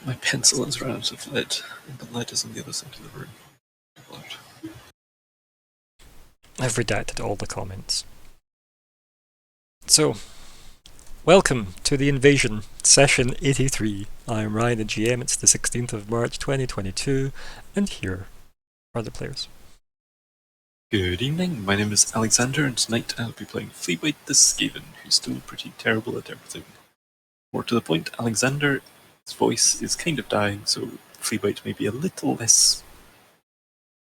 My pencil has run out of lead, and the lead is on the other side of the room. I've redacted all the comments. So, welcome to the Invasion, session 83. I'm Ryan, the GM. It's the 16th of March 2022, and here are the players. Good evening, my name is Alexander, and tonight I'll be playing Fleabite the Skaven, who's still pretty terrible at everything. More to the point, Alexander's voice is kind of dying, so Fleabite may be a little less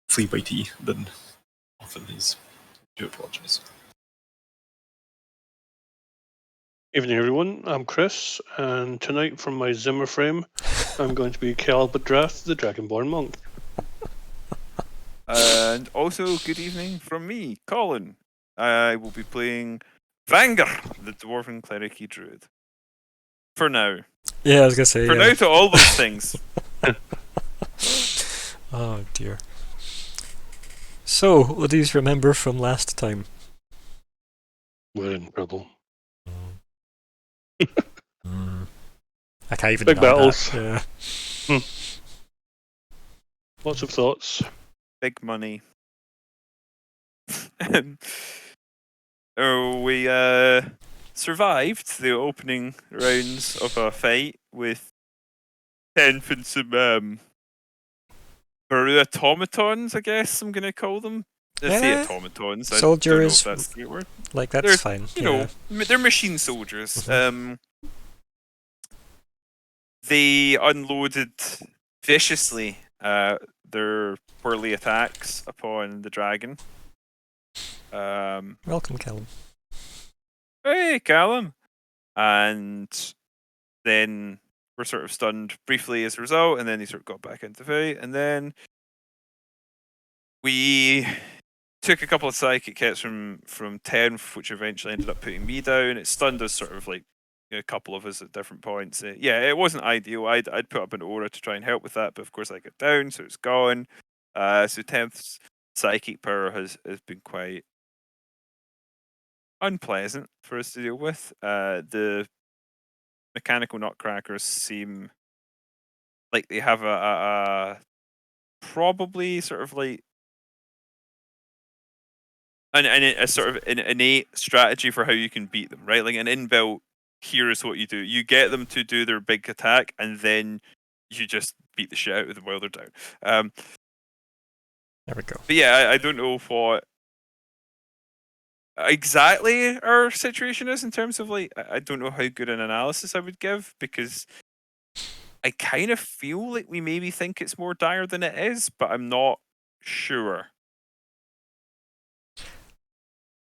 Fleabite-y than often is. I do apologise. Evening everyone, I'm Chris, and tonight from my Zimmer frame, I'm going to be Calbadrath, the Dragonborn Monk. And also, good evening from me, Colin. I will be playing Vanger, the Dwarven Cleric Druid. For now. Yeah, I was gonna say. For now to all those things. Oh dear. So, what do you remember from last time? We're in trouble. I can't even. Big battles. Yeah. Lots of thoughts. Big money. We survived the opening rounds of a fight with 10 and some Baru automatons, I guess I'm going to call them. Let's say automatons. Soldiers. I don't know if that's the right word. Like, that's They're, fine. You know, they're machine soldiers. They unloaded viciously their whirly attacks upon the dragon. Welcome, Callum. Hey, Callum! And then we're sort of stunned briefly as a result, and then they sort of got back into the fight, and then we took a couple of psychic hits from 10, which eventually ended up putting me down. It stunned us sort of like a couple of us at different points. Yeah, it wasn't ideal. I'd put up an aura to try and help with that, but of course I got down, so it's gone. So 10th psychic power has been quite unpleasant for us to deal with. The mechanical nutcrackers seem like they have a probably sort of like a sort of an innate strategy for how you can beat them, right? Like an inbuilt, here is what you do. You get them to do their big attack, and then you just beat the shit out of them while they're down. There we go. But yeah, I don't know what exactly our situation is in terms of like, I don't know how good an analysis I would give, because I kind of feel like we maybe think it's more dire than it is, but I'm not sure.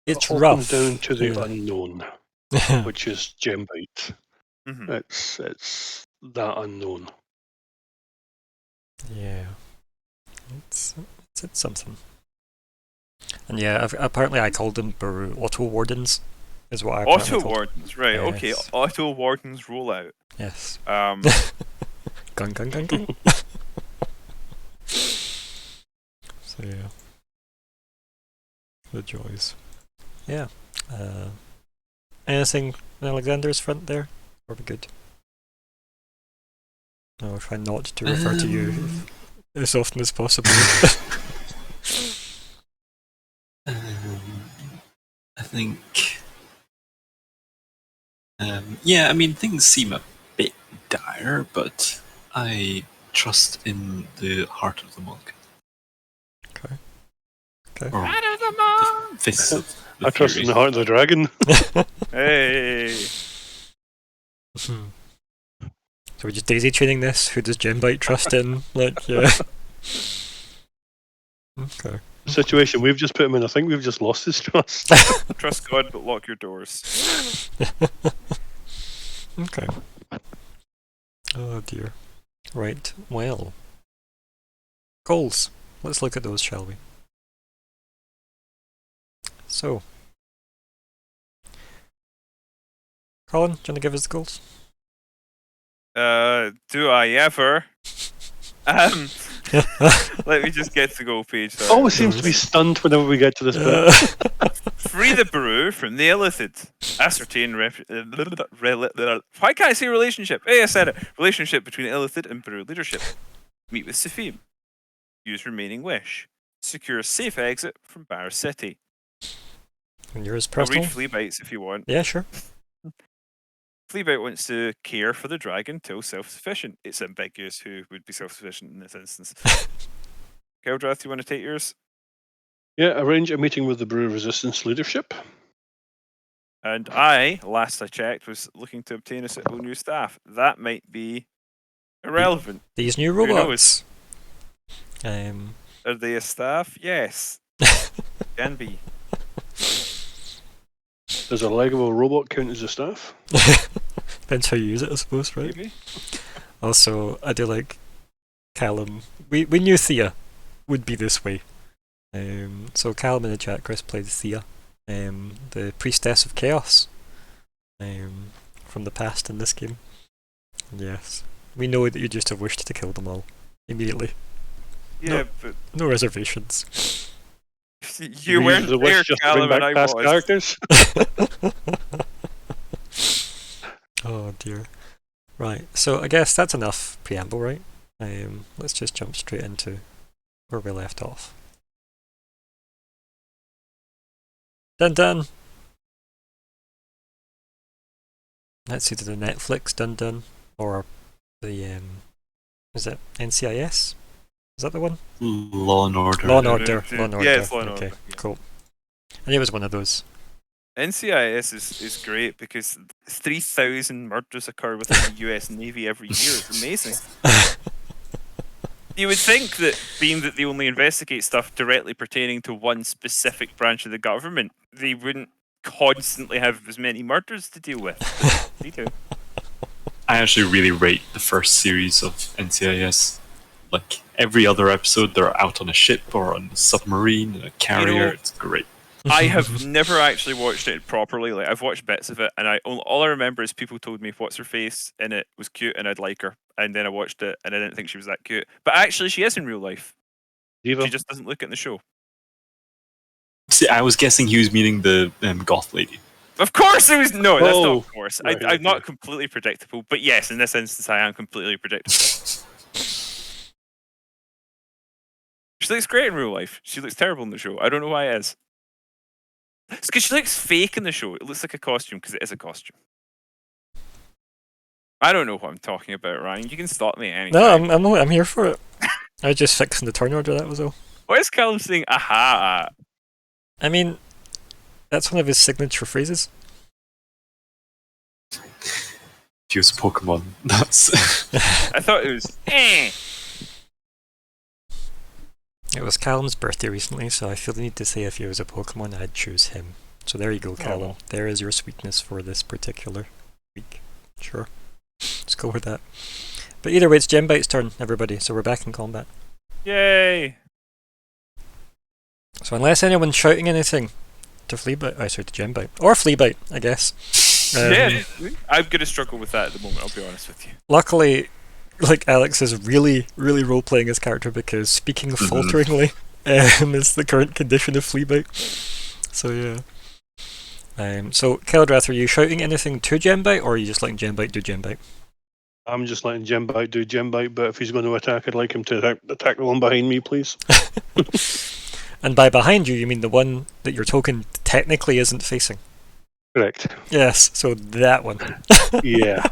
It's all rough. Comes down to the unknown, which is Gembite. Mm-hmm. It's that unknown. Yeah, it's something. And yeah, apparently I called them Baru Auto Wardens, is what I Auto Wardens, right? Yes. Okay, Auto Wardens rollout. Yes. Gun. So yeah, the joys. Yeah. Anything on Alexander's front there? Are we good? I'll try not to refer to you as often as possible. I think... yeah, I mean, things seem a bit dire, but I trust in the heart of the monk. Okay. Heart of the monk! Fists of the I trust in the heart of the dragon. Hey! So we're just daisy chaining this? Who does Gembite trust in? Like, yeah. Okay. Situation we've just put him in, I think we've just lost his trust. Trust God, but lock your doors. Okay. Oh dear. Right, well. Goals. Let's look at those, shall we? So. Colin, do you want to give us the goals? Do I ever? Let me just get to the goal page. Sorry. Always seems to be stunned whenever we get to this bit. Free the brew from the illithid. Ascertain why can't I say relationship? Hey, I said it. Relationship between illithid and brew leadership. Meet with Safim. Use remaining wish. Secure a safe exit from Bar City. And yours I'll read personal? Fleabite's if you want. Yeah, sure. Fleabite wants to care for the dragon till self-sufficient. It's ambiguous who would be self-sufficient in this instance. Keldrath, you want to take yours? Yeah, arrange a meeting with the Brew Resistance leadership. And I, last I checked, was looking to obtain a suitable new staff. That might be irrelevant. These new Who knows? robots. Are they a staff? Yes. Can be. Does a Lego robot count as a staff? Depends how you use it, I suppose, right? Maybe. Also, I do like Callum. We knew Thea would be this way. So Callum in the chat, Chris played Thea, the priestess of chaos, from the past in this game. Yes, we know that you just have wished to kill them all immediately. Yeah, No. but No reservations. you weren't the wish there, just to bring Callum, and I back past was. characters. Oh dear. Right, so I guess that's enough preamble, right? Let's just jump straight into where we left off. Dun dun! That's either the Netflix Dun Dun or the is it NCIS? Is that the one? Law and Order. Law and Order. Law and Order. Yeah, it's Law and okay, Order, yeah. cool. I knew it was one of those. NCIS is great because 3,000 murders occur within the US Navy every year. It's amazing. You would think that, being that they only investigate stuff directly pertaining to one specific branch of the government, they wouldn't constantly have as many murders to deal with. But they do. I actually really rate the first series of NCIS. Like, every other episode, they're out on a ship or on a submarine, in a carrier. It's great. I have never actually watched it properly. Like, I've watched bits of it, and all I remember is people told me what's her face in it was cute, and I'd like her. And then I watched it, and I didn't think she was that cute. But actually, she is in real life. Diva. She just doesn't look it in the show. See, I was guessing he was meaning the goth lady. Of course, it was no. That's not Oh, of course. right, I'm not okay. completely predictable, but yes, in this instance, I am completely predictable. She looks great in real life. She looks terrible in the show. I don't know why it is. It's because she looks fake in the show. It looks like a costume because it is a costume. I don't know what I'm talking about, Ryan. You can stop me at any time. No, I'm here for it. I was just fixing the turn order, that was all. Why is Callum saying aha? I mean, that's one of his signature phrases. If he was a Pokemon, that's... I thought it was eh. It was Callum's birthday recently, so I feel the need to say if he was a Pokemon, I'd choose him. So there you go, Callum. Oh. There is your sweetness for this particular week. Sure. Let's go with that. But either way, it's Gembite's turn, everybody, so we're back in combat. Yay! So unless anyone's shouting anything to Fleabite, to Gembite, or Fleabite, I guess. Yeah, I'm gonna struggle with that at the moment. I'll be honest with you. Luckily, like Alex is really, really role-playing his character because speaking falteringly is the current condition of Fleabite. So yeah. So Keldrath, are you shouting anything to Gembite, or are you just letting Gembite do Gembite? I'm just letting Gembite do Gembite, but if he's going to attack, I'd like him to attack the one behind me, please. And by behind you, you mean the one that your token technically isn't facing? Correct. Yes, so that one. Yeah.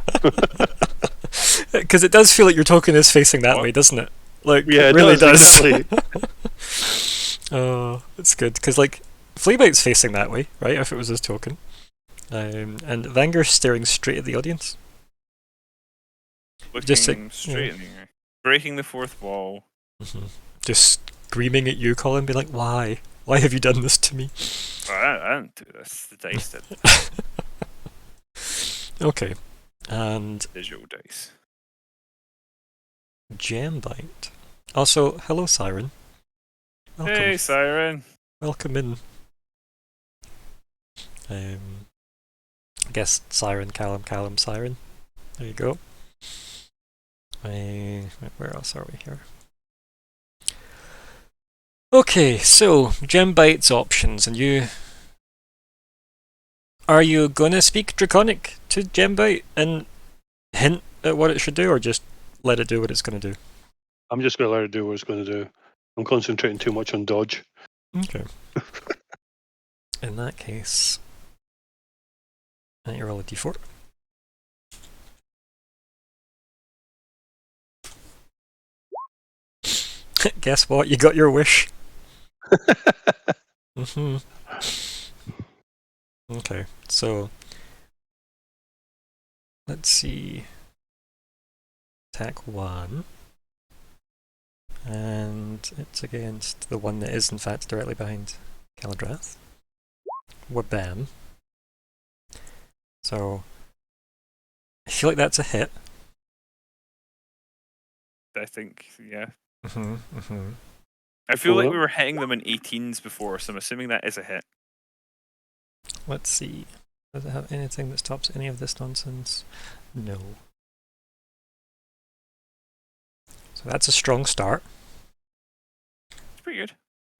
Because it does feel like your token is facing that way, doesn't it? Like, Yeah, it really does. Exactly. Oh, it's good, because like, Fleabite's facing that way, right, if it was his token. And Vanger's staring straight at the audience. Looking Just like- straight in the air. Breaking the fourth wall. Just screaming at you, Colin, being like, why? Why have you done this to me? I didn't do this. The dice did. Okay. And Visual dice. Gembite. Also, hello, Siren. Welcome. Hey, Siren. Welcome in. I guess Siren, Callum, Siren. There you go. Where else are we here? Okay, so Gem Bites options, and you. Are you gonna speak Draconic to Gem Bite and hint at what it should do, or just let it do what it's gonna do? I'm just going to let it do what it's going to do. I'm concentrating too much on dodge. Okay. In that case, I think you roll a d4. Guess what? You got your wish. Mm-hmm. Okay, so let's see. Attack 1. And it's against the one that is in fact directly behind Caladrath. Wabam. So I feel like that's a hit. I think, yeah. Mm-hmm, mm-hmm. I feel like Well- we were hitting them in 18s before, so I'm assuming that is a hit. Let's see. Does it have anything that stops any of this nonsense? No. So that's a strong start. It's pretty good.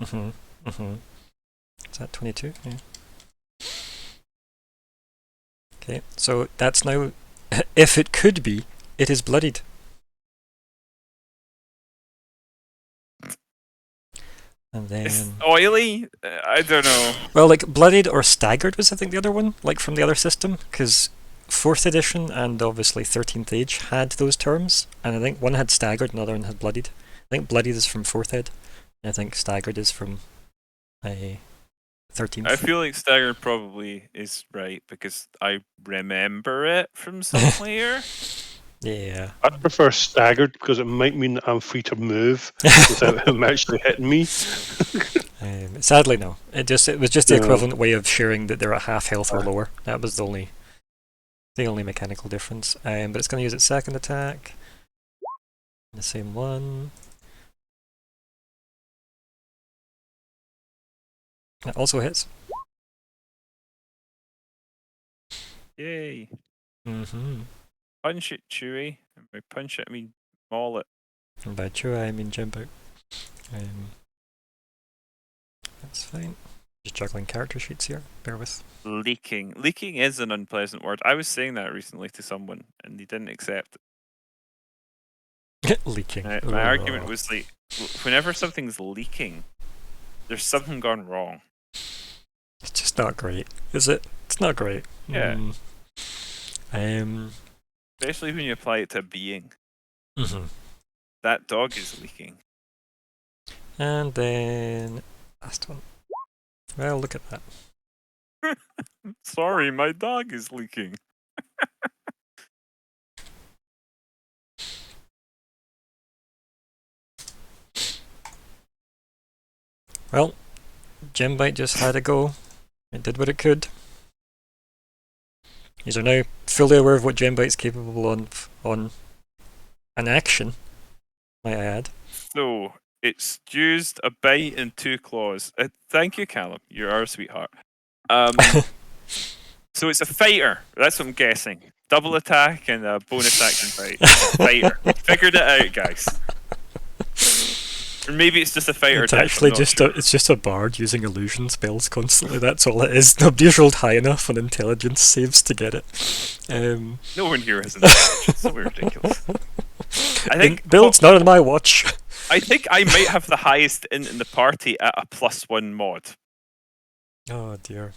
Mm-hmm. Mm-hmm. Is that 22? Yeah. Okay, so that's now, if it could be, it is bloodied. And It's then, oily? I don't know. well, like bloodied or staggered was I think the other one, like from the other system, because 4th edition and obviously 13th age had those terms, and I think one had staggered and the other one had bloodied. I think bloodied is from 4th ed, and I think staggered is from 13th. I feel like staggered probably is right because I remember it from somewhere. Yeah. I prefer staggered because it might mean that I'm free to move without him actually hitting me. Sadly, no. It was just the No. equivalent way of sharing that they're at half health or lower. That was the only mechanical difference. But it's going to use its second attack. The same one. That also hits. Yay. Mm-hmm. Punch it, Chewy. And by punch it, I mean maul it. And by Chua, I mean jump out. That's fine. Just juggling character sheets here. Bear with. Leaking. Leaking is an unpleasant word. I was saying that recently to someone and they didn't accept it. Leaking. My argument was like, whenever something's leaking, there's something gone wrong. It's just not great, is it? It's not great. Yeah. Mm. Especially when you apply it to a being. Mm-hmm. That dog is leaking. And then last one. Well, look at that. Sorry, my dog is leaking. Well, Gembite just had a go. It did what it could. These are now fully aware of what Gembite's capable on an action, might I add. So, it's used a bite and 2 claws. Thank you, Callum. You're our sweetheart. So it's a fighter. That's what I'm guessing. Double attack and a bonus action fight. It's a fighter. Figured it out, guys. Or maybe it's just a fighter. It's actually it's just a bard using illusion spells constantly. That's all it is. Nobody's rolled high enough on intelligence saves to get it. No one here has intelligence. It's so ridiculous. I think build's not on my watch. I think I might have the highest in the party at a +1 mod. Oh dear.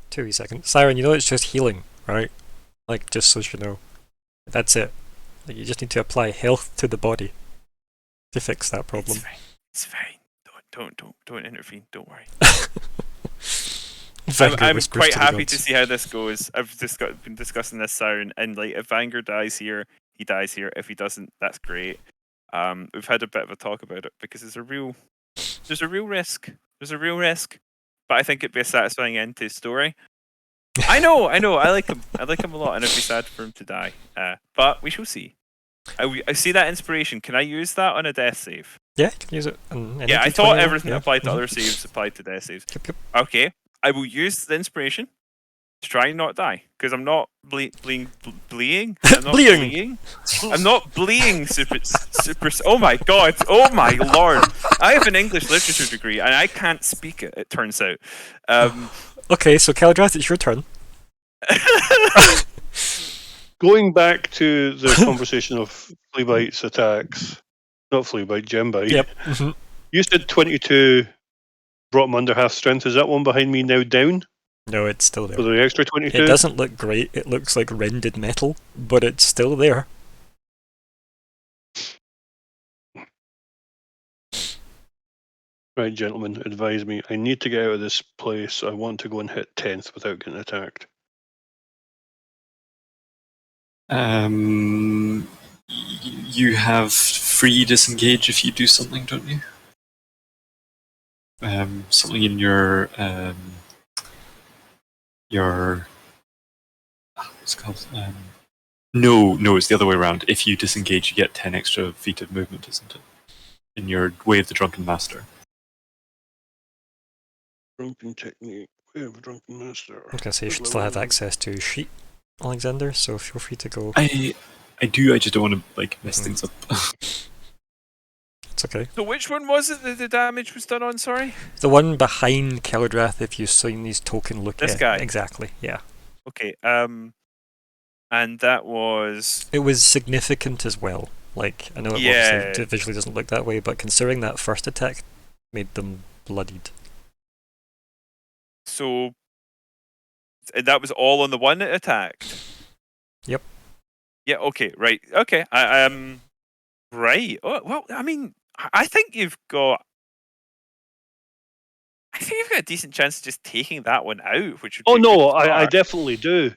2 seconds. Siren, you know it's just healing, right? Like, just so you know. That's it. Like, you just need to apply health to the body to fix that problem. It's fine. It's fine. Don't intervene. Don't worry. I'm quite happy to see how this goes. I've been discussing this Siren, and like if Vanger dies here, he dies here. If he doesn't, that's great. We've had a bit of a talk about it because there's a real risk. There's a real risk, but I think it'd be a satisfying end to his story. I know. I like him. I like him a lot, and I'd be sad for him to die. But we shall see. I see that inspiration. Can I use that on a death save? Yeah, you can use it on any Yeah, I D20 thought roll. everything Yeah. applied to other saves applied to death saves. Yep. Okay, I will use the inspiration to try and not die because I'm not bleeing. I'm not Bleeing. bleeing. I'm not bleeing. Super. Oh my god! Oh my lord! I have an English literature degree and I can't speak it. It turns out. Okay, so Caldrath, it's your turn. Going back to the conversation of Fleabite's attacks, not Fleabite, Gembite. Yep. Mm-hmm. You said 22 brought him under half strength. Is that one behind me now down No, it's still there. for the extra 22? It doesn't look great. It looks like rendered metal, but it's still there. Right, gentlemen, advise me. I need to get out of this place. I want to go and hit 10th without getting attacked. You have free disengage if you do something, don't you? Something in your what's it called? No, it's the other way around. If you disengage, you get 10 extra feet of movement, isn't it? In your Way of the Drunken Master. Drunken technique. We have a drunken master. I was going to say you should still have access to sheet, Alexander, so feel free to go. I do. I just don't want to mess things up. It's okay. So which one was it that the damage was done on? Sorry. The one behind Caldrath, if you've seen these token look. This guy? Exactly. Yeah. Okay. And that was. It was significant as well. Like, I know it obviously visually doesn't look that way, but considering that first attack made them bloodied. So that was all on the one that attacked? Yep. Yeah, okay, right. Okay. Right. Oh, well, I mean, I think you've got a decent chance of just taking that one out, which would Oh, be a no, good I start. definitely do.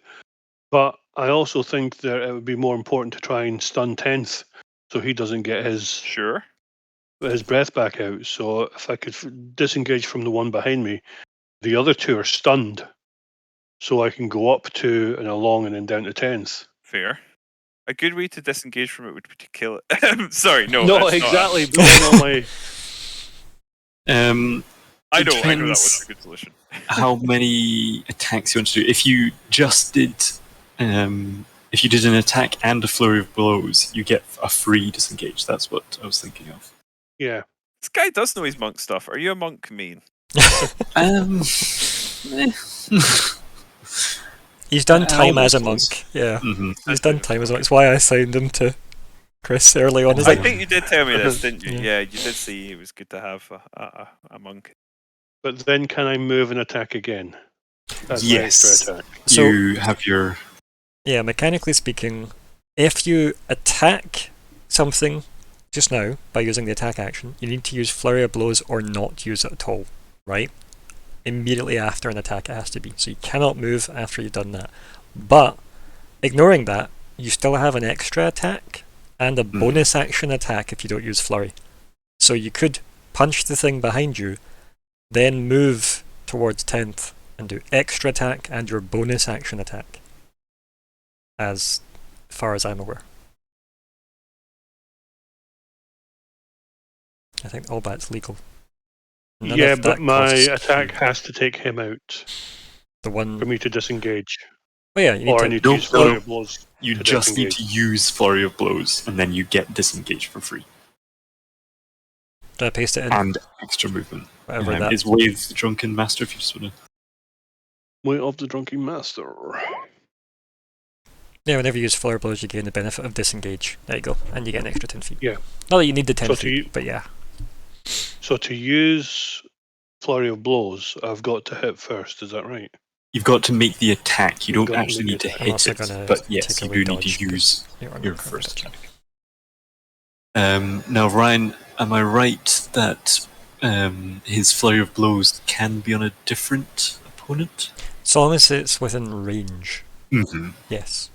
But I also think that it would be more important to try and stun 10th so he doesn't get his breath back out. So if I could disengage from the one behind me, the other two are stunned. So I can go up to and along and then down to 10th. Fair. A good way to disengage from it would be to kill it. Sorry, no. No, that's exactly. Not But then on my... I know that depends was a good solution. how many attacks you want to do. If you just did, if you did an attack and a flurry of blows, you get a free disengage. That's what I was thinking of. Yeah. This guy does know his monk stuff. Are you a monk, main? He's done time as a monk. Yeah. Mm-hmm. He's done time as a monk. That's why I signed him to Chris early on. I think you did tell me this, didn't you? Yeah. Yeah, you did say it was good to have a monk. But then can I move and attack again? That's my Yes. extra attack. So, You have your... yeah, mechanically speaking, if you attack something just now by using the attack action, you need to use Flurry of Blows or not use it at all, right? Immediately after an attack it has to be. So you cannot move after you've done that. But, ignoring that, you still have an extra attack and a bonus action attack if you don't use Flurry. So you could punch the thing behind you, then move towards 10th and do extra attack and your bonus action attack. As far as I'm aware. I think all that's legal. None Yeah, of but that my costs attack you. has to take him out The one... for me to disengage. Oh yeah, you need Or I to... need to use Flurry of Blows. You to just need disengage. to use Flurry of Blows, and then you get disengage for free. Did I paste it in? And extra movement. Whatever that... It's Way of the Drunken Master, if you just want to... Way of the Drunken Master. Yeah, whenever you use Flare Blows, you gain the benefit of disengage. There you go. And you get an extra 10 feet. Yeah. Not that you need the 10 So feet, but yeah. So to use Flurry of Blows, I've got to hit first, is that right? You've got to make the attack. You You've don't got to actually make need the to attack. I'm hit also it, gonna but yes, take you away do need dodge, to use You're your not first dodge. attack. Now, Ryan, am I right that his Flurry of Blows can be on a different opponent? So long as it's within range, Mm-hmm. yes.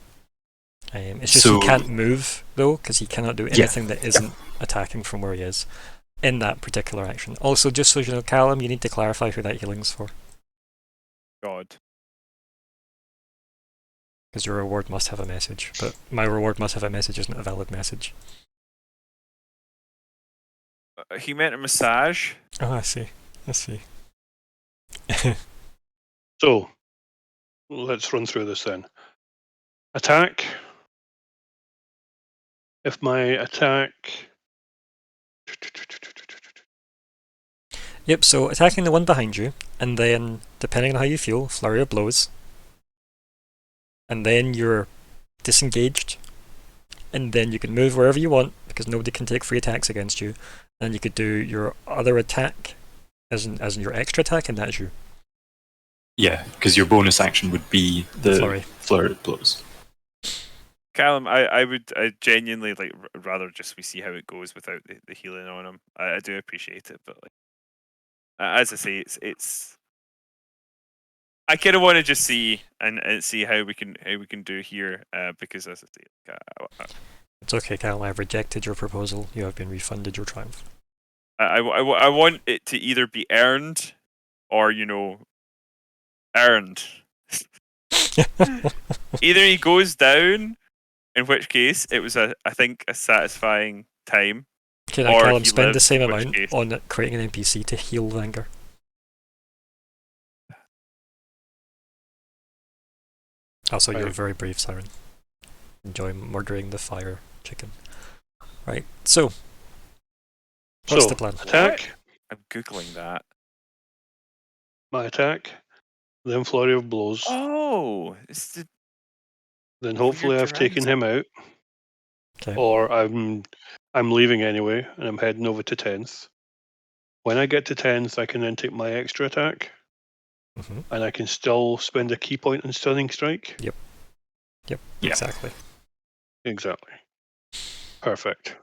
It's just So- he can't move, though, because he cannot do anything that isn't attacking from where he is in that particular action. Also, just so you know, Callum, you need to clarify who that healing's for, God. because your reward must have a message, but my reward must have a message isn't a valid message. He meant a massage. Oh, I see. I see. So, let's run through this then. Attack. If my attack... Yep, so attacking the one behind you, and then, depending on how you feel, flurry of blows. And then you're disengaged. And then you can move wherever you want, because nobody can take free attacks against you. And you could do your other attack, as in your extra attack, and that's you. Yeah, because your bonus action would be the flurry of blows. Callum, I would genuinely rather just we see how it goes without the healing on him. I do appreciate it, but as I say, it's I kind of want to just see and see how we can do here, because as I say, it's okay, Callum. I've rejected your proposal. You have been refunded your triumph. I want it to either be earned or earned. Either he goes down, in which case it was I think a satisfying time. Okay, now Callum, spend the same amount on creating an NPC to heal Vanger. Also, you're very brave, Siren. Enjoy murdering the fire chicken. Right, so what's the plan? Attack. I'm googling that. My attack, then flurry of blows. Oh, it's the... Then hopefully I've taken him out. Okay. Or I'm leaving anyway, and I'm heading over to 10th. When I get to 10th, I can then take my extra attack, and I can still spend a key point on Stunning Strike. Yep, yeah. Exactly. Perfect.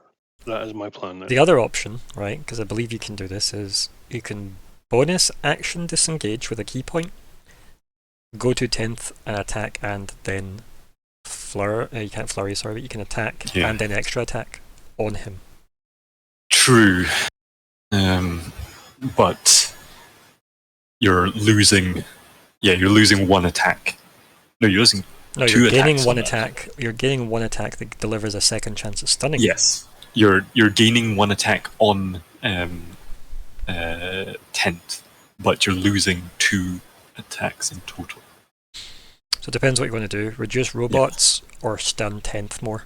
That is my plan now. The other option, right, because I believe you can do this, is you can bonus action disengage with a key point, go to 10th and attack, and then you can't flurry, sorry, but you can attack and then extra attack on him. True. But you're losing one attack. No, you're losing you're gaining one attack. You're gaining one attack that delivers a second chance at stunning. Yes. You're gaining one attack on 10th, but you're losing 2 attacks in total. So it depends what you want to do. Reduce robots or stun 10th more.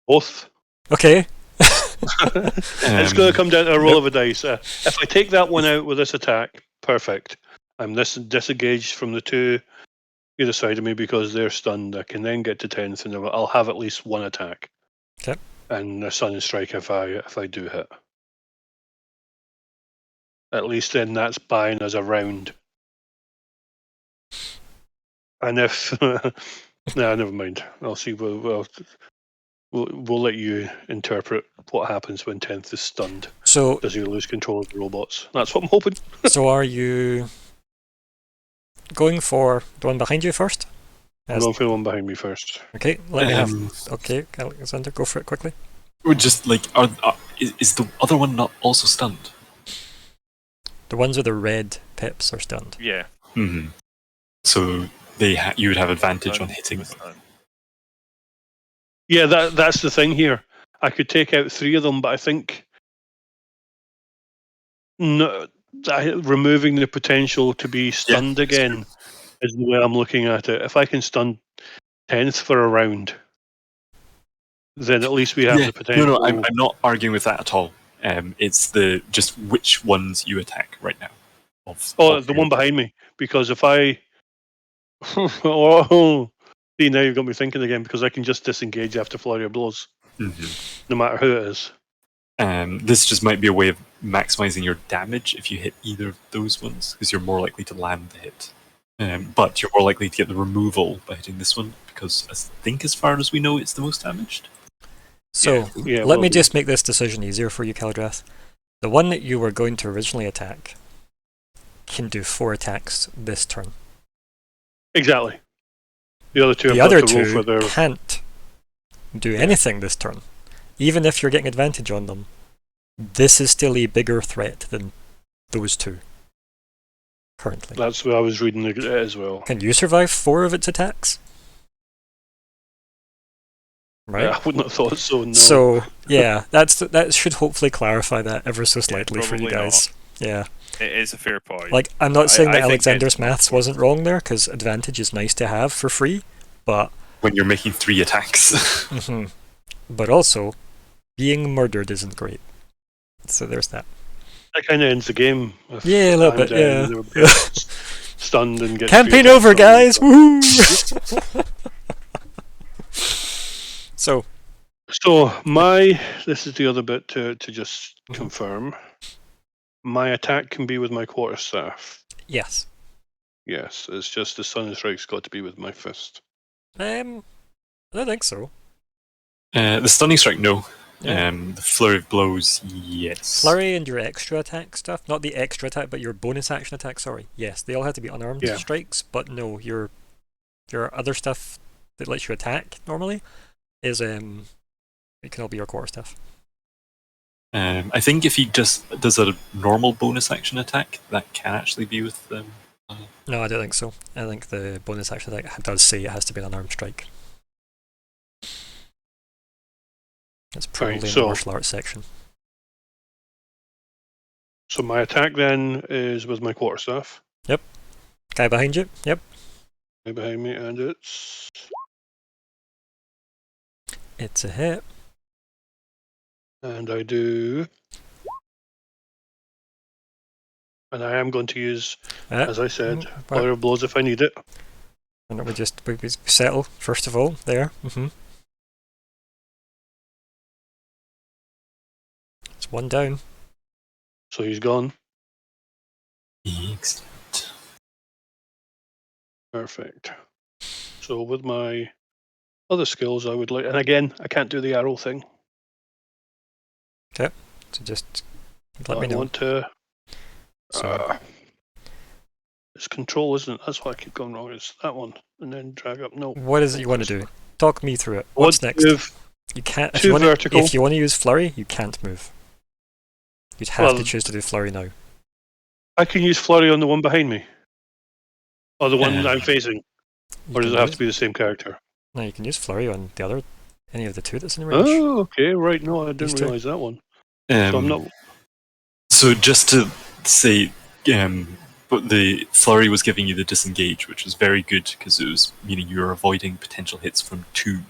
Both. Okay. It's going to come down to a roll of a dice. If I take that one out with this attack, perfect. I'm disengaged from the 2 either side of me because they're stunned. I can then get to 10th and I'll have at least one attack. Okay. And a Stunning Strike if I do hit. At least then that's buying us a round. And if never mind. I'll see. We'll let you interpret what happens when 10th is stunned. So does he lose control of the robots? That's what I'm hoping. So are you going for the one behind you first? I'm going for the one behind me first. Okay, let me have. Okay, Alexander, go for it quickly. We're just is the other one not also stunned? The ones with the red pips are stunned. Yeah. Mm-hmm. So you would have advantage on hitting them. Yeah, that's the thing here. I could take out 3 of them, but I think removing the potential to be stunned again is the way I'm looking at it. If I can stun 10th for a round, then at least we have the potential. No, I'm not arguing with that at all. It's just which ones you attack right now. The one behind me. Because if I... See, now you've got me thinking again, because I can just disengage after flurry of blows. Mm-hmm. No matter who it is. This just might be a way of maximizing your damage if you hit either of those ones, because you're more likely to land the hit. But you're more likely to get the removal by hitting this one, because I think as far as we know, it's the most damaged. So, let me just make this decision easier for you, Caldrath. The one that you were going to originally attack can do 4 attacks this turn. Exactly. The other 2 can't do anything this turn. Even if you're getting advantage on them, this is still a bigger threat than those 2 currently. That's what I was reading it as well. Can you survive 4 of its attacks? Right? I wouldn't have thought so, no. So, yeah, that should hopefully clarify that ever so slightly for you guys. Not. Yeah. It is a fair point. Like, I'm not saying that I think Alexander's it's maths wasn't wrong there, because advantage is nice to have for free, but When you're making 3 attacks. mhm. But also, being murdered isn't great. So there's that. That kind of ends the game. Yeah, a little bit, yeah. They were stunned and get Campaign free over, attacks guys! on Woohoo! So, this is the other bit to just confirm. My attack can be with my quarterstaff. yes. Yes, it's just the Sun Strike's got to be with my fist. I don't think so. The stunning strike, no. Yeah. The flurry of blows, yes. Flurry and your extra attack stuff, not the extra attack, but your bonus action attack, sorry. Yes, they all have to be unarmed strikes, but no, your other stuff that lets you attack normally is it can all be your quarterstaff. I think if he just does a normal bonus action attack, that can actually be with them. No, I don't think so. I think the bonus action attack does say it has to be an unarmed strike. It's probably in the martial arts section. So my attack then is with my quarterstaff. Yep. Guy behind you. Yep. Guy behind me, and it's a hit. And I do. And I am going to use, as I said, flurry of blows if I need it. And we settle first of all there. It's one down. So he's gone. Excellent. Perfect. So with my other skills, I would like, and again, I can't do the arrow thing. Okay. So just let me know. I want to. It's control, isn't it? That's why I keep going wrong. It's that one, and then drag up. No. What is it you want to do? Talk me through it. What's next? You can't. If you want to use flurry, you can't move. You'd have to choose to do flurry now. I can use flurry on the one behind me, or the one I'm facing, or does it have to be the same character? No, you can use flurry on the other, any of the two that's in range. Oh, okay, right. No, I didn't realize that one. So I'm not. So just to say, but the flurry was giving you the disengage, which was very good because it was meaning you were avoiding potential hits from 2.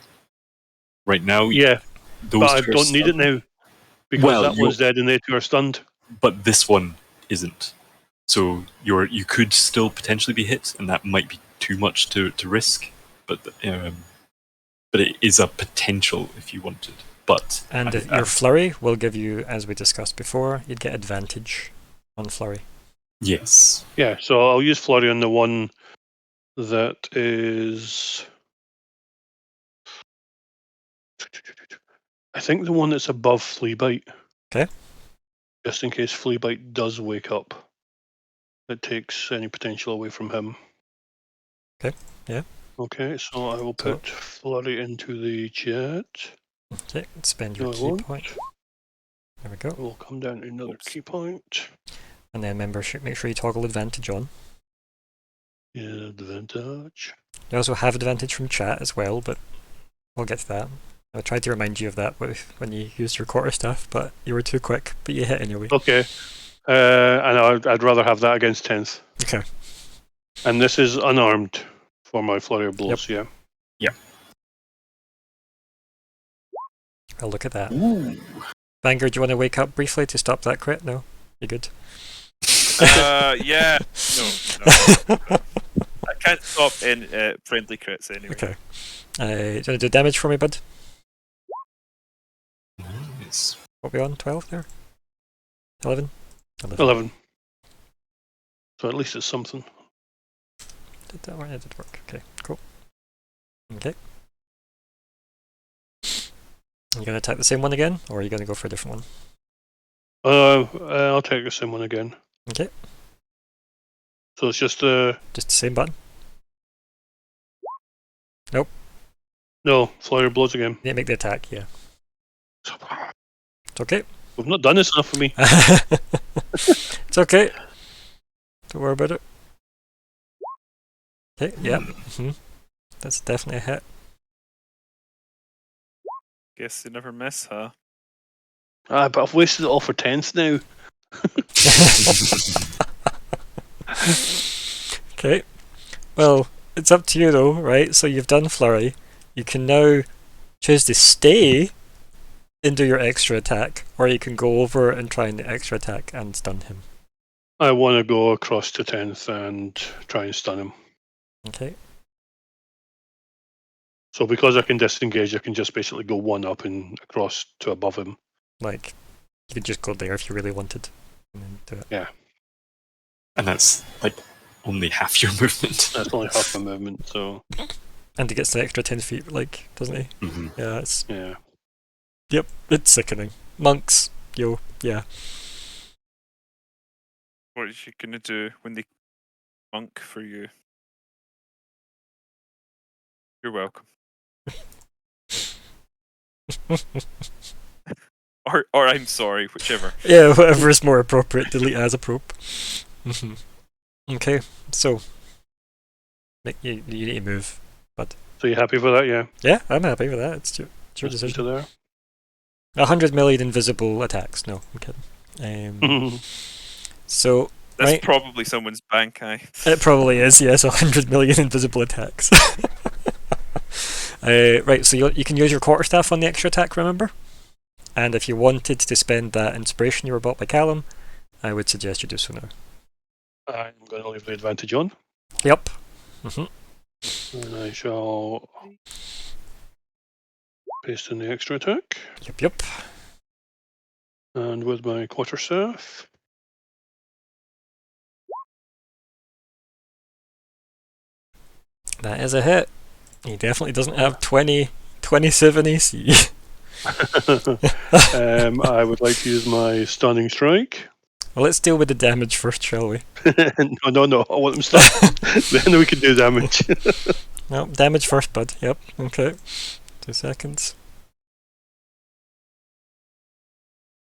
Right now, but I don't need it now because that one's dead and they 2 are stunned. But this one isn't. So you could still potentially be hit, and that might be too much to risk. But it is a potential if you wanted. But your flurry will give you, as we discussed before, you'd get advantage on flurry. Yes. Yeah. So I'll use flurry on the one that is. I think the one that's above flea bite. Okay. Just in case flea bite does wake up, it takes any potential away from him. Okay. Yeah. Okay, so I will put flurry into the chat. Okay, spend your key point. There we go. We'll come down to another key point. And then remember, make sure you toggle advantage on. Yeah, advantage. You also have advantage from chat as well, but we'll get to that. I tried to remind you of that when you used your quarterstaff, but you were too quick, but you hit anyway. Okay. And I'd rather have that against 10th. Okay. And this is unarmed for my flurry of blows, Yeah. I'll look at that. Ooh. Banger, do you want to wake up briefly to stop that crit? No? You good? Yeah. No. I can't stop in friendly crits anyway. Okay. Do you want to do damage for me, bud? Nice. What are we on? 12 there? 11? 11. So at least it's something. Did that work? It did work. Okay, cool. Okay. Are you going to attack the same one again, or are you going to go for a different one? I'll take the same one again. Okay. So it's just the same button? Nope. No, flurry of blows again. Yeah, make the attack, yeah. It's okay. We've not done this enough for me. It's okay. Don't worry about it. Okay, yeah. That's definitely a hit. Guess you never miss, huh? But I've wasted it all for 10th now. Okay. Well, it's up to you though, right? So you've done flurry. You can now choose to stay and do your extra attack, or you can go over and try the extra attack and stun him. I want to go across to 10th and try and stun him. Okay. So because I can disengage, I can just basically go one up and across to above him. Like, you could just go there if you really wanted. And then do it. Yeah. And that's like only half your movement. That's only half my movement, so And he gets the extra 10 feet, like, doesn't he? Mm-hmm. Yeah, it's... yeah. Yep, it's sickening. Monks, yo, yeah. What is she gonna do when they monk for you? You're welcome. Or I'm sorry, whichever. Yeah, whatever is more appropriate, delete as appropriate. Okay, so... Nick, you need to move. So you happy for that? Yeah. Yeah, I'm happy with that. It's your Just decision. into there. 100 million invisible attacks. No, I'm kidding. So, That's right. probably someone's bank eye. It probably is, yes, 100 million invisible attacks. Right, so you can use your quarterstaff on the extra attack, remember? And if you wanted to spend that inspiration you were bought by Callum, I would suggest you do so now. I'm going to leave the advantage on. Yep. And I shall paste in the extra attack. Yep. And with my quarterstaff. That is a hit. He definitely doesn't have 27 AC. I would like to use my stunning strike. Well, let's deal with the damage first, shall we? No. I want them stunned. Then we can do damage. No, damage first, bud. Yep. Okay. 2 seconds.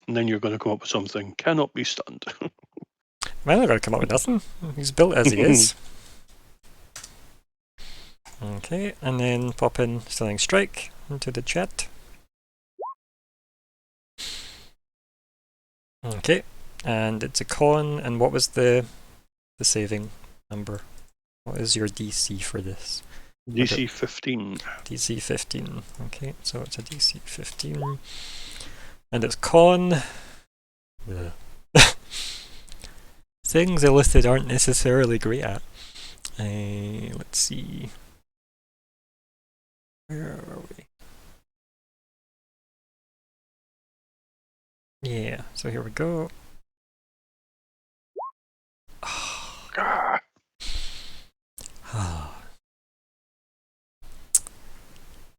And then you're going to come up with something. Cannot be stunned. Man, I'm not going to come up with nothing. He's built as he is. Okay, and then pop in Stunning Strike into the chat. Okay, and it's a con, and what was the saving number? What is your DC for this? DC 15. DC 15. Okay, so it's a DC 15. And it's con. Things illicit aren't necessarily great at. Let's see. Where are we? Yeah, so here we go.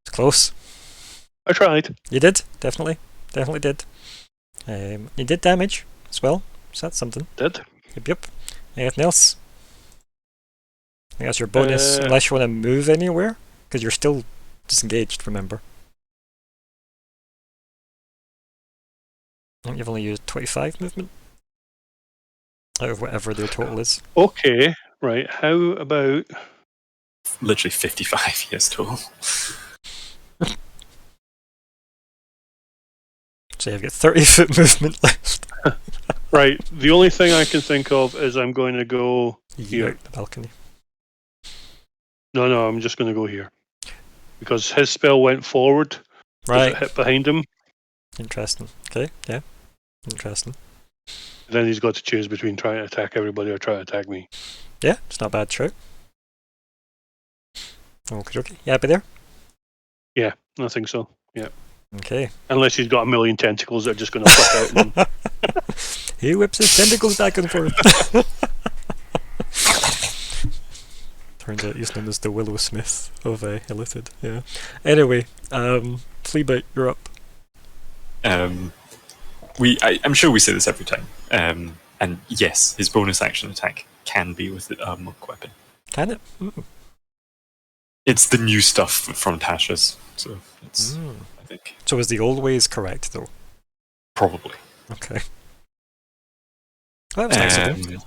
It's close. I tried. You did, definitely did. You did damage as well, so that's something. Did. Yep. Anything else? I think that's your bonus, unless you want to move anywhere, because you're still disengaged, remember. I think you've only used 25 movement out of whatever their total is. Okay, right. How about... Literally 55 years total. So you've got 30 foot movement left. Right, the only thing I can think of is I'm going to go here. Out the balcony. No, I'm just going to go here. Because his spell went forward. Right. It hit behind him. Interesting. Okay, yeah. Interesting. Then he's got to choose between trying to attack everybody or trying to attack me. Yeah, it's not a bad shout. Okay. You happy there? Yeah, I think so. Yeah. Okay. Unless he's got a million tentacles that are just going to flip out. And... He whips his tentacles back and forth. Turns out he's known as the Willow Smith of Illithid. Yeah. Anyway, Fleabite, you're up. I'm sure we say this every time. And yes, his bonus action attack can be with a monk weapon. Can it? Mm. It's the new stuff from Tasha's, so it's I think. So is the old ways correct though? Probably. Okay. Well, that was nice of them.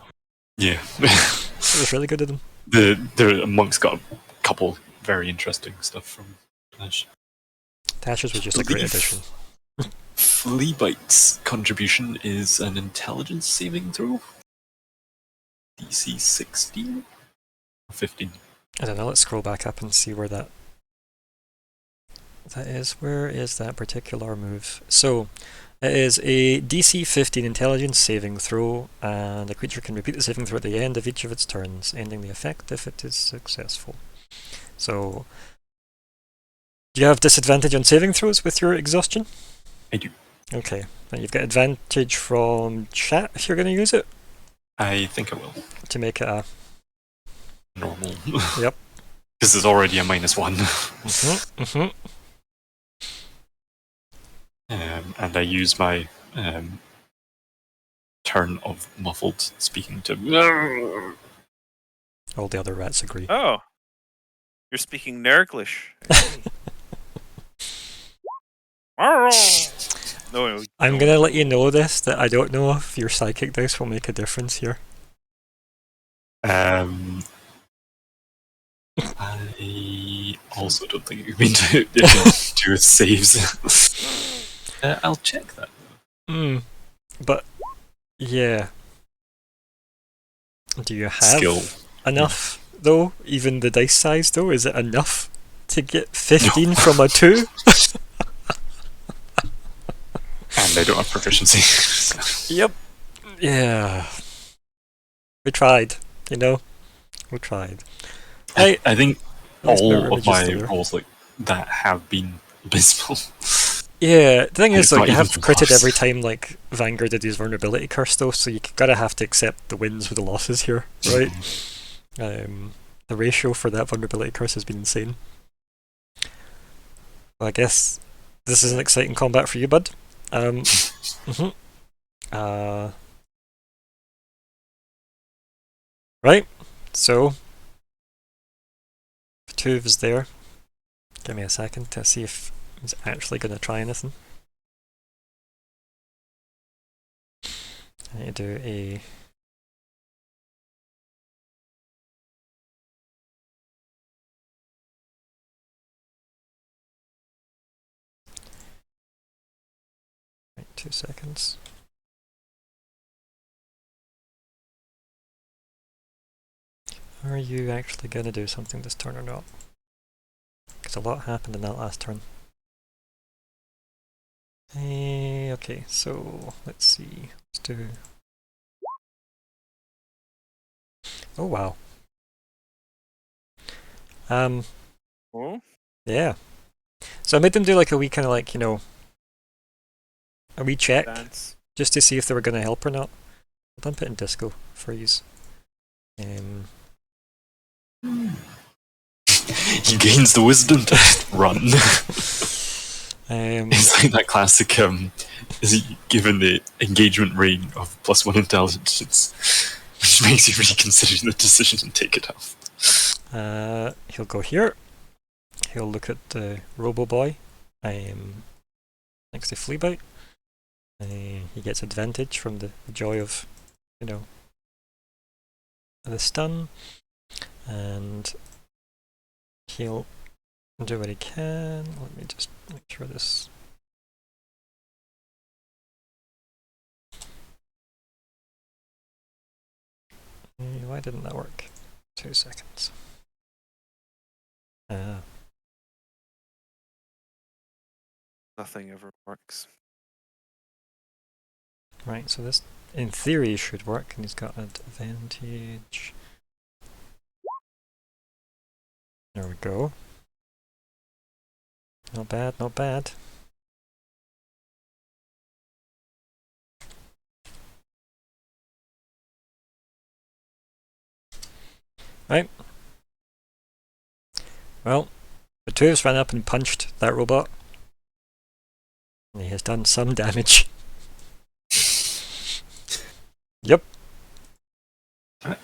Yeah. It was really good of them. The monk's got a couple very interesting stuff from Tash. Tasha's was just a great addition. Fleabite's contribution is an intelligence saving throw. DC 16 or 15. I don't know, let's scroll back up and see where that is. Where is that particular move? So, it is a DC 15 intelligence saving throw, and a creature can repeat the saving throw at the end of each of its turns, ending the effect if it is successful. So, do you have disadvantage on saving throws with your exhaustion? I do. Okay, and you've got advantage from chat if you're going to use it? I think I will. To make it a... Normal. Yep. This is already a -1. And I use my turn of muffled speaking to... All the other rats agree. Oh. You're speaking Nerglish. No, I'm going to let you know this, that I don't know if your psychic dice will make a difference here. I also don't think it would do with saves. I'll check that. But, yeah. Do you have Skill. enough, though? Even the dice size, though? Is it enough to get 15 from a 2? And I don't have proficiency. Yep. Yeah. We tried, you know? We tried. I think Nice all mirror of images my there. rolls like that have been abysmal. Yeah, the thing is, It's like, not you have even critted close. every time, like, Vanguard did his vulnerability curse, though, so you gotta have to accept the wins with the losses here, right? The ratio for that vulnerability curse has been insane. Well, I guess this is an exciting combat for you, bud. Right, so Tuv is there. Give me a second to see if he's actually going to try anything. I need to do a... Right, 2 seconds. Are you actually going to do something this turn or not? Because a lot happened in that last turn. Okay, so let's see. Let's do... Oh wow. Oh? Yeah. So I made them do like a wee kind of like, you know, a wee check, Dance. just to see if they were going to help or not. I'll dump it in disco, freeze. He gains the wisdom test. Run. Um, It's like that classic, is he given the engagement rating of +1 intelligence, which makes you reconsider the decision and take it off. he'll go here. He'll look at the Robo Boy next to Fleabite. He gets advantage from the joy of, you know, the stun. And he'll do what he can. Let me just make sure this... Why didn't that work? 2 seconds. Nothing ever works. Right, so this in theory should work, and he's got advantage. There we go. Not bad, not bad. Right. Well, the Tuvs ran up and punched that robot. And he has done some damage. Yep.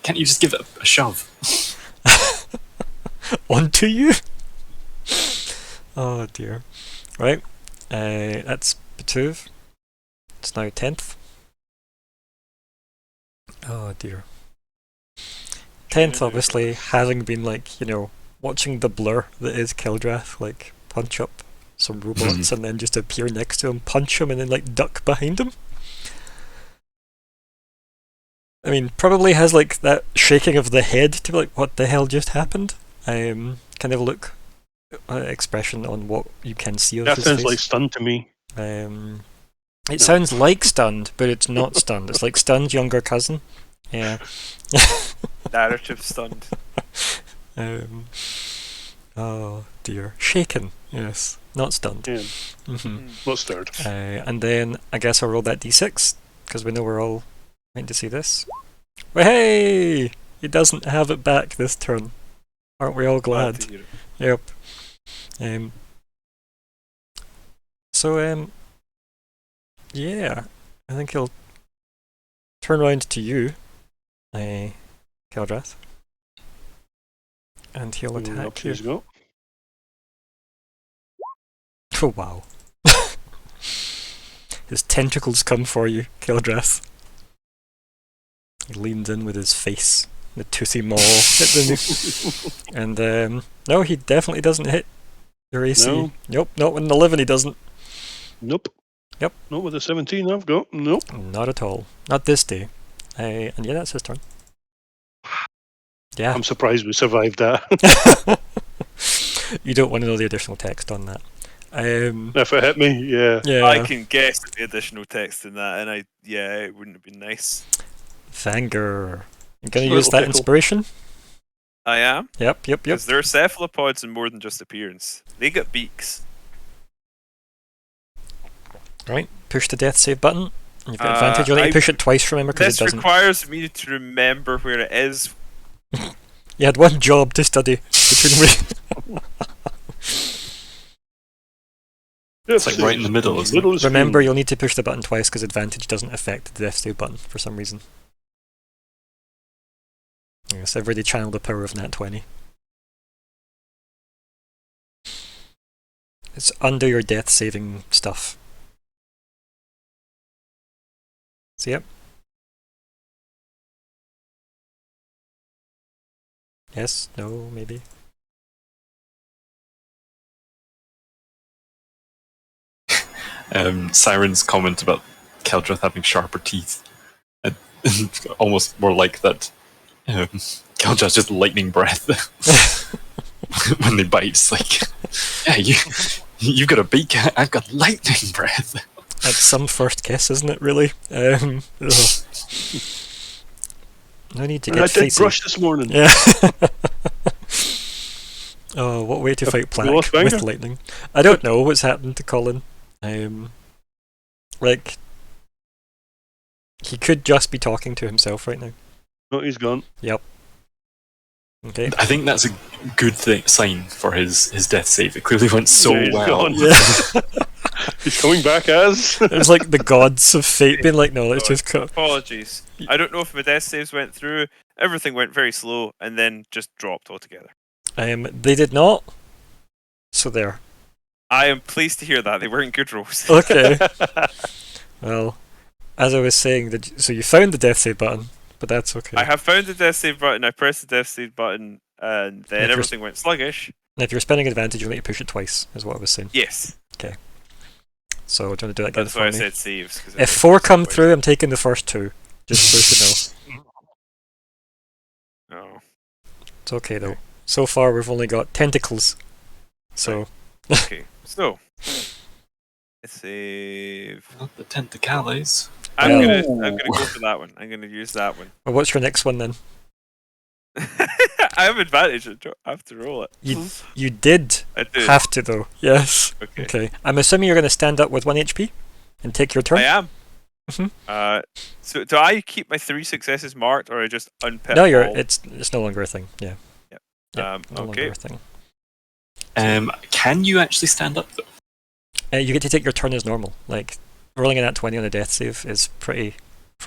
Can't you just give it a shove? Onto you? Oh dear. Right. That's Betuv. It's now 10th. Oh dear. 10th, obviously, having been like, you know, watching the blur that is Kildrath, like, punch up some robots and then just appear next to him, punch him, and then like duck behind him. I mean, probably has like that shaking of the head to be like, what the hell just happened? Kind of look expression on what you can see of That his sounds face. like stunned to me. It sounds like stunned, but it's not stunned. It's like stunned younger cousin. Yeah. Narrative stunned. Oh dear. Shaken. Yes. Not stunned. Yeah. Not stirred. And then I guess I'll roll that d6 because we know we're all meant to see this. Well, hey! He doesn't have it back this turn. Aren't we all glad? to hear it. Yep. Yeah, I think he'll turn around to you, Keldrath, and he'll attack you. Go. Oh wow. His tentacles come for you, Keldrath. He leans in with his face, the toothy maw at the and no, he definitely doesn't hit your AC. No. Nope, not with an 11 he doesn't. Nope. Yep. Not with the 17 I've got. Nope. Not at all. Not this day. And yeah, that's his turn. Yeah. I'm surprised we survived that. You don't want to know the additional text on that. If it hit me, yeah. Yeah. I can guess the additional text in that, and it wouldn't have been nice. Vanger. You're going to Little use that tickle. inspiration? I am. Yep. Because they're cephalopods and more than just appearance. They got beaks. Right. Push the death save button. You've got advantage on it. You push it twice, remember, because This it doesn't. requires me to remember where it is. You had one job to study between weeks. It's like right in the middle, isn't it? Remember, you'll need to push the button twice because advantage doesn't affect the death save button for some reason. Yes, I've already channeled the power of Nat 20. It's under your death saving stuff. See it? Yes? No? Maybe? Siren's comment about Keldrath having sharper teeth. And almost more like that Keldrath's just lightning breath. When they bite, it's like, yeah, you've got a beak, I've got lightning breath. That's some first kiss, isn't it, really? No need to get I did facey. brush this morning. Yeah. Oh, what way to fight Plaque lost with Vanger? lightning. I don't know what's happened to Colin. Like, he could just be talking to himself right now. No, he's gone. Yep. Okay. I think that's a good sign for his death save. It clearly went so Yeah, he's well. gone. Yeah. He's coming back as. It was like the gods of fate being like, no, let's just cut. Apologies. I don't know if my death saves went through. Everything went very slow and then just dropped altogether. They did not. So there. I am pleased to hear that. They weren't good rolls. Okay. Well, as I was saying, so you found the death save button, but that's okay. I have found the death save button. I pressed the death save button, and then If you're- everything went sluggish. And if you're spending advantage, you'll need to push it twice, is what I was saying. Yes, So do you want to do that again that's for why I me? said saves. 'cause If 4 come through, I'm taking the first 2. Just so you know. Oh. It's okay though. So far we've only got tentacles. So Okay, so let's save. Not the tentacles. I'm Well- gonna go for that one. I'm gonna use that one. well, what's your next one then? I have advantage. I have to roll it. You did I do. have to though. Yes. Okay. Okay. I'm assuming you're going to stand up with 1 HP and take your turn. I am. Mhm. So do I keep my 3 successes marked, or I just unpip? No, all? it's no longer a thing. Yeah. No longer Okay. a thing. Can you actually stand up though? You get to take your turn as normal. Like rolling a nat 20 on a death save is pretty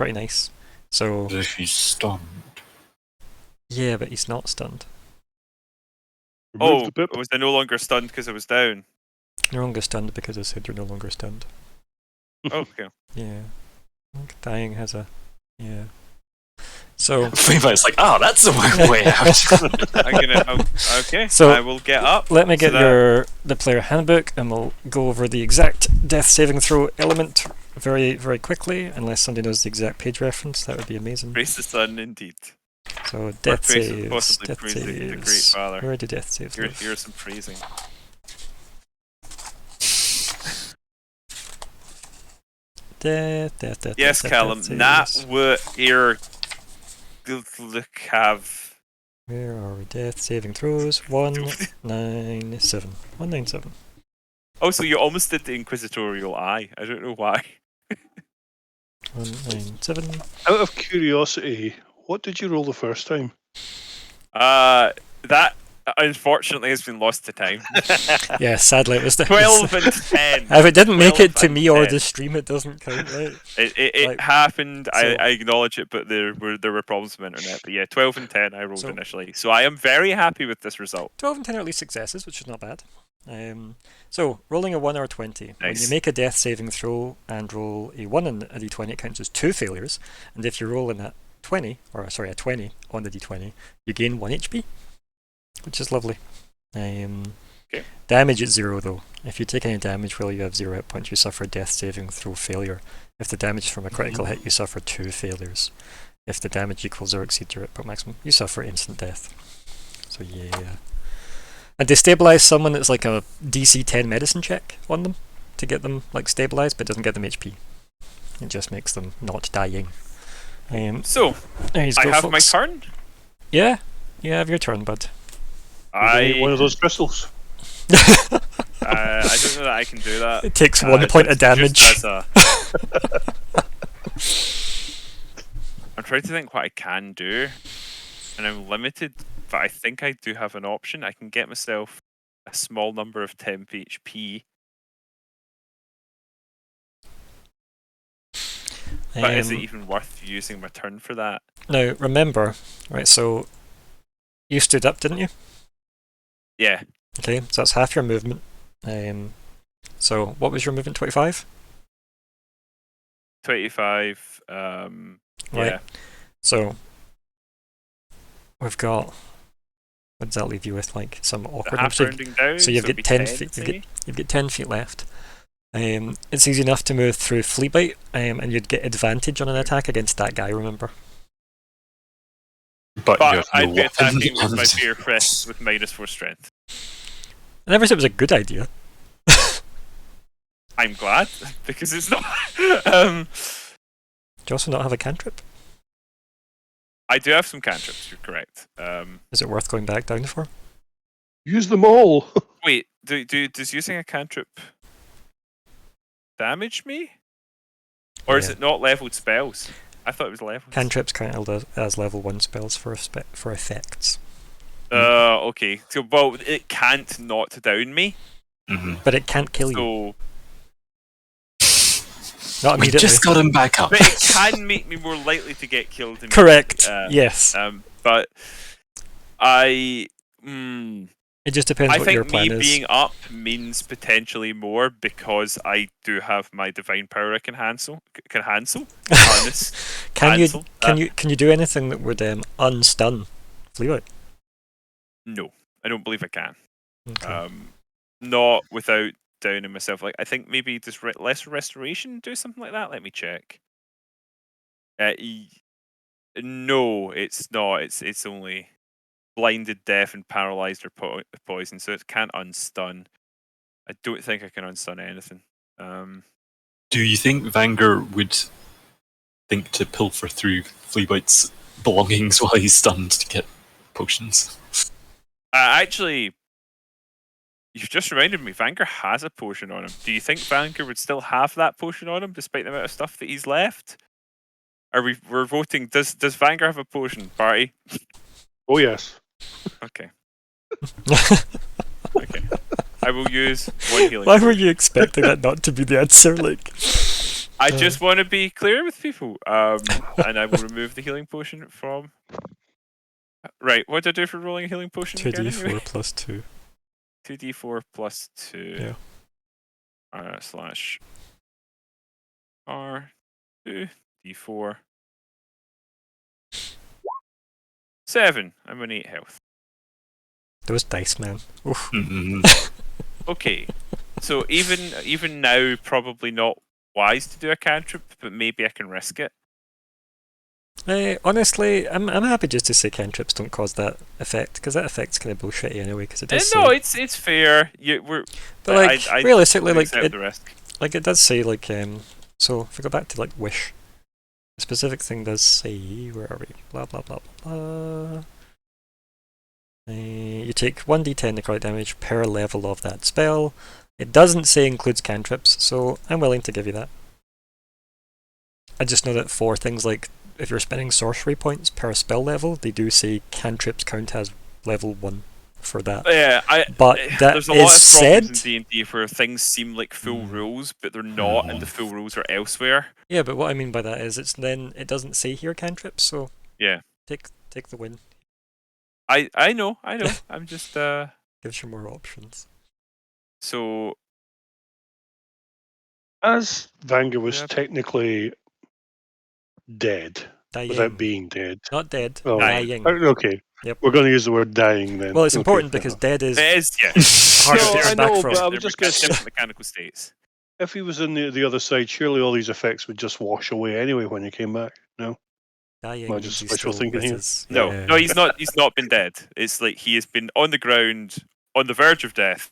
nice. So If he's stunned. yeah, but he's not stunned. Remove Oh, the pip. was I no longer stunned because I was down? You're no longer stunned because I said you're no longer stunned. Okay. Yeah. I think dying has a... Yeah. So Fleabite's like, oh, that's the way out. I'm gonna. Okay. So, I will get up. let me so get that- the player handbook, and we'll go over the exact death saving throw element very, very quickly. Unless somebody knows the exact page reference, that would be amazing. Praise the sun, indeed. So death praise- saves. possibly Death praise the Great saves. Father. Where do death saves live? Here's some praising. Death. Yes, death Callum. saves. Not what ear have. Where are we? Death saving throws. 197. 197. Also, you almost did the inquisitorial eye. I don't know why. 197. Out of curiosity, what did you roll the first time? That unfortunately has been lost to time. Yeah, sadly it was the 12 and 10. If it didn't make it 12 to and me or 10. the stream, it doesn't count, right? It Like, happened. so- I acknowledge it, but there were problems with internet. But yeah, 12 and 10 I rolled So- initially, so I am very happy with this result. 12 and 10 are at least successes, which is not bad. So, rolling a 1 or 20. When you Nice. make a death saving throw and roll a 1 on a d20, it counts as 2 failures. And if you roll in a 20 on the d20, you gain 1 HP, which is lovely. Damage at 0 though. If you take any damage while you have 0 hit points, you suffer a death saving throw failure. If the damage is from a critical hit, you suffer 2 failures. If the damage equals or exceeds your hit point maximum, you suffer instant death. So yeah. And destabilize someone, it's like a DC 10 medicine check on them to get them like stabilized, but doesn't get them HP. It just makes them not dying. So There you I go, have my folks. turn. Yeah, you have your turn, bud. One of those crystals. I don't know that I can do that. It takes 1 point of just damage. as a- I'm trying to think what I can do, and I'm limited. But I think I do have an option. I can get myself a small number of temp HP. But is it even worth using my turn for that? Now, remember, right, so you stood up, didn't you? Yeah. Okay, so that's half your movement. So what was your movement, 25? 25. Right. Yeah. So we've got, what does that leave you with? Like some awkward Half numbers? rounding down. So you've it'd got be 10 10, feet. say? You've got 10 feet left. It's easy enough to move through Fleabite, and you'd get advantage on an attack against that guy. Remember? But you But have no I'd be weapon attacking with my and- fear crest with -4 strength. I never said it was a good idea. I'm glad because it's not. Do you also not have a cantrip? I do have some cantrips. You're correct. Is it worth going back down for? Use them all. Wait, does using a cantrip damage me, or is Yeah. it not leveled spells? I thought it was leveled. Cantrips count as level 1 spells for effects. Okay. So, well, it can't knock down me. Mhm. But it can't kill you. So, Not We immediately. just got him back up. but it can make me more likely to get killed. Immediately. Correct. Yes. But I. It just depends I what your think plan me is. being up means potentially more because I do have my divine power I can hansel. Harness. Can Cancel. you do anything that would unstun Fleabite? No, I don't believe I can. Okay. Not without downing myself. Like I think maybe does lesser restoration do something like that? Let me check. No, it's not. It's only blinded, deaf, and paralyzed or poisoned, so it can't unstun. I don't think I can unstun anything. Do you think Vanger would think to pilfer through Fleabite's belongings while he's stunned to get potions? Actually, you've just reminded me. Vanger has a potion on him. Do you think Vanger would still have that potion on him, despite the amount of stuff that he's left? We're voting. Does Vanger have a potion, party? Oh yes. Okay. Okay. I will use one healing. Why were you expecting that not to be the answer? Like, I just want to be clear with people. And I will remove the healing potion from. Right, what do I do for rolling a healing potion? 2d4 Anyway? plus 2. 2d4 plus 2. Yeah. Slash R 2d4 7. I'm on 8 health. Those dice, man. Oof. Okay. So even now, probably not wise to do a cantrip, but maybe I can risk it. Honestly, I'm happy just to say cantrips don't cause that effect, because that effect's kind of bullshitty anyway. Because it does No, say, it's fair. but like I realistically, totally like accept it, the risk. like it does say like So if we go back to like wish, the specific thing does say, where are we? Blah blah blah blah. You take 1d10 necrotic damage per level of that spell. It doesn't say includes cantrips, so I'm willing to give you that. I just know that for things like if you're spending sorcery points per spell level, they do say cantrips count as level 1 for that. Yeah, but that there's a lot of said, problems in D&D where things seem like full rules, but they're not, and the full rules are elsewhere. Yeah, but what I mean by that is it doesn't say here cantrips, so yeah, take the win. I know. I'm just gives you more options. So as Vanga was technically dead, dying. without being dead. Not dead, Oh, dying. Okay. Yep. We're going to use the word dying then. Well, it's important because dead is. It is, yeah. hard to No, turn I back know, from. but I was just going to say, different mechanical states. if he was in the other side, surely all these effects would just wash away anyway when he came back. No. Dying Well, means just he's wishful still thinking with here. us. No, Yeah. no, he's not. He's not been dead. It's like he has been on the ground, on the verge of death.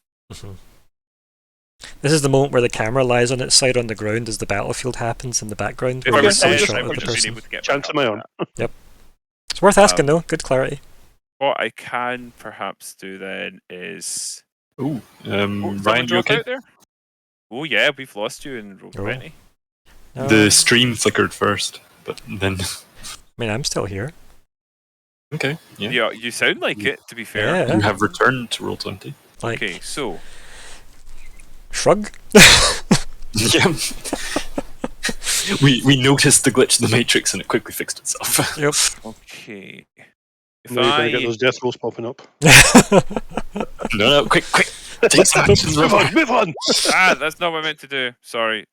This is the moment where the camera lies on its side on the ground as the battlefield happens in the background. If Where I you was see a dead, shot I of would the just been person. able to get Chance of my own. Yep. It's worth asking though. Good clarity. What I can perhaps do then is. Ooh, Ryan, Ryan, you okay? out there? Oh yeah, we've lost you in roll 20. The stream flickered first, but then. I mean, I'm still here. Okay. Yeah. You sound like it. To be fair. Yeah. You have returned to roll 20. Like, okay, so shrug. Yeah. we noticed the glitch in the matrix and it quickly fixed itself. Yep. Okay. If Now you're going to get those death rolls popping up. No, quick. Take some actions, move on. That's not what I meant to do. Sorry.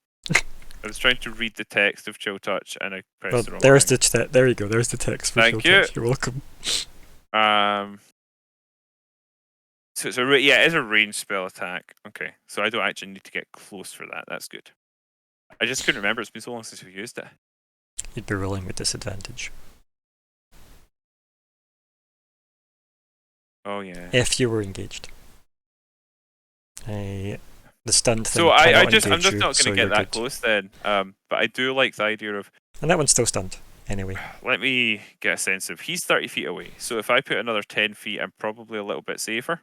I was trying to read the text of Chill Touch and I pressed Well, the wrong there's thing. there you go. There's the text. For Thank Chill you. Touch. You're welcome. So it is a ranged spell attack. Okay, so I don't actually need to get close for that. That's good. I just couldn't remember. It's been so long since we've used it. You'd be rolling with disadvantage. Oh yeah. If you were engaged. The stunned thing. So I'm cannot just engage not you, going so to get you're that good. close then. But I do like the idea of. And that one's still stunned. Anyway. Let me get a sense of. He's 30 feet away. So if I put another 10 feet, I'm probably a little bit safer.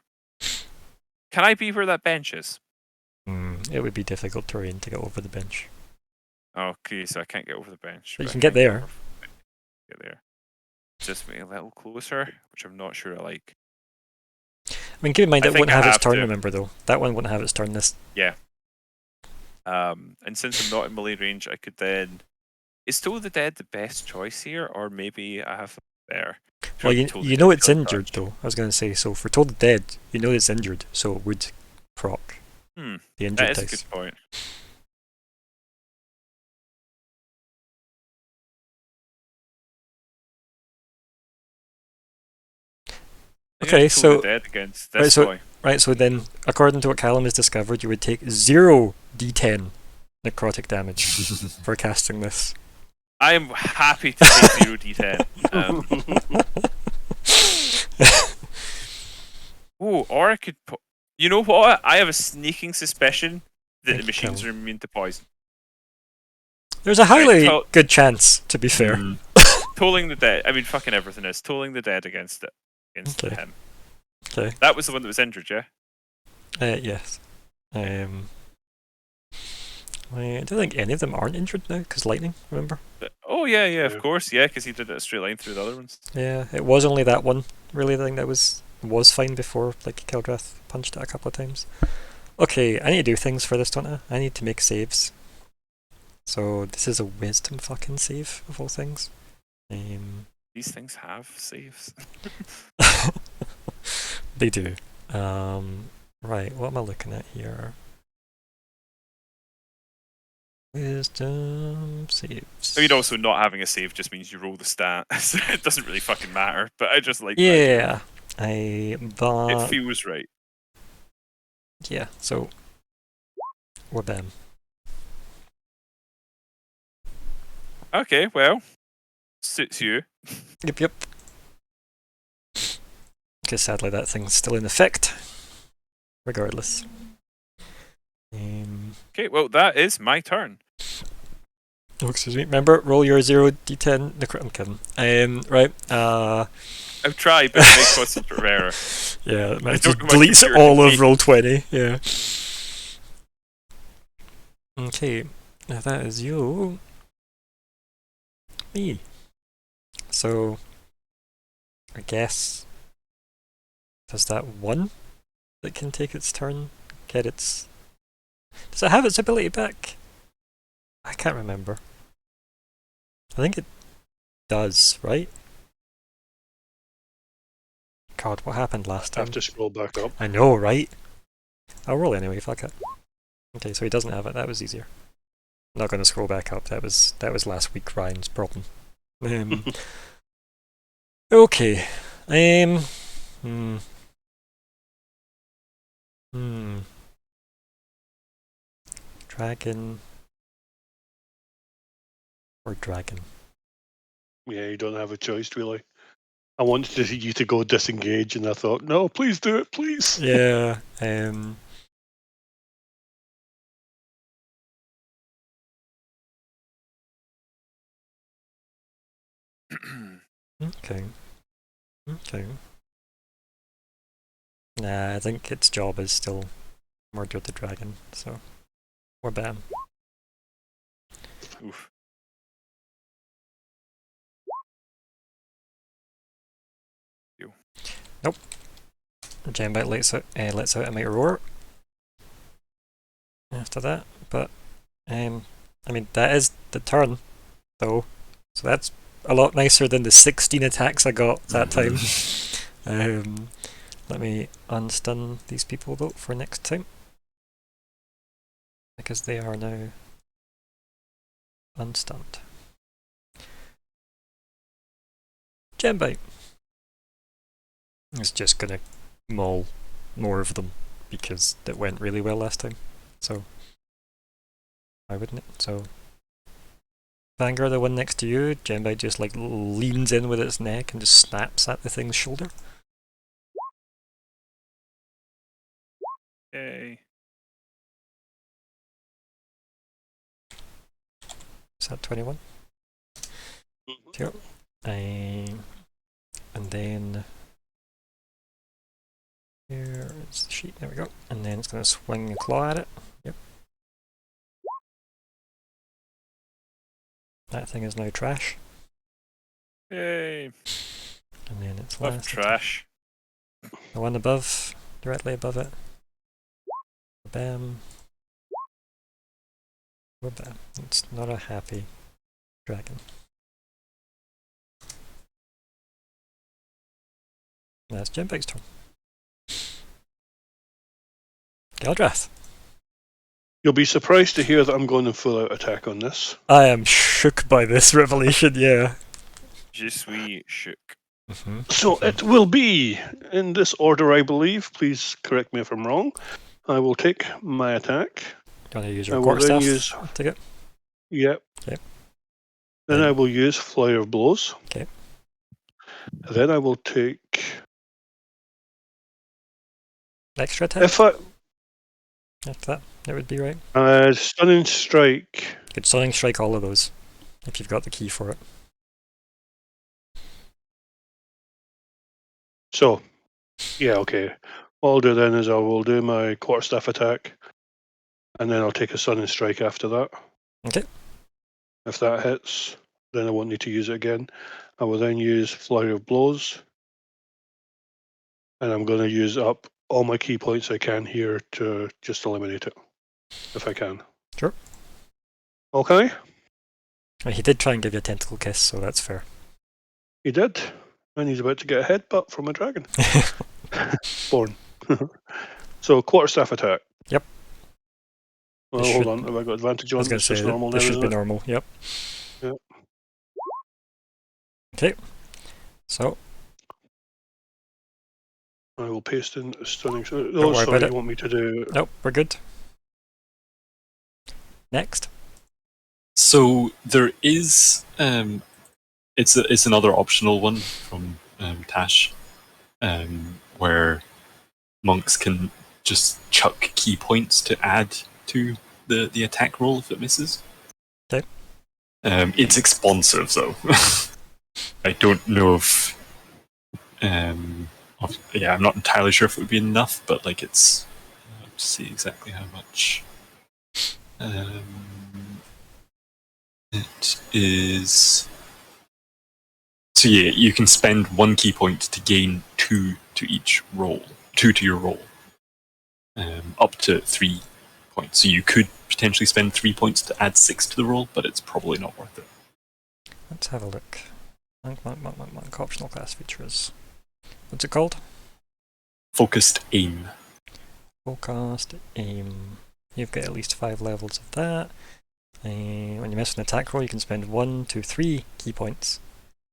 Can I be where that bench is? It would be difficult terrain to get over the bench. Okay, so I can't get over the bench. But you I can get there. Get there. Just me a little closer, which I'm not sure I like. I mean, keep in mind I it think wouldn't I have its have turn, to. remember, though. That one wouldn't have its turn this. Yeah. And since I'm not in melee range, I could then. Is Toll the Dead the best choice here, or maybe I have there? Well, you know it's injured, though. I was going to say, so for Toll the Dead, you know it's injured, so it would proc the injured that is dice. a good point. Okay, so Dead against this boy. Right, so then, according to what Callum has discovered, you would take 0 d10 necrotic damage for casting this. I am happy to take 0 d10. Or I could put. You know what? I have a sneaking suspicion that the machines are immune to poison. There's a highly good chance, to be fair. Tolling the Dead. I mean, fucking everything is. Tolling the Dead against it. Against him. Okay. That was the one that was injured, yeah? Yes. I don't think any of them aren't injured now, because lightning, remember? Oh, yeah, of course. Yeah, because he did a straight line through the other ones. Yeah, it was only that one, really, the thing that was fine before, like, Keldrath punched it a couple of times. Okay, I need to do things for this, don't I? I need to make saves. So, this is a wisdom fucking save, of all things. These things have saves. They do. Right, what am I looking at here? Wisdom saves. I mean, also not having a save just means you roll the stat. So it doesn't really fucking matter. But I just like that. Yeah. It feels right. Yeah, so we're done. Okay, well, suits you. Yep. Because sadly that thing's still in effect. Regardless. Okay, well, that is my turn. Oh, excuse me. Remember, roll your 0d10. I'm kidding. Right. I've tried, but it may cause some sort of error. Yeah, it might don't just know my deletes computer all can of be. roll 20. Yeah. Okay. Now that is you. Me. So, I guess. Does that one that can take its turn get its. Does it have its ability back? I can't remember. I think it does, right? God, what happened last I time? have to scroll back up. I know, right? I'll roll anyway, fuck it. Okay, so he doesn't have it, that was easier. I'm not going to scroll back up, that was last week Ryan's problem. Okay. Dragon. Or dragon. Yeah, you don't have a choice, really. I wanted you to go disengage, and I thought, no, please do it, please. Yeah, Okay. Nah, I think its job is still murder the dragon, so we're bam. Oof. Nope. Jambite lets out a mighty roar after that, but I mean that is the turn though, so that's a lot nicer than the 16 attacks I got that time. Let me unstun these people though for next time, because they are now unstunned. Jambite is just gonna maul more of them because it went really well last time, so why wouldn't it? So Vanguard, the one next to you, Jambite just like leans in with its neck and just snaps at the thing's shoulder. Okay. Is that 21? Yep. And then here is the sheet, there we go. And then it's going to swing a claw at it. Yep. That thing is now trash. Yay. And then it's Love last. trash. The one above, directly above it. Bam. Bam. It's not a happy dragon. That's Jambite's turn. Geldrath. You'll be surprised to hear that I'm going to full out attack on this. I am shook by this revelation, yeah. Je suis shook. So it will be in this order, I believe. Please correct me if I'm wrong. I will take my attack. Do you want to use I your will quarter then staff use. to get? Yep. Okay. Then Then- I will use Flurry of Blows. Okay. Then I will take. Extra attack? If I. After that, it would be right. Stunning Strike. You could stunning strike all of those, if you've got the key for it. So, yeah, okay. What I'll do then is I will do my quarterstaff attack, and then I'll take a Stunning Strike after that. Okay. If that hits, then I won't need to use it again. I will then use Flurry of Blows, and I'm going to use up all my key points I can here to just eliminate it, if I can. Sure. Okay, Well, he did try and give you a tentacle kiss, so that's fair. he did, and he's about to get a headbutt from a dragon. Born. So quarterstaff attack. Yep. Well, This hold should- on. Have I got advantage I on? was going It's to just say normal this now, should isn't be it? normal. Yep. Yep. Okay. So I will paste in stunning. worry Oh, about sorry. it. You want me to do? nope, we're good. Next. So there is it's another optional one from Tash, where monks can just chuck key points to add to the attack roll if it misses. Okay. It's expensive though. I don't know if yeah, I'm not entirely sure if it would be enough, but like it's to see exactly how much. It is. So yeah, you can spend 1 key point to gain 2 to each roll, 2 to your roll, up to 3 points. So you could potentially spend 3 points to add 6 to the roll, but it's probably not worth it. Let's have a look. Optional class features. What's it called? Focused aim. Forecast, aim. You've got at least 5 levels of that. When you miss an attack roll, you can spend 1 to 3 key points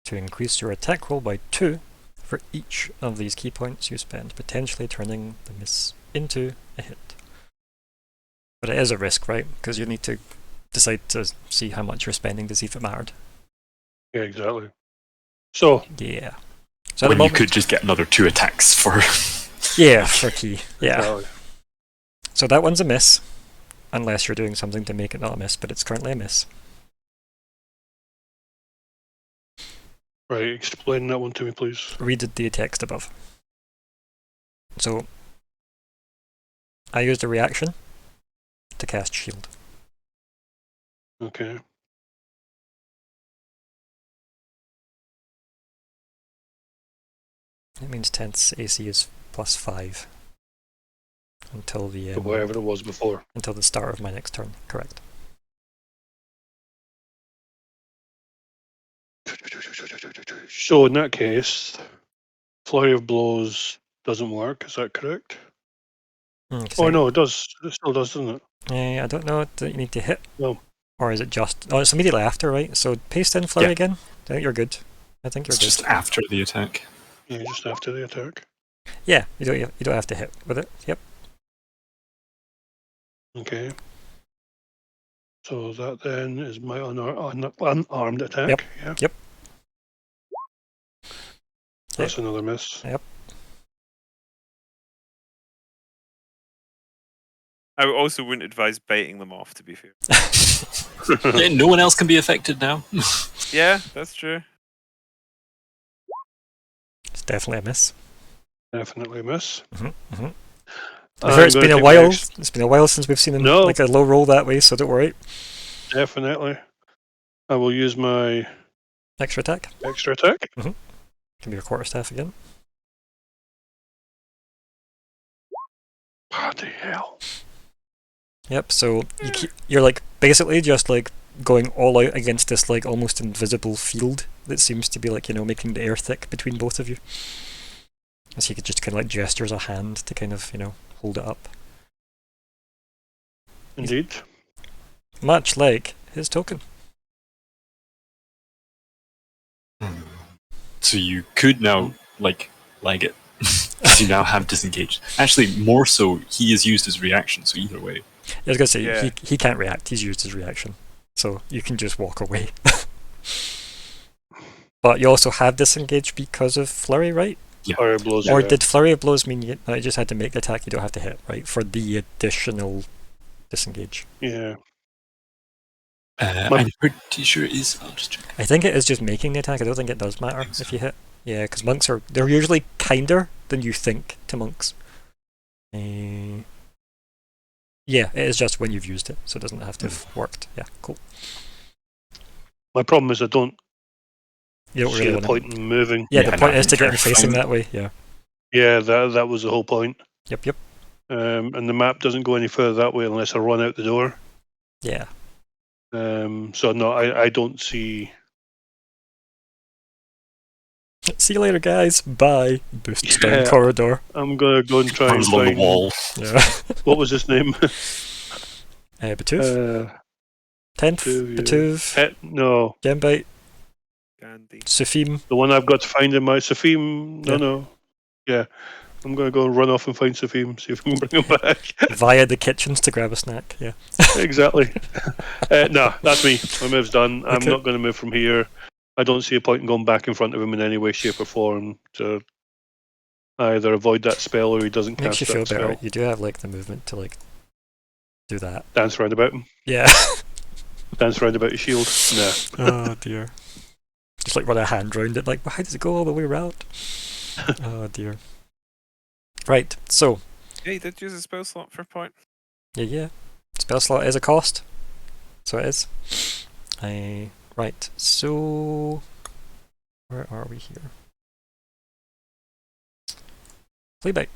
to increase your attack roll by 2 for each of these key points you spend, potentially turning the miss into a hit. But it is a risk, right? Because you need to decide to see how much you're spending to see if it mattered. Yeah, exactly. So Yeah. So at When the you moment, could just get another 2 attacks for. yeah, for key. Yeah. exactly. So that one's a miss, unless you're doing something to make it not a miss, but it's currently a miss. Right. Explain that one to me, please. Read the text above. So I used a reaction to cast shield. Okay. It means 10th AC is +5 until the Whatever it was before. until the start of my next turn. Correct. So in that case, flurry of blows doesn't work. Is that correct? Oh no, it does. It still does, doesn't it? I don't know. Do you need to hit? No. Or is it just? Oh, it's immediately after, right? So paste in flurry Yeah. again. I think you're good. I think you're It's good. just after the attack. Yeah, just after the attack. Yeah, you don't have to hit with it. Yep. Okay. So that then is my unarmed attack. Yep. Yeah. Yep. That's another miss. Yep. I also wouldn't advise biting them off, to be fair. Yeah, no one else can be affected now. Yeah, that's true. It's definitely a miss. Definitely a miss. To be I'm fair, it's gonna been a take while. my It's been a while since we've seen No. like a low roll that way, so don't worry. Definitely. I will use my Extra attack. extra attack. Can be your quarterstaff again. Bloody hell. Yep. So you're like basically just like going all out against this like almost invisible field that seems to be like making the air thick between both of you. So you could just kind of like gestures a hand to kind of hold it up, Indeed. much like his token. So you could now lag it. Because you now have disengaged. Actually, more so, he has used his reaction, so either way. I was gonna say Yeah. he can't react. He's used his reaction, so you can just walk away. But you also have disengaged because of flurry, right? Yeah. Flurry of blows. Or yeah. did flurry of blows mean you just had to make the attack? You don't have to hit, right? For the additional disengage. Yeah. I'm pretty sure it is. I'll just check. I think it is just making the attack. I don't think it does matter if you hit. Yeah, because monks they're usually kinder than you think to monks. Yeah, it is just when you've used it, so it doesn't have to have worked. Yeah, cool. My problem is I don't You don't see really the want point in moving. Yeah, Yeah, the point no, is to get him you're facing fine. that way. Yeah. Yeah, that was the whole point. Yep. And the map doesn't go any further that way unless I run out the door. Yeah. So no, I don't see. See you later, guys. Bye. Boosts down Yeah. corridor. I'm gonna go and try and Runs along the find. wall. Yeah. What was his name? Batuv? 10th? Batuv? No. Gembite? Gandhi. Sufim? The one I've got to find in my Safim. Yeah. No. Yeah. I'm going to go run off and find Safim, see if we can bring him back. Via the kitchens to grab a snack, yeah. Exactly. No, that's me. My move's done. I'm Okay. not going to move from here. I don't see a point in going back in front of him in any way, shape, or form to either avoid that spell or he doesn't Makes cast you feel that better. spell. You do have like the movement to like do that. Dance round about him. Yeah. Dance round about his shield. Nah. Oh dear. Just like run a hand round it, like, well, how does it go all the way around? Oh dear. Right, so. Yeah, he did use a spell slot for a point. Yeah. Spell slot is a cost. So it is. Right, so. Where are we here? Fleabite.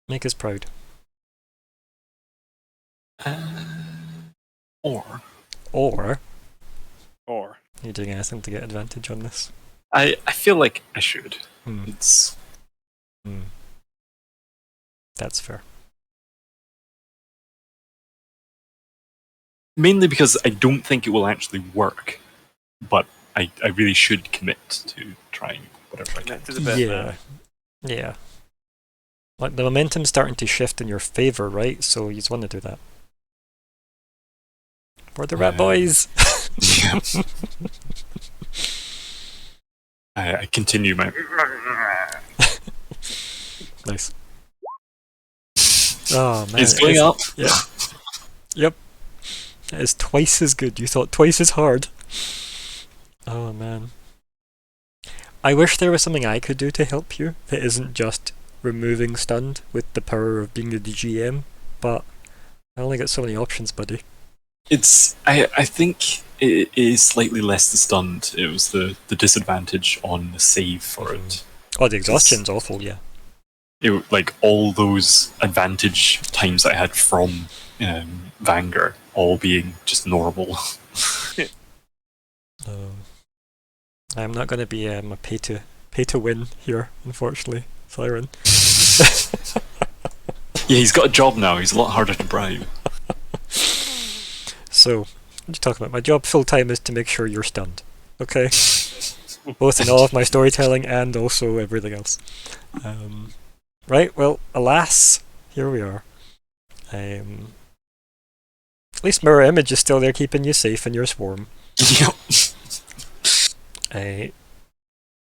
Make us proud. Or are you doing anything to get advantage on this? I feel like I should. It's That's fair. mainly because I don't think it will actually work, but I really should commit to trying whatever I can. Commit to the bit. Yeah. Like the momentum's starting to shift in your favour, right? So you just want to do that. For the rat boys! Yeah. I continue my. Nice. Oh man. It's going up. Yeah. Yep. That is twice as good. You thought twice as hard. Oh man. I wish there was something I could do to help you that isn't just removing stunned with the power of being the DGM, but I only got so many options, buddy. It's. I think it is slightly less the stunned. It was the disadvantage on the save for it. Oh, the exhaustion's awful, yeah. It, like all those advantage times I had from Vanguard all being just normal. I'm not going to be a pay to win here, unfortunately, Siren. Yeah, he's got a job now. He's a lot harder to bribe. So, what are you talking about? My job full time is to make sure you're stunned. Okay? Both in all of my storytelling and also everything else. Right, well, alas, here we are. At least Mirror Image is still there keeping you safe in your swarm. Yep.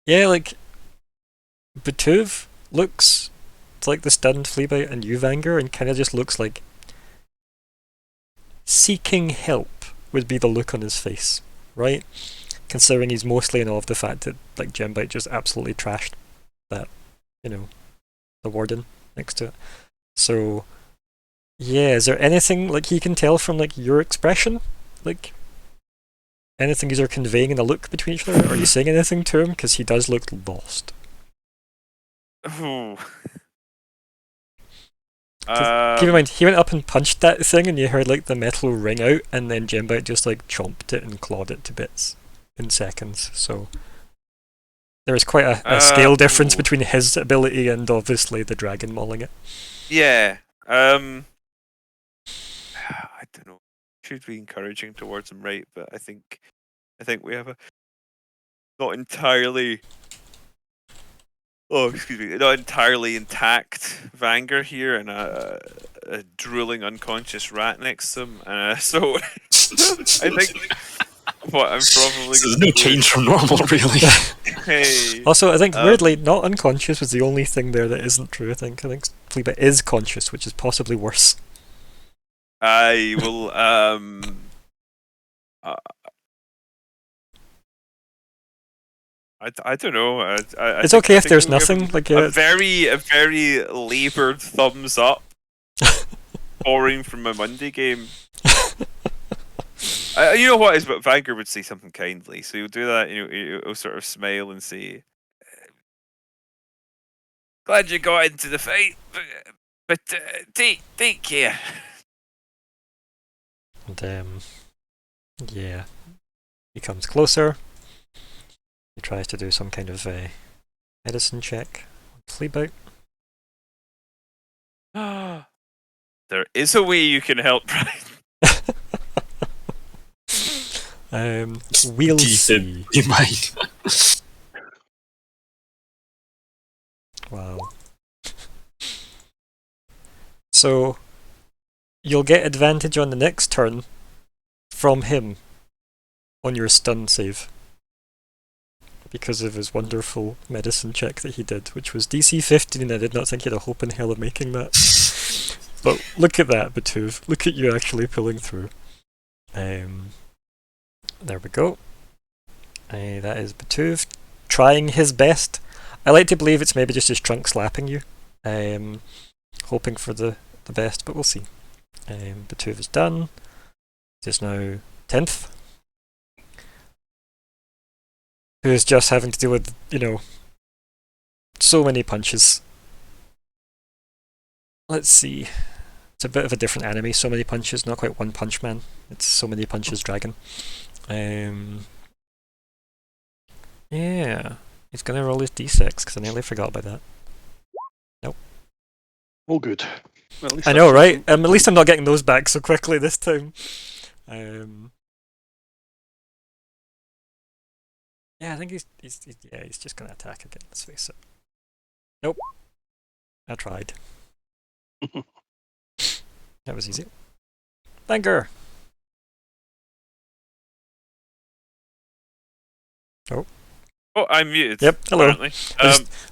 Yeah, like, Batuv looks like the stunned Fleabite and Uvanger, and kind of just looks like seeking help would be the look on his face, right? Considering he's mostly in awe of the fact that like Gembite just absolutely trashed that, the warden next to it. So yeah, is there anything like he can tell from like your expression? Like anything you're conveying in a look between each other? Are you saying anything to him? Because he does look lost. Ooh. Keep in mind, he went up and punched that thing and you heard like the metal ring out, and then Gembite just like chomped it and clawed it to bits in seconds, so there is quite a scale difference between his ability and obviously the dragon mauling it. Yeah. I don't know. Should be encouraging towards him, right? But I think we have a not entirely not entirely intact Vanger here, and a drooling unconscious rat next to him. So I think what I'm probably So there's no change from normal, really. Hey. Also, I think weirdly, not unconscious was the only thing there that isn't true. I think Fleabite is conscious, which is possibly worse. I will. I don't know. It's okay if there's nothing. Like a very laboured thumbs up, borrowing from my Monday game. You know what is? But Vanguard would say something kindly, so he'll do that. He'll sort of smile and say, "Glad you got into the fight, but take care." And yeah, he comes closer. He tries to do some kind of medicine check on Fleabite. There is a way you can help, Brian. We'll see. You might. Wow. So, you'll get advantage on the next turn from him on your stun save. Because of his wonderful medicine check that he did, which was DC 15, and I did not think he had a hope in hell of making that. But look at that, Batuv. Look at you actually pulling through. There we go. That is Batuv trying his best. I like to believe it's maybe just his trunk slapping you. Hoping for the best, but we'll see. Batuv is done. It is now 10th. Who's just having to deal with, so many punches. Let's see. It's a bit of a different anime. So many punches, not quite One Punch Man. It's So Many Punches Dragon. Yeah. He's gonna roll his d6, because I nearly forgot about that. Nope. Oh, good. Well, I know, right? At least I'm not getting those back so quickly this time. Yeah, I think he's just gonna attack again. Let's face it. Nope. I tried. That was easy. Banger. Oh. Oh, I'm muted. Yep. Hello. Apparently.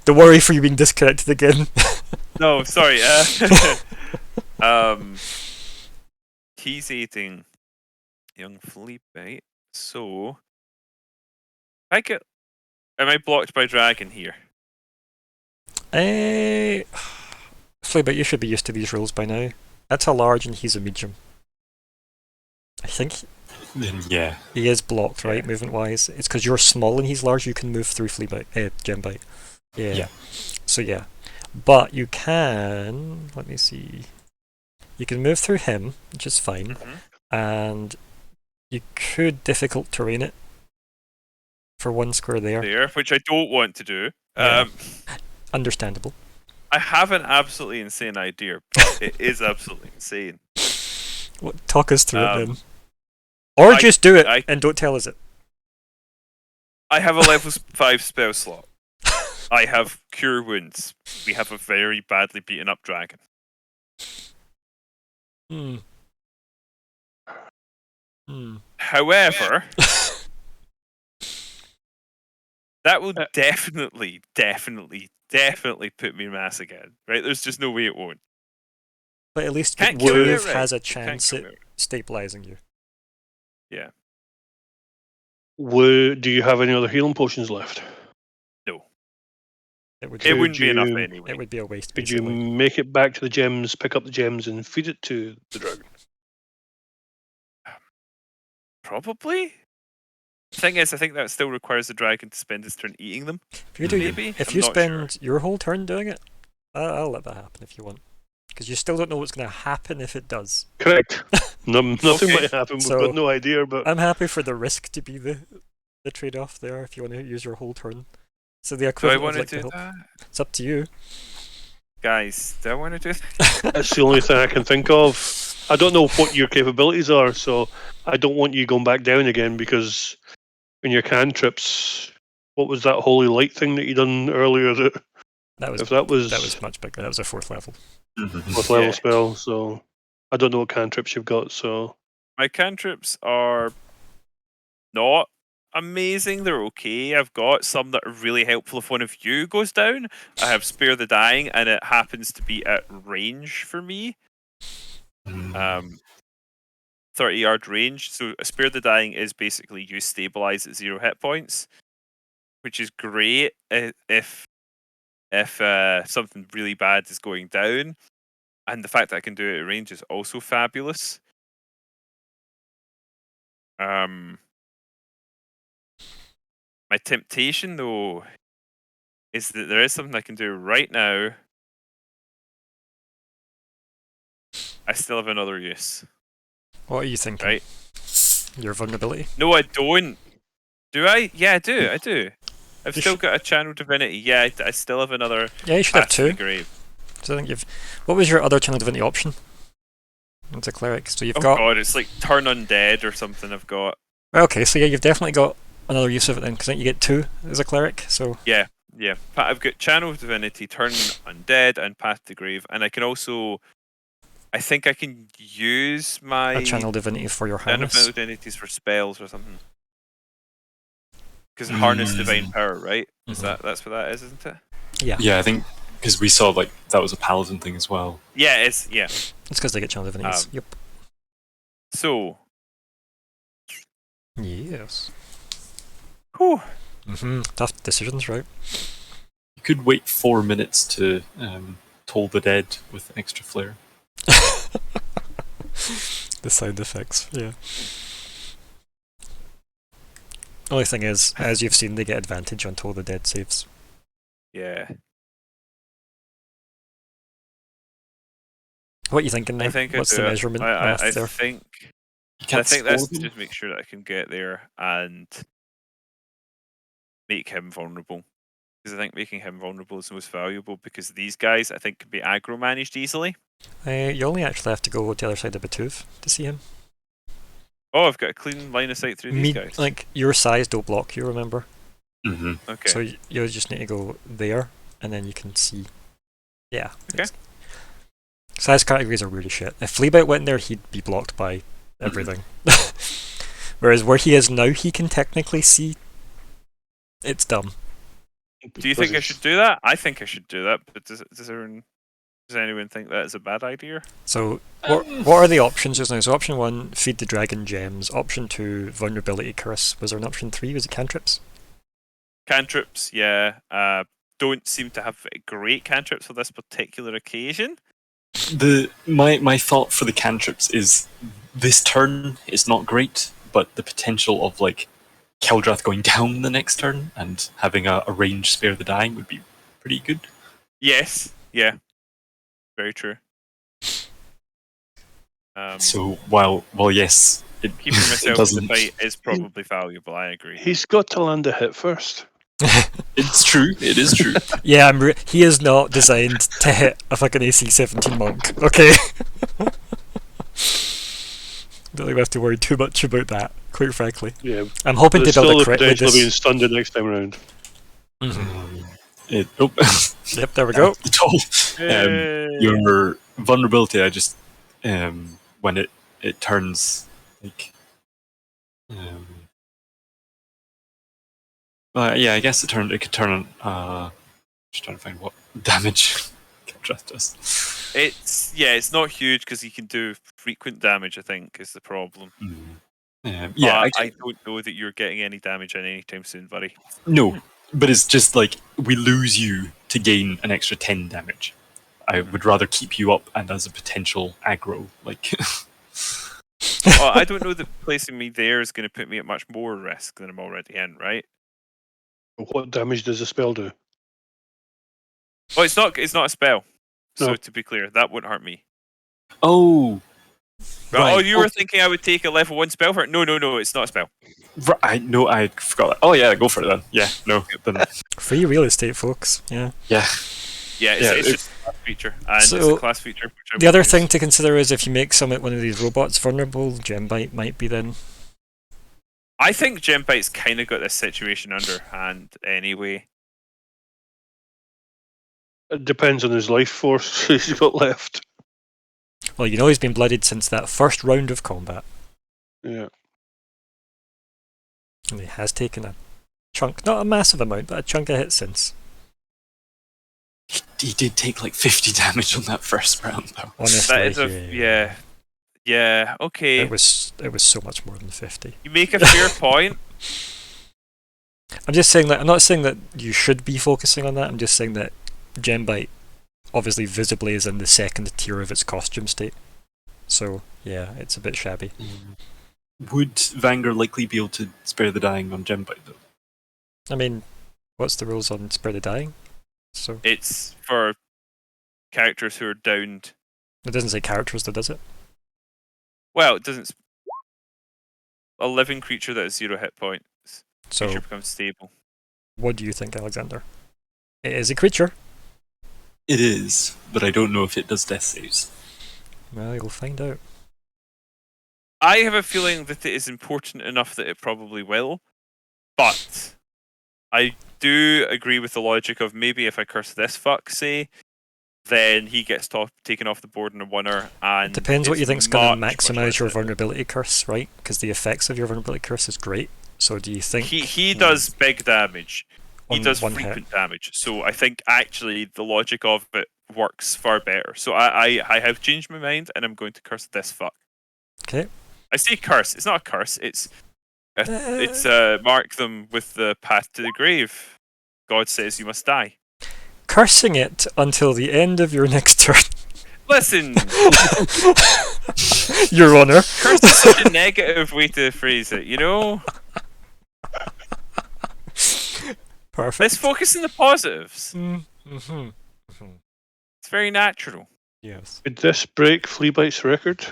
The worry for you being disconnected again. No, sorry. He's eating young Fleabite. So, am I blocked by dragon here? Fleabite, you should be used to these rules by now. That's a large and he's a medium. I think Yeah. he is blocked, right, movement wise. It's because you're small and he's large, you can move through Gembite. Yeah. So yeah. But you can, let me see. You can move through him, which is fine. And you could difficult terrain it for one square there. Which I don't want to do. Yeah. Understandable. I have an absolutely insane idea, but it is absolutely insane. Talk us through it then. Or just do it and don't tell us it. I have a level 5 spell slot. I have Cure Wounds. We have a very badly beaten up dragon. However, that will definitely put me in mass again. Right? There's just no way it won't. But at least Can't kill me Wolf outright. has a It can't chance kill at me outright. stabilizing you. Yeah. Do you have any other healing potions left? No. It would It wouldn't be enough you- anyway. It would be a waste. Could you Basically. make it back to the gems, pick up the gems, and feed it to the dragon? Probably. Thing is, I think that still requires the dragon to spend his turn eating them. If you Maybe. if I'm you not spend your whole turn doing it, I'll let that happen if you want. Because you still don't know what's going to happen if it does. Correct. Nothing Okay. might happen. So- We've got no idea, but I'm happy for the risk to be the trade-off there if you want to use your whole turn. So the Do I equivalent want of like to the do help. that? It's up to you. Guys, do I want to do that? that's the only thing I can think of. I don't know what your capabilities are, so I don't want you going back down again because in your cantrips, what was that holy light thing that you done earlier? That was If that was much bigger. That was a 4th level. fourth level Yeah. spell, so I don't know what cantrips you've got. So My cantrips are not amazing. They're okay. I've got some that are really helpful if one of you goes down. I have Spare the Dying, and it happens to be at range for me. 30-yard range. So a Spare the Dying is basically you stabilize at 0 hit points, which is great if something really bad is going down. And the fact that I can do it at range is also fabulous. My temptation, though, is that there is something I can do right now. I still have another use. What are you thinking? Right. Your vulnerability? No, I don't. Do I? Yeah, I do. I've You still got a Channel Divinity. Yeah, I still have another Yeah, you should have Path to the 2. Grave. So I think you've... What was your other Channel Divinity option? It's a cleric. So you've Oh got. god, it's like turn undead or something. I've got. Okay, so yeah, you've definitely got another use of it then, because I think you get 2 as a cleric. So Yeah. I've got Channel of Divinity, Turn Undead, and Path to Grave, and I can also. I think I can use my a channel divinity for your Channel of harness. Divinities for spells or something. Because harness divine power, right? Is that's what that is, isn't it? Yeah. Yeah, I think because we saw like that was a paladin thing as well. Yeah, It's because they get channel divinities. Yep. So. Yes. Whew. Tough decisions, right? You could wait 4 minutes to toll the dead with extra flair. The sound effects, yeah. Only thing is, as you've seen, they get advantage on Toll the Dead saves. Yeah. What are you thinking now? I think What's the measurement math I there? think You can't that's score to them? just make sure that I can get there and make him vulnerable. Because I think making him vulnerable is the most valuable, because these guys, I think, can be aggro managed easily. You only actually have to go to the other side of Batuve to see him. Oh, I've got a clean line of sight through these guys. Like, your size don't block you, remember? Okay. So you just need to go there, and then you can see. Yeah. Okay. Size categories are really shit. If Fleabite went there, he'd be blocked by everything. Whereas where he is now, he can technically see. It's dumb. Do you think I should do that? I think I should do that, but does anyone think that is a bad idea? So, what are the options just now? So, option 1, feed the dragon gems. Option 2, vulnerability curse. Was there an option 3? Was it cantrips? Cantrips, yeah. Don't seem to have great cantrips for this particular occasion. My thought for the cantrips is this turn is not great, but the potential of like Keldrath going down the next turn and having a range spare the dying would be pretty good. Yes, yeah. Very true. So while yes, keeping myself in the fight is probably valuable. I agree. He's got to land a hit first. It's true. It is true. Yeah, he is not designed to hit a fucking AC 17 monk. Okay. Don't think we have to worry too much about that. Quite frankly. Yeah. I'm hoping to build a crit with potential of being this. stunned the next time around. Yep, there we go. Your vulnerability, I just when it turns like yeah, I guess it could turn on just trying to find what damage Keldrath does. It's not huge because he can do frequent damage, I think, is the problem. Yeah, I don't know that you're getting any damage in anytime soon, buddy. No, but it's just like we lose you to gain an extra 10 damage. I would rather keep you up and as a potential aggro, like. Well, I don't know that placing me there is going to put me at much more risk than I'm already in, right? What damage does the spell do? Well, it's not a spell. So No. to be clear, that wouldn't hurt me. Oh. Right. Oh, you were thinking I would take a level 1 spell for it? No, it's not a spell. I forgot that. Oh yeah, go for it then. Yeah, no. Then. Free real estate, folks. Yeah. Yeah. Yeah, it's just a class feature, and it's a class feature. The other thing to consider is if you make one of these robots vulnerable, Gembite might be then. I think Gembite's kind of got this situation under hand anyway. It depends on his life force he's got left. Well, he's been bloodied since that first round of combat. Yeah. And he has taken a chunk, not a massive amount, but a chunk of hits since. He did take like 50 damage on that first round, though. Honestly, that is yeah. Okay. It was so much more than 50. You make a fair point. I'm just saying that. I'm not saying that you should be focusing on that. I'm just saying that Gembite obviously visibly is in the second tier of its costume state. So yeah, it's a bit shabby. Would Vanguard likely be able to spare the dying on Gembite though? I mean, what's the rules on spare the dying? So it's for characters who are downed. It doesn't say characters though, does it? Well, it doesn't. A living creature that has 0 hit points. So creature becomes stable. What do you think, Alexander? It is a creature. It is, but I don't know if it does death saves. Well, you'll find out. I have a feeling that it is important enough that it probably will, but I do agree with the logic of maybe if I curse this fuck, say, then he gets taken off the board in a winner, and It depends what it's you think's going to much maximise less your hit. vulnerability curse, right? Because the effects of your vulnerability curse is great. So do you think He does big damage? He on does one hit? frequent damage. So I think actually the logic of it works far better. So I have changed my mind, and I'm going to curse this fuck. Okay. I say curse. It's not a curse. It's mark them with the path to the grave. God says you must die. Cursing it until the end of your next turn. Listen, Your Honour. curse is such a negative way to phrase it, you know? Perfect. Let's focus on the positives. Mm-hmm. It's very natural. Yes. Could this break Fleabite's record?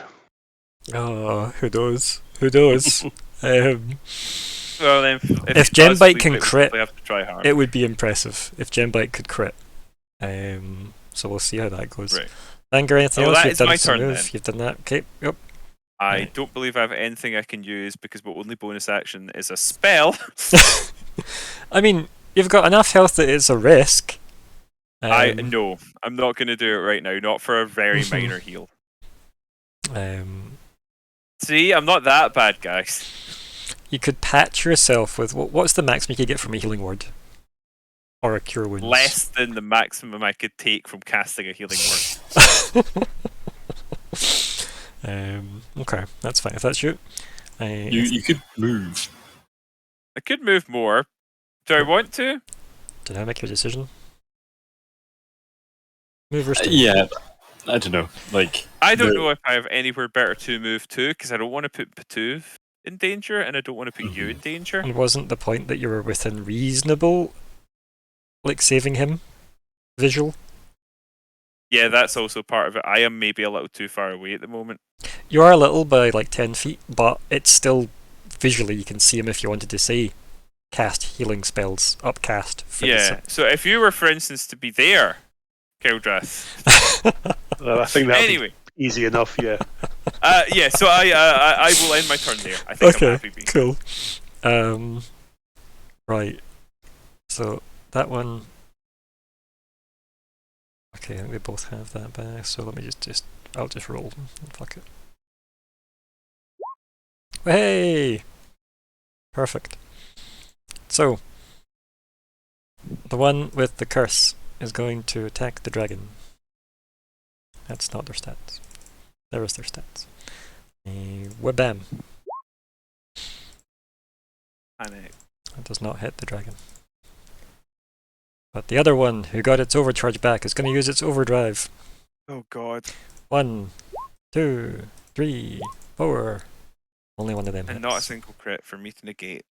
Oh, who knows? Who knows? Well, then, If Genbite can crit, we have to try hard. it would be impressive if Genbite could crit. So we'll see how that goes. Right. Anger, anything So else? that You've is done my some turn move. then. You've done that. Okay. Yep. I Right. don't believe I have anything I can use because my only bonus action is a spell. I mean, you've got enough health that it's a risk. No, I'm not going to do it right now. Not for a very minor heal. See, I'm not that bad, guys. You could patch yourself with what's the maximum you could get from a healing word, or a cure wounds? Less than the maximum I could take from casting a healing word. Okay, that's fine. If that's you, You could move. I could move more. Do I want to? Did I make your decision? Move or stay? Yeah, I don't know. Like, I don't know if I have anywhere better to move to because I don't want to put Patuv in danger and I don't want to put you in danger. And wasn't the point that you were within reasonable, like saving him, visual? Yeah, that's also part of it. I am maybe a little too far away at the moment. You are a little by like 10 feet, but it's still visually you can see him if you wanted to say cast healing spells, upcast. For Yeah, so if you were, for instance, to be there, Keldrath. I think that'd Anyway, be easy enough, yeah. yeah. So I will end my turn there. I think I'm Okay, happy being. cool. Right. So that one. Okay, I think they both have that back. So let me I'll just roll them. Fuck it. Hey! Perfect. So, the one with the curse is going to attack the dragon. That's not their stats. There is their stats. Wabam. Panic. That does not hit the dragon. But the other one, who got its overcharge back, is going to use its overdrive. Oh God. 1, 2, 3, 4. Only one of them And hits. not a single crit for me to negate.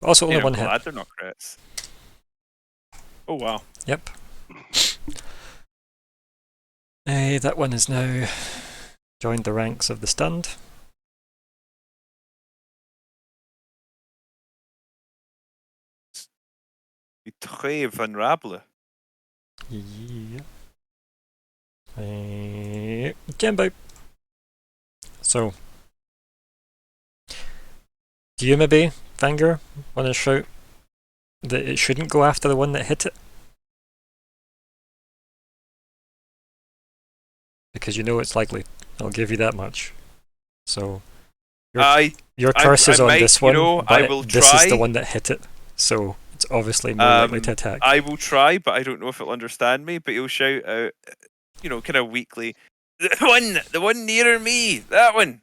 Also only Yeah, one I'm hit. glad they're not crits. Oh wow. Yep. That one is now joined the ranks of the stunned. Très vulnerable. Yeah. Jumbo. So, do you maybe, Vanger, want to shout that it shouldn't go after the one that hit it? Because you know it's likely. I'll give you that much. So, your curse is I on might, this one, I but will this is the try. one that hit it. So, it's obviously more likely to attack. I will try, but I don't know if it'll understand me. But he'll shout out, kind of weakly, the one nearer me, that one.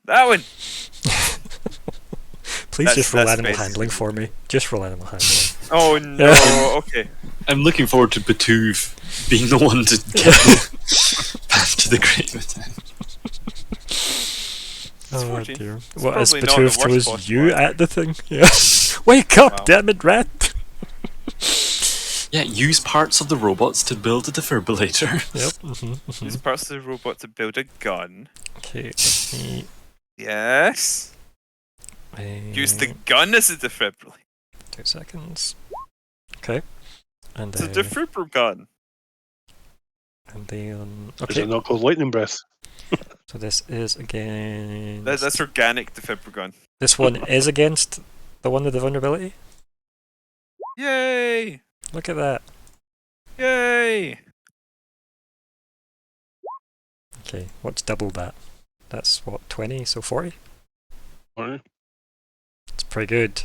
Please just roll animal best. handling for me. Just roll animal handling. Oh no! Okay. I'm looking forward to Batuv being the one to get the path to the grave. Oh 14. dear. It's What, as probably not the Batuv worst was possible you outcome. at the thing? Yeah. Wake up, Wow. damn it, rat! Yeah, use parts of the robots to build a defibrillator. Yep. Use parts of the robot to build a gun. Okay, let me... Yes. Use the gun as a defibrillator. 2 seconds. Okay. And It's a defibrillator gun. and then... Is Okay. it not called lightning breath? So this is against... That's organic Defibrigon. This one is against the one with the vulnerability? Yay! Look at that. Yay! Okay, what's double that? That's what, 20, so 40? Alright. It's pretty good.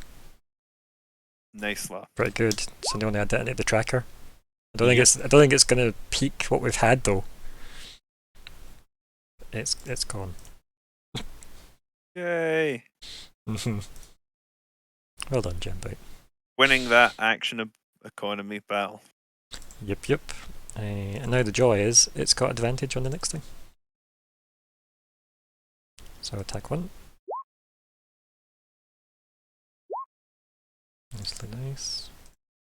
Nice laugh. Pretty good. So they only had that into the tracker. I don't think it's gonna peak what we've had though. It's gone. Yay! Well done, Jambite. Winning that action economy battle. Yep. And now the joy is it's got advantage on the next thing. So attack 1. Nicely nice.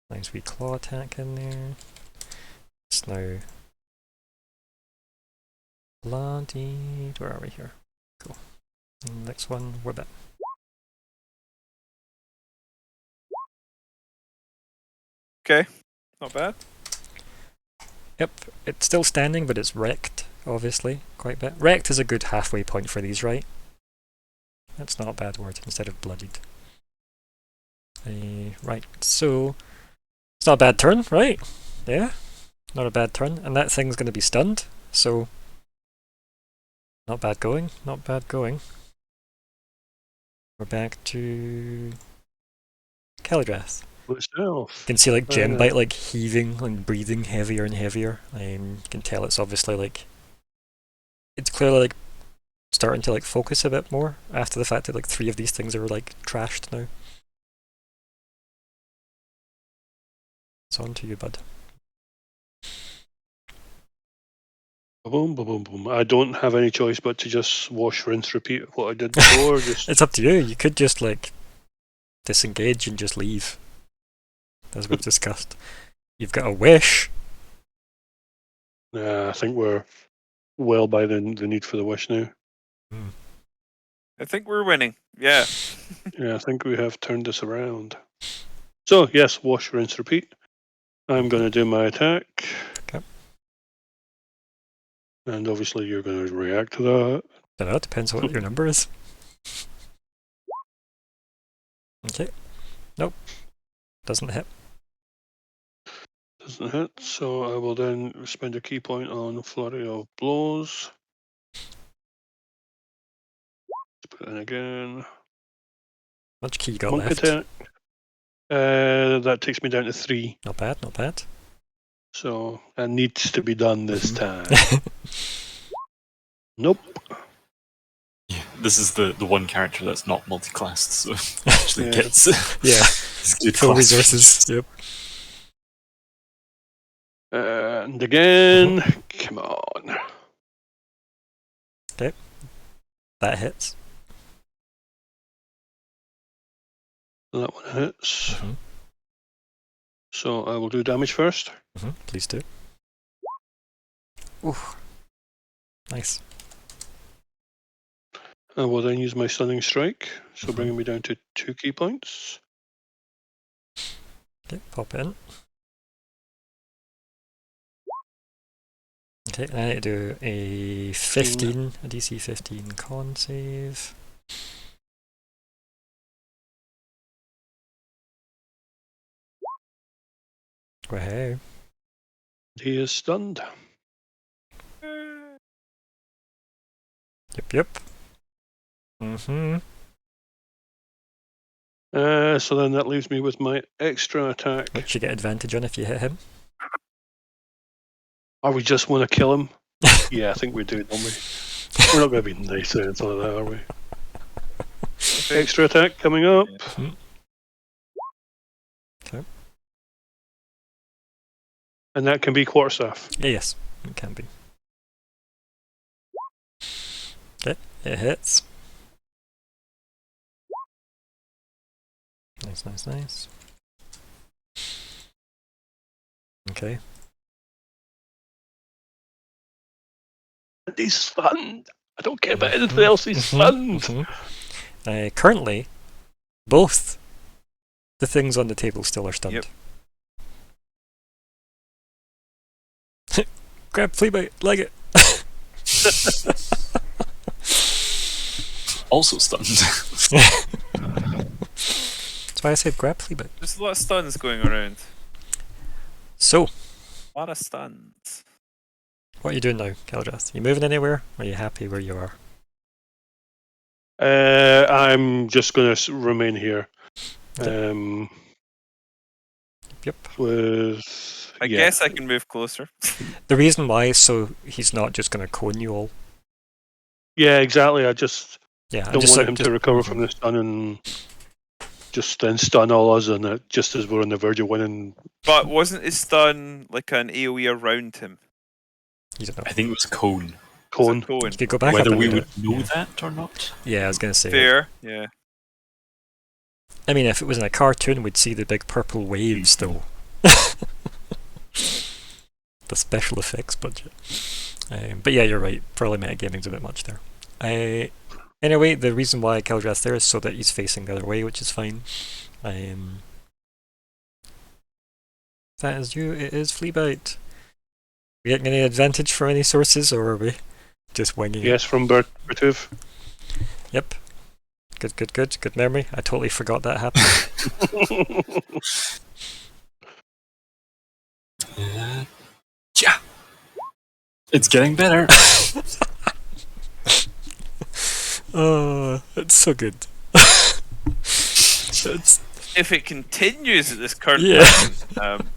Nice wee claw attack in there. It's now bloodied. Where are we here? Cool. And next one, we're back. Okay, not bad. Yep, it's still standing, but it's wrecked, obviously, quite a bit. Wrecked is a good halfway point for these, right? That's not a bad word, instead of bloodied. Right, so... It's not a bad turn, right? Yeah? Not a bad turn, and that thing's going to be stunned, so... Not bad going, not bad going. We're back to... Calidrath. You can see like Gembite like heaving and breathing heavier and heavier. You can tell it's obviously like... It's clearly like starting to like focus a bit more after the fact that like 3 of these things are like trashed now. It's on to you, bud. Boom, boom, boom, boom. I don't have any choice but to just wash, rinse, repeat what I did before. It's up to you. You could just like disengage and just leave, as we've discussed. You've got a wish. I think we're well by the need for the wish now. I think we're winning. Yeah. Yeah, I think we have turned this around. So, yes, wash, rinse, repeat. I'm going to do my attack. Okay. And obviously you're going to react to that. I don't know, it depends what your number is. Okay. Nope. Doesn't hit. Doesn't hit, so I will then spend a key point on Flurry of Blows. Put it in again. Much key you got Monk left? attack. That takes me down to 3. Not bad, not bad. So that needs to be done this time. Nope. Yeah, this is the one character that's not multi-classed, so actually gets good full class resources. Yep. And again, come on. Okay. That hits. That one hits. So I will do damage first. Please do. Ooh. Nice. I will then use my stunning strike, so bringing me down to 2 key points. Okay, pop it in. Okay, and I need to do a 15, a DC 15 con save. Wow. He is stunned. Yep. So then that leaves me with my extra attack. Which you get advantage on if you hit him. Are we just want to kill him? Yeah, I think we do, don't we? We're not going to be nice or anything like that, are we? Extra attack coming up. Okay. And that can be quarterstaff. Yes, it can be. Okay, it hits. Nice. Okay. And he's stunned. I don't care about anything else, he's stunned. Currently, both the things on the table still are stunned. Yep. Grab Fleabite, leg it. also stunned. That's why I said grab Fleabite. There's a lot of stuns going around. So, A lot of stuns. what are you doing now, Keldrath? You moving anywhere? Or are you happy where you are? I'm just going to remain here. Yep. I guess I can move closer. The reason why is so he's not just going to cone you all. Yeah, exactly. I just Yeah, don't want him to recover from the stun and just then stun all us, and just as we're on the verge of winning. But wasn't his stun like an AoE around him? You don't know. I think it was a cone. Cone. You could go back Whether up we and would do it. know that or not. Yeah, I was going to say. Fair, yeah. I mean, if it was in a cartoon, we'd see the big purple waves, though. The special effects budget. But yeah, you're right. Probably metagaming's a bit much there. Anyway, the reason why Keldrath's there is so that he's facing the other way, which is fine. That is you. It is Fleabite. We getting any advantage from any sources, or are we just winging it? Yes, from Bertuv. Yep. Good memory. I totally forgot that happened. Yeah. It's getting better. Oh, it's so good. If it continues at this current time,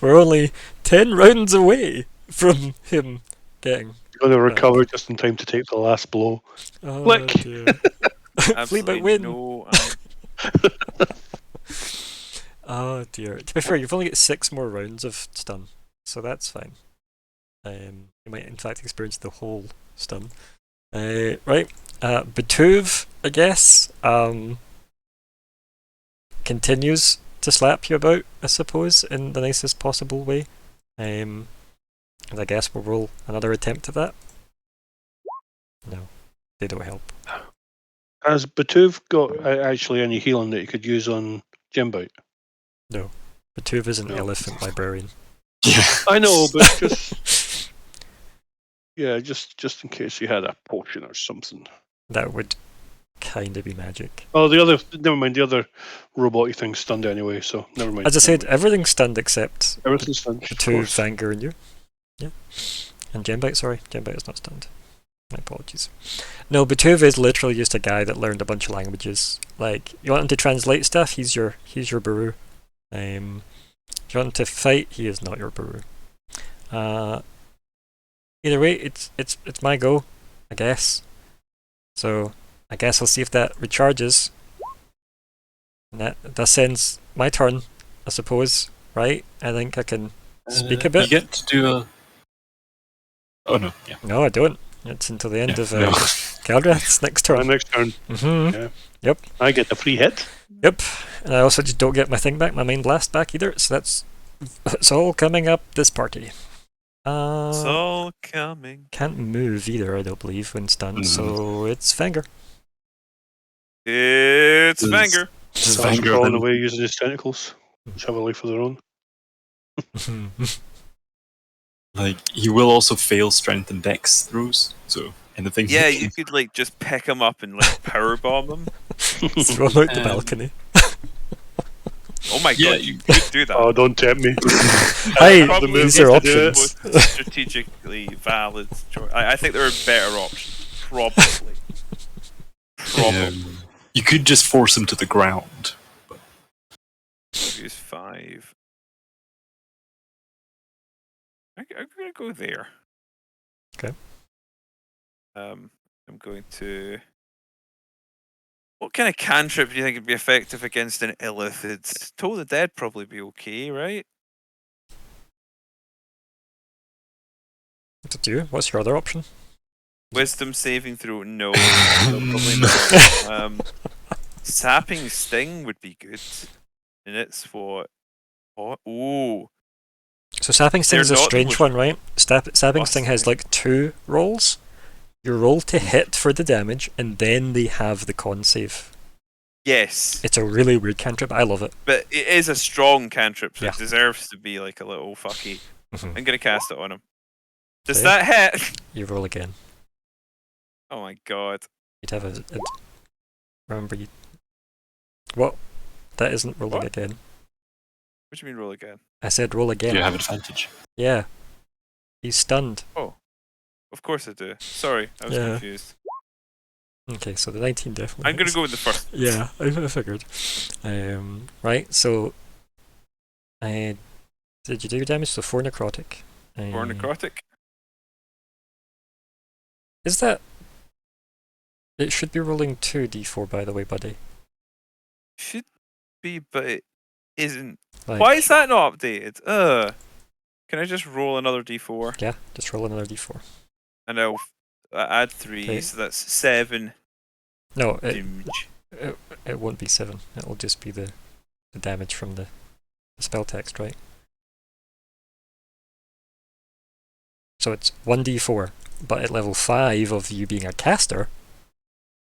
we're only 10 rounds away from him getting. Going to recover just in time to take the last blow. Oh, Click. dear. Fleabite win. Oh dear. To be fair, you've only got 6 more rounds of stun, so that's fine. You might in fact experience the whole stun. Right. Betuv, I guess, continues to slap you about, I suppose, in the nicest possible way. And I guess we'll roll another attempt at that. No, they don't help. Has Betuv got actually any healing that you could use on Jimbite? No. Betuv is an elephant librarian. Yeah. I know, but just just in case you had a potion or something. That would kind of be magic. Oh, never mind, the other robot-y thing's stunned anyway, so never mind. As I said, everything's stunned except everything's stunned. Betuv, Vanger, and you. Yeah. And Genbite, sorry. Genbite is not stunned. My apologies. No, Betuv is literally just a guy that learned a bunch of languages. Like, you want him to translate stuff, he's your Baru. If you want him to fight, he is not your Baru. Either way, it's my go, I guess. So I guess I'll see if that recharges. And that sends my turn, I suppose, right? I think I can speak a bit. You get to do a... Oh no, yeah. No, I don't. It's until the end of Keldrath's next turn. My next turn. Mm-hmm. Yeah. Yep. I get the free hit. Yep. And I also just don't get my thing back, my main blast back either, so that's all coming up this party. It's all coming. Can't move either, I don't believe, when stunned, so it's Vanger. It's Vanger. Starts crawling away using his tentacles, which have a life of their own. Like, he will also fail strength and dex throws, so anything. Yeah, you could like just pick him up and like power bomb him. Throw him out the balcony. Oh my god, you could do that. Oh, don't tempt me. Hey, Probably these are the options. most strategically valid choice. I think there are better options. Probably. You could just force him to the ground. Use 5. I'm gonna go there. Okay. I'm going to. What kind of cantrip do you think would be effective against an illithid? Toll the Dead probably be okay, right? What's it do? What's your other option? Wisdom saving throw? No, probably not. Sapping Sting would be good. And it's what? Ooh. So Sapping Sting is a strange one, right? Sapping Sting has like 2 rolls. You roll to hit for the damage, and then they have the con save. Yes. It's a really weird cantrip. I love it. But it is a strong cantrip, so Yeah. it deserves to be like a little fucky. Mm-hmm. I'm gonna cast it on him. Does Okay. that hit? You roll again. Oh my god. You'd have a remember you. What? That isn't rolling What? again. What do you mean roll again? I said roll again. Do you have advantage? Yeah. He's stunned. Oh, of course I do. Sorry, I was Yeah. confused. Okay, so the 19 definitely. I'm gonna hits. go with the first. Yeah, I figured. Right, so did you do your damage? So 4 necrotic. 4 necrotic. Is that? It should be rolling 2d4, by the way, buddy. Should be, but it isn't. Like, Why is that not updated? Can I just roll another d4? Yeah, just roll another d4. And I'll add 3, Okay. so that's 7 No, damage. it won't be 7. It'll just be the damage from the spell text, right? So it's 1d4, but at level 5 of you being a caster,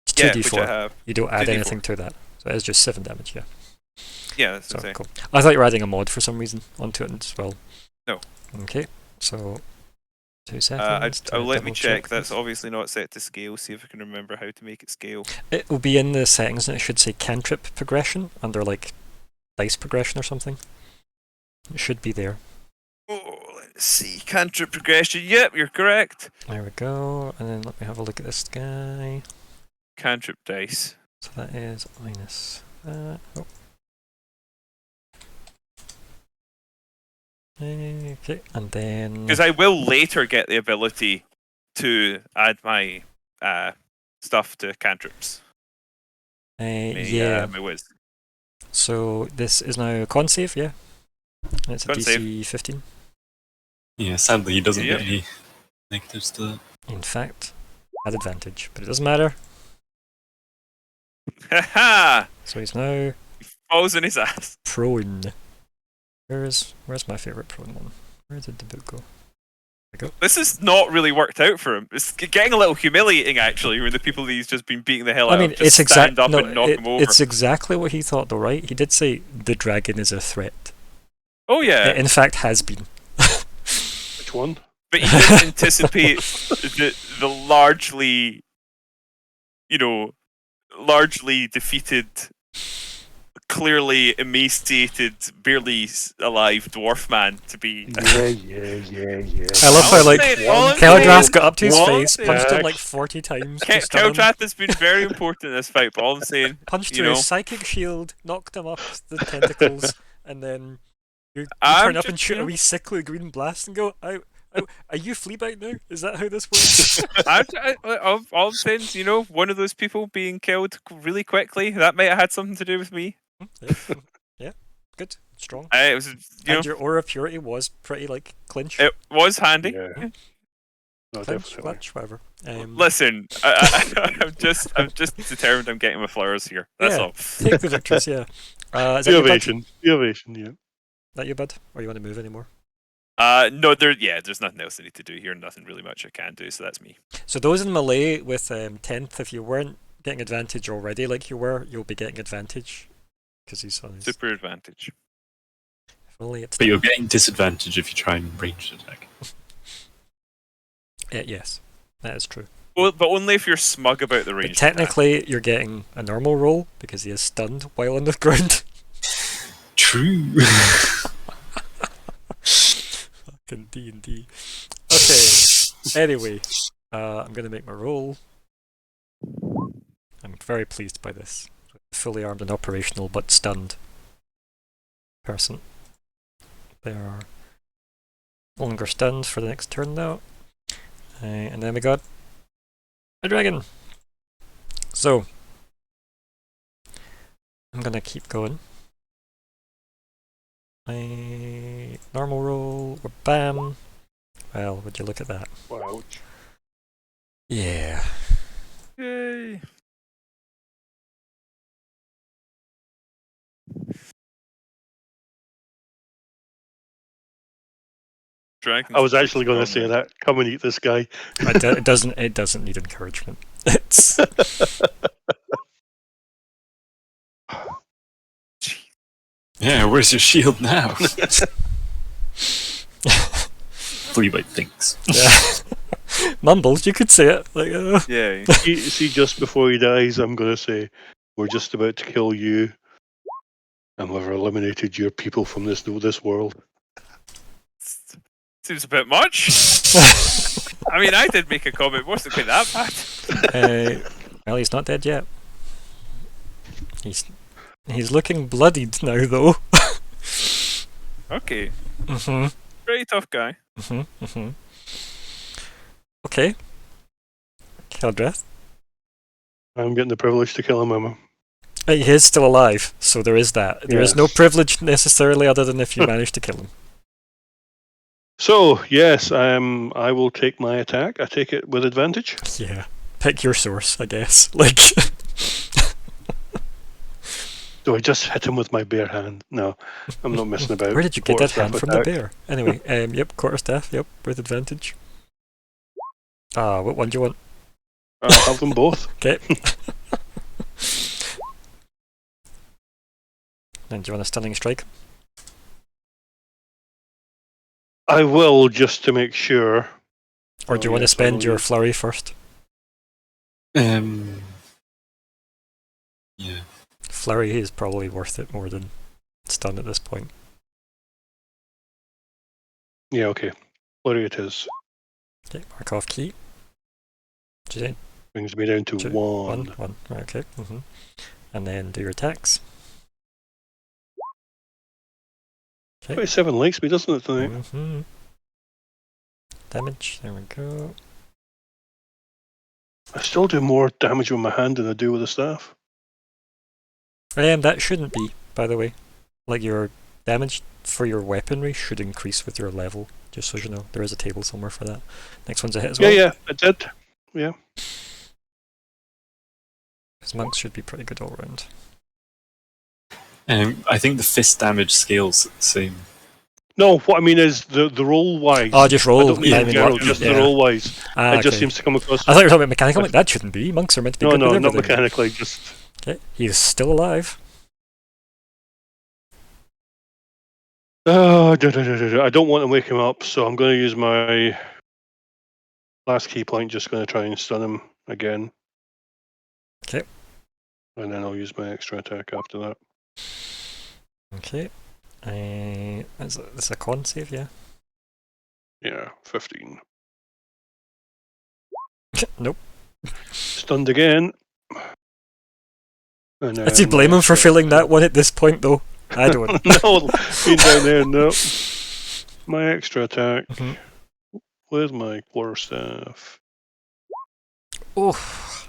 it's 2d4. Yeah, which I have. You don't add 2d4. anything to that. So it's just 7 damage, yeah. Yeah, that's So insane. cool. I thought you were adding a mod for some reason onto it as well. No. Okay, so 2 seconds. Let me double check. That's this. obviously not set to scale. See if I can remember how to make it scale. It will be in the settings and it should say cantrip progression under like dice progression or something. It should be there. Oh, let's see. Cantrip progression. Yep, you're correct. There we go. And then let me have a look at this guy. Cantrip dice. So that is minus that. Oh. Okay, and then Because I will later get the ability to add my stuff to cantrips. yeah. My whiz. So this is now a con save, yeah. And it's a Con DC save. 15. Yeah, sadly he doesn't Yep. get any negatives to that. In fact, had advantage, but it doesn't matter. Haha! So he's now Falls in his ass. prone. Where's my favourite prone one? Where did the book go? There we go. This has not really worked out for him. It's getting a little humiliating, actually, when the people that he's just been beating the hell out I mean, of just it's stand up and knock him over. It's exactly what he thought, though, right? He did say the dragon is a threat. Oh yeah, It in fact has been. Which one? but he didn't anticipate the largely, largely defeated, clearly emaciated, barely alive dwarf man to be. Yeah. I love how, like, All I'm Keldrath saying- got up to his What? face, punched him Yeah. like 40 times. to stun him, Keldrath has been very important in this fight, but all I'm saying, punched you through know. his psychic shield, knocked him up the tentacles, and then you I'm turn up and just, shoot you a know. wee sickly green blast and go, "Ow, ow, are you Fleabag now? Is that how this works?" All I'm saying is, one of those people being killed really quickly, that might have had something to do with me. Yeah, good, strong. It was, And your aura purity was pretty like clinch. it was handy. Yeah. No, Clinch, definitely. clutch, whatever. Listen, I'm just determined I'm getting my flowers here. That's Yeah. all. Take the victories, yeah. Is that The your bud? ovation. The ovation, yeah. That your bud? Or you want to move anymore? No, there's nothing else I need to do here. Nothing really much I can do, so that's me. So those in melee with 10th, if you weren't getting advantage already like you were, you'll be getting advantage. Because he's on his... Super advantage. If only it's... But you're getting disadvantage if you try and ranged attack. yes, that is true. Well, but only if you're smug about the But range. technically, you're getting a normal roll because he is stunned while on the ground. True. Fucking D&D. Okay, anyway, I'm going to make my roll. I'm very pleased by this. Fully armed and operational, but stunned person. They are no longer stunned for the next turn now. And then we got a dragon. So, I'm gonna keep going. My normal roll, bam. Well, would you look at that? Wow. Yeah. Yay. Dragons I was are actually going to say strong, that. Come and eat this guy. It doesn't need encouragement. It's Yeah, where's your shield now? Fleabite thinks. yeah. Mumbles, you could say it. Like, Yeah. See, just before he dies, I'm going to say, we're just about to kill you, and we've eliminated your people from this world. Seems a bit much. I mean, I did make a comment. Wasn't quite that bad. well, he's not dead yet. He's looking bloodied now, though. Okay. Mm-hmm. Pretty tough guy. Mm-hmm. Mm-hmm. Okay. Keldreth. I'm getting the privilege to kill him, Emma. He is still alive, so there is that. There is no Yes. privilege necessarily, other than if you manage to kill him. So, yes, I will take my attack. I take it with advantage. Yeah. Pick your source, I guess. Like. Do I just hit him with my bare hand? No, I'm not messing about. Where did you get that hand Quarterstaff from the attack. bear? Anyway, yep, quarterstaff, yep, with advantage. What one do you want? I'll have them both. Okay. And do you want a stunning strike? I will, just to make sure. Or do you want to spend your flurry first? Yeah. Flurry is probably worth it more than stun at this point. Yeah, okay. Flurry it is. Okay, mark off key. What do you say? Brings me down to Two, one. One. Right, okay. Mm-hmm. And then do your attacks. Okay. 27 likes me, doesn't it, tonight? Mm-hmm. Damage. There we go. I still do more damage with my hand than I do with the staff. That shouldn't be, by the way. Like, your damage for your weaponry should increase with your level, just so you know. There is a table somewhere for that. Next one's a hit as well. Yeah, it did. Yeah. His monks should be pretty good all round. I think the fist damage scale's the same. No, what I mean is the roll wise. Oh, just roll. I don't mean in general, luck, just yeah. the roll wise. It just okay. seems to come across. I thought you were talking about mechanical. Like, that shouldn't be. Monks are meant to be good with No, not everything. mechanically. Just. Okay, he's still alive. I don't want to wake him up, so I'm going to use my last key point. Just going to try and stun him again. Okay. And then I'll use my extra attack after that. Okay. Is this a con save? Yeah. Yeah, 15. Nope. Stunned again. And Does he blame him for filling that one at this point, though? I don't. No, being down there, no. My extra attack with my quarterstaff. Oh.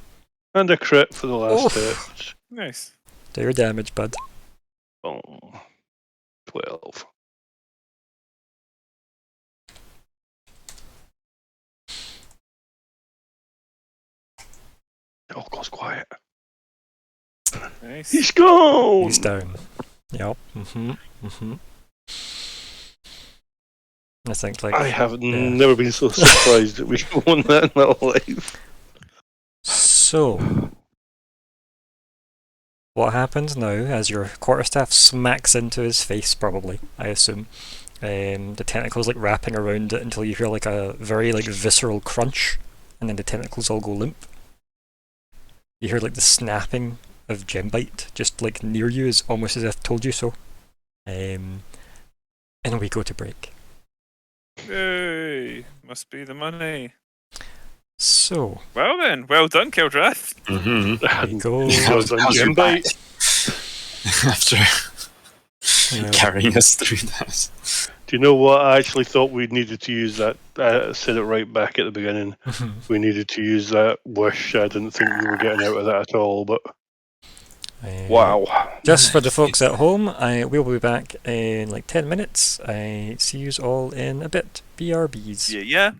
And a crit for the last hit. Nice. Do your damage, bud. Boom. 12. It all goes quiet. Nice. He's gone! He's down. Yep. I think, like... I have never been so surprised that we won that in my life. So... what happens now, as your quarterstaff smacks into his face, probably, I assume, the tentacles like wrapping around it until you hear like a very like visceral crunch, and then the tentacles all go limp. You hear like the snapping of Gembite just like near you, is almost as if told you so. And we go to break. Yay! Must be the money. So. Well then, well done, Keldreth. There you go. How's your back? After carrying us through that. Do you know what? I actually thought we needed to use that. I said it right back at the beginning. We needed to use that wish. I didn't think we were getting out of that at all, but wow. Just for the folks at home, we'll be back in like 10 minutes. I see yous all in a bit. BRBs. Yeah.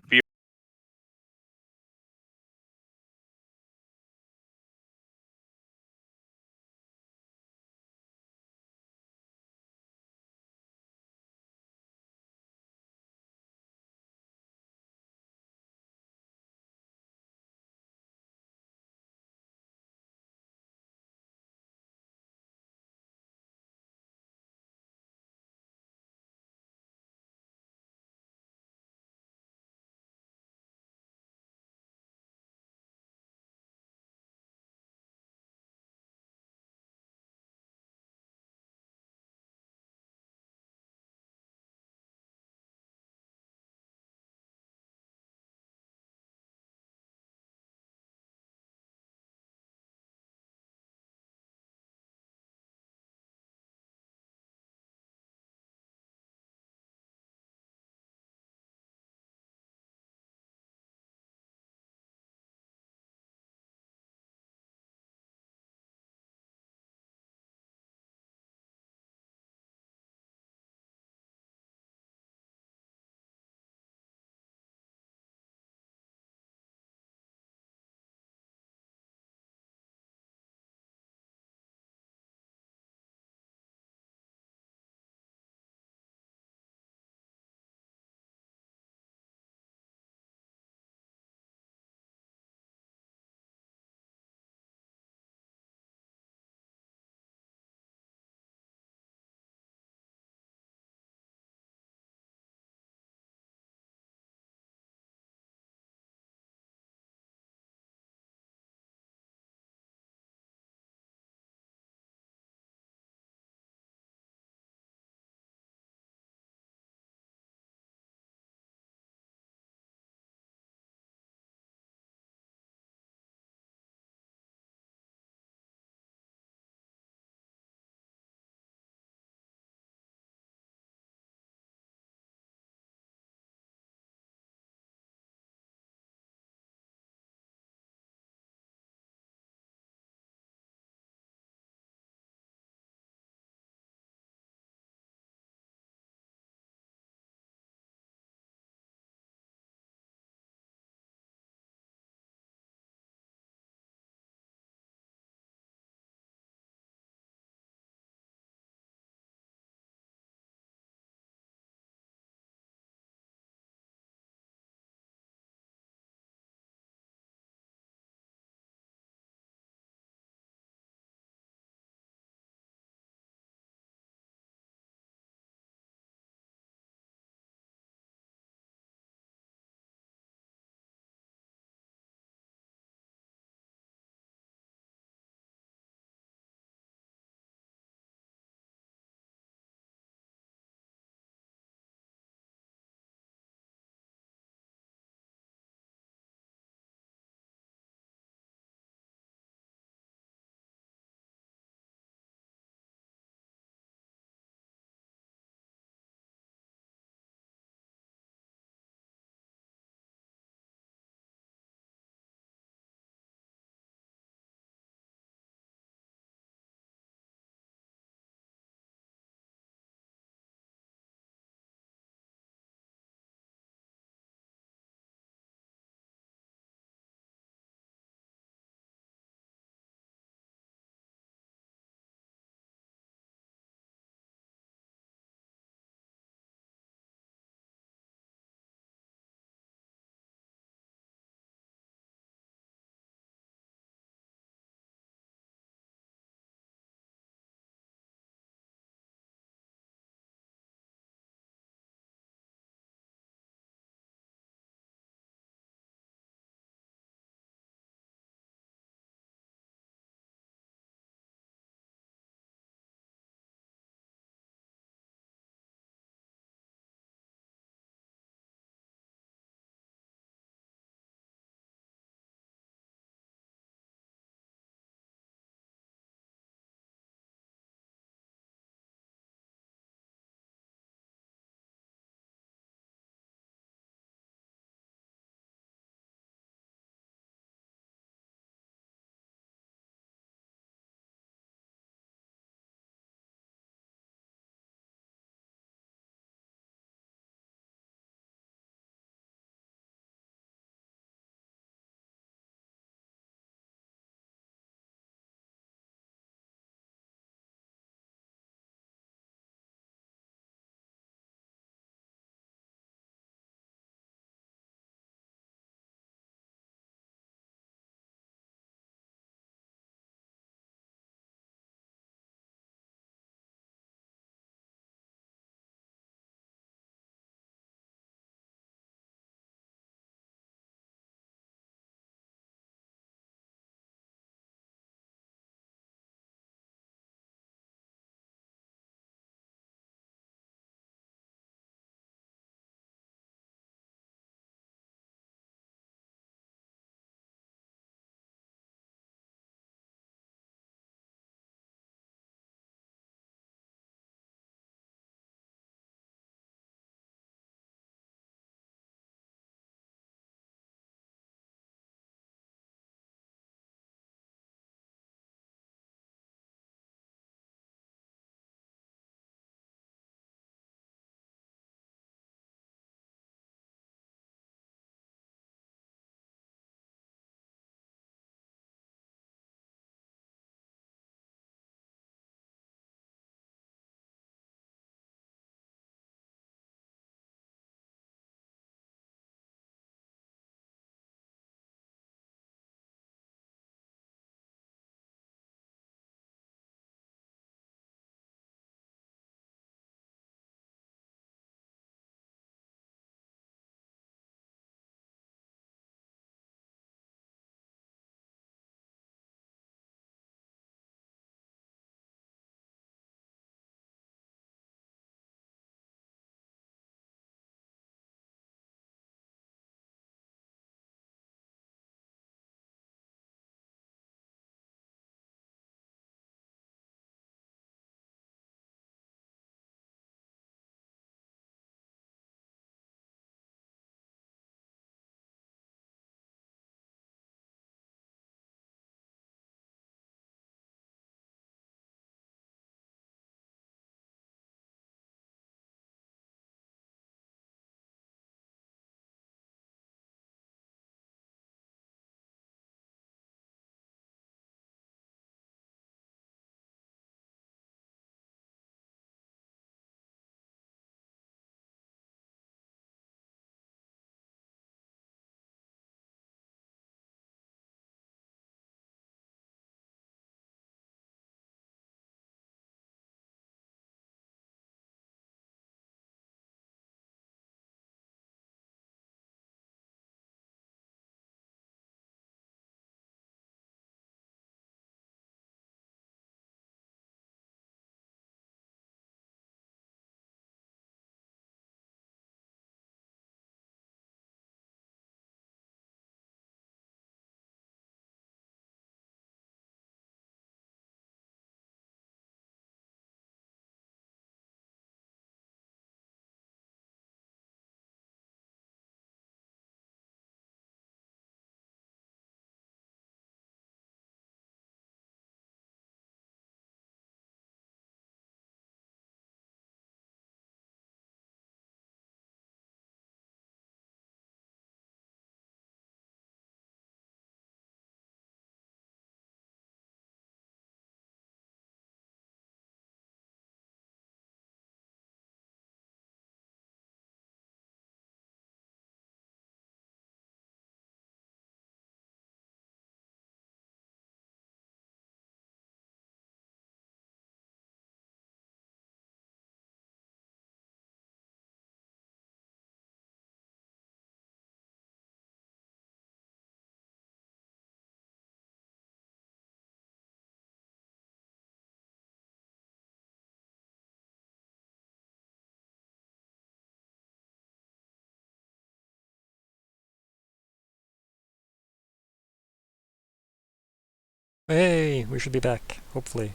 Hey, we should be back, hopefully.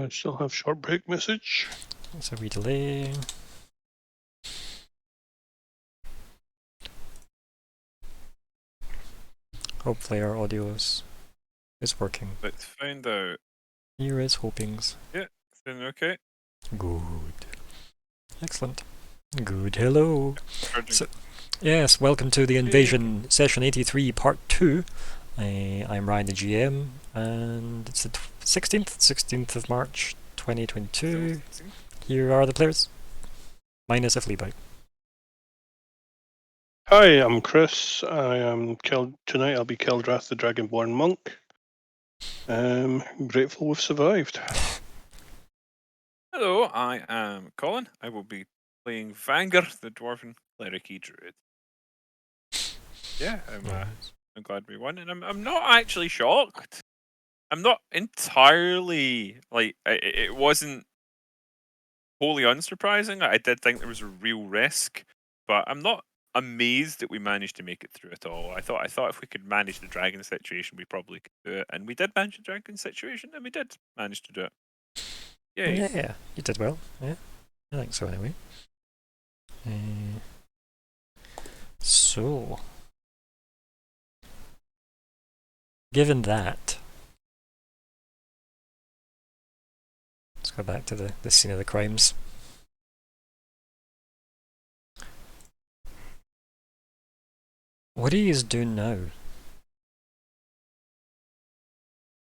Still have short break message. So we delay. Hopefully our audio is working. Let's find out. Here is hopings. Yeah, doing okay. Good. Excellent. Good. Hello. Charging. So, yes, welcome to the Invasion Session 83 Part 2. I'm Ryan the GM, and it's the 16th of March 2022. Here are the players. Minus a flea bite. Hi, I'm Chris. I am tonight. I'll be Keldrath, the Dragonborn monk. Grateful we've survived. Hello, I am Colin. I will be playing Vanger, the Dwarven Cleric Druid. Yeah, I'm glad we won, and I'm not actually shocked. I'm not entirely like it wasn't wholly unsurprising. I did think there was a real risk, but I'm not amazed that we managed to make it through it all. I thought if we could manage the dragon situation, we probably could do it, and we did manage the dragon situation, and we did manage to do it. Yay. Yeah, you did well. Yeah, I think so anyway. So, given that, let's go back to the scene of the crimes. What are you doing now?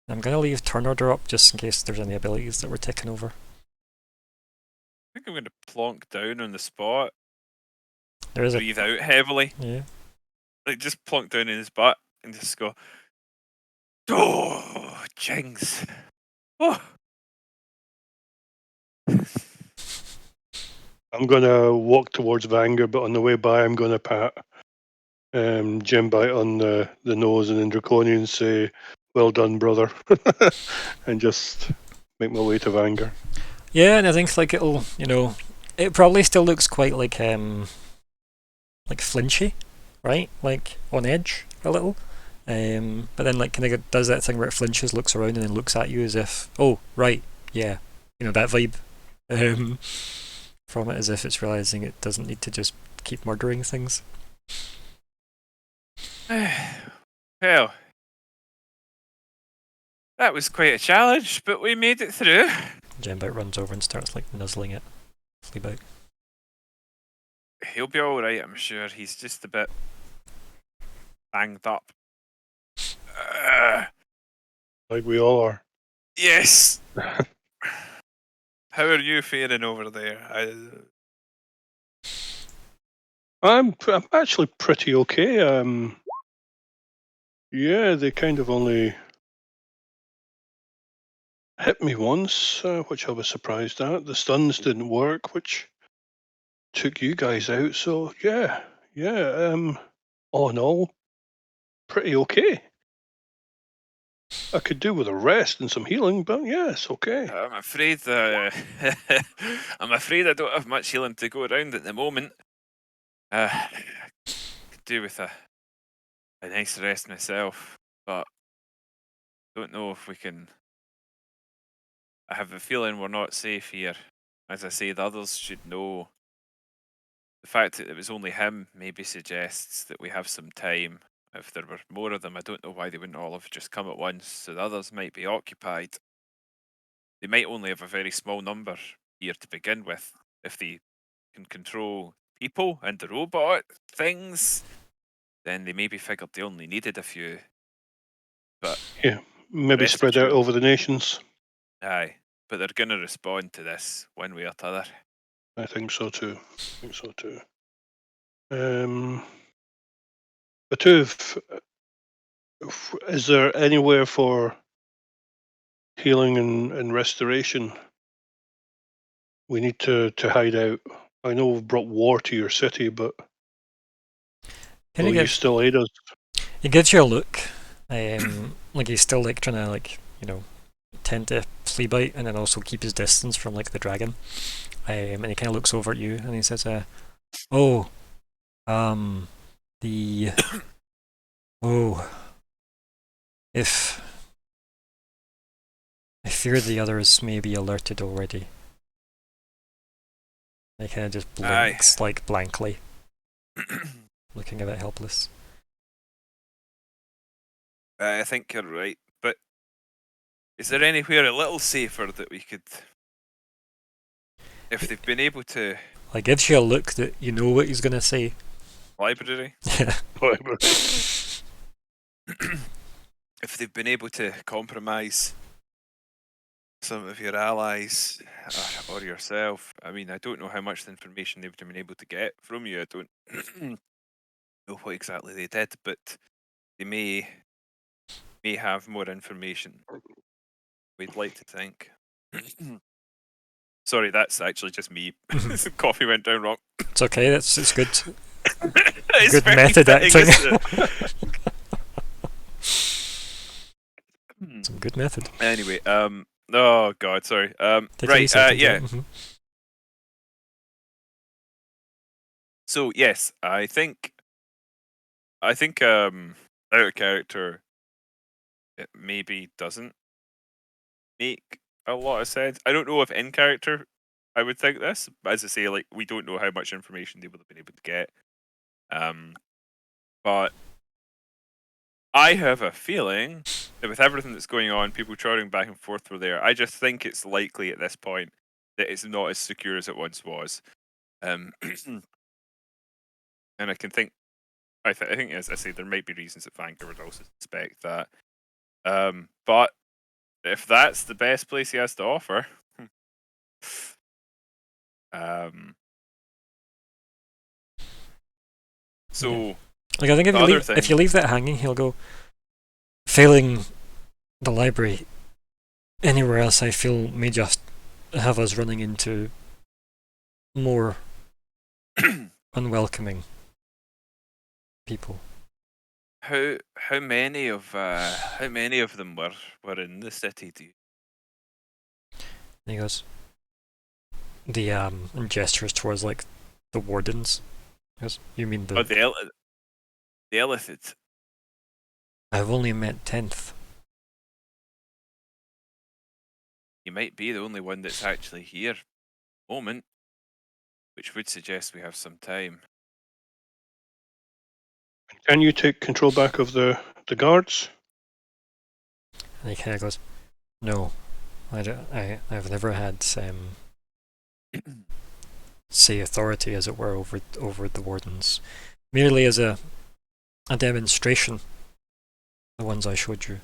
I'm going to leave turn order up just in case there's any abilities that we're taking over. I think I'm going to plonk down on the spot. There is breathe out heavily. Yeah. Like just plonk down in his butt and just go, oh, jings. Oh. I'm gonna walk towards Vanger, but on the way by, I'm gonna pat Jim Bite on the nose and in Draconian say, "Well done, brother," and just make my way to Vanger. Yeah, and I think like it'll, it probably still looks quite like flinchy, right? Like on edge a little. But then like kind of does that thing where it flinches, looks around, and then looks at you as if, oh right, yeah, that vibe. From it, as if it's realizing it doesn't need to just keep murdering things. Well, that was quite a challenge, but we made it through. Jembite runs over and starts like nuzzling it. Fleabite. He'll be alright, I'm sure. He's just a bit banged up. Like we all are. Yes. How are you faring over there? I'm actually pretty okay. Yeah, they kind of only hit me once, which I was surprised at. The stuns didn't work, which took you guys out. So yeah. All in all, pretty okay. I could do with a rest and some healing, but yeah, it's okay. I'm afraid I'm afraid I don't have much healing to go around at the moment. Could do with a nice rest myself, but don't know if we can. I have a feeling we're not safe here. As I say, the others should know. The fact that it was only him maybe suggests that we have some time. If there were more of them, I don't know why they wouldn't all have just come at once, so the others might be occupied. They might only have a very small number here to begin with. If they can control people and the robot things, then they maybe figured they only needed a few. But yeah, maybe spread out over the nations. Aye, but they're going to respond to this one way or t'other. I think so too. But is there anywhere for healing and restoration? We need to hide out. I know we've brought war to your city, but will you still aid us? He gives you a look, like he's still like trying to tend to flea bite and then also keep his distance from like the dragon. And he kind of looks over at you and he says, The oh, if I fear the others may be alerted already. He kind of just blinks like blankly, looking a bit helpless. I think you're right, but is there anywhere a little safer that we could, if they've been able to? Like gives you a look that you know what he's gonna say. Library. Yeah. If they've been able to compromise some of your allies or yourself, I mean, I don't know how much information they've been able to get from you. I don't know what exactly they did, but they may have more information. We'd like to think. Sorry, that's actually just me. Coffee went down wrong. It's okay. It's good. It's Good very method fitting, acting. isn't it? Some good method. Anyway, oh god, sorry. Take it Right, easy, take it yeah. easy. So yes, I think out of character, it maybe doesn't make a lot of sense. I don't know if in character I would think this, but as I say, like we don't know how much information they would have been able to get. But I have a feeling that with everything that's going on, people trotting back and forth through there, I just think it's likely at this point that it's not as secure as it once was. And I can think, I think, as I say, there might be reasons that Vanker would also suspect that. But if that's the best place he has to offer, so like I think if you leave that hanging, he'll go. Failing the library, anywhere else I feel may just have us running into more unwelcoming people. How many of them were in the city? Do you? And he goes, and gestures towards like the wardens. He goes, you mean the? Oh, the Illithid. I've only met 10th. You might be the only one that's actually here at the moment, which would suggest we have some time. Can you take control back of the guards? And he kind of goes, no, I've never had say authority, as it were, over the wardens, merely as a demonstration. The ones I showed you.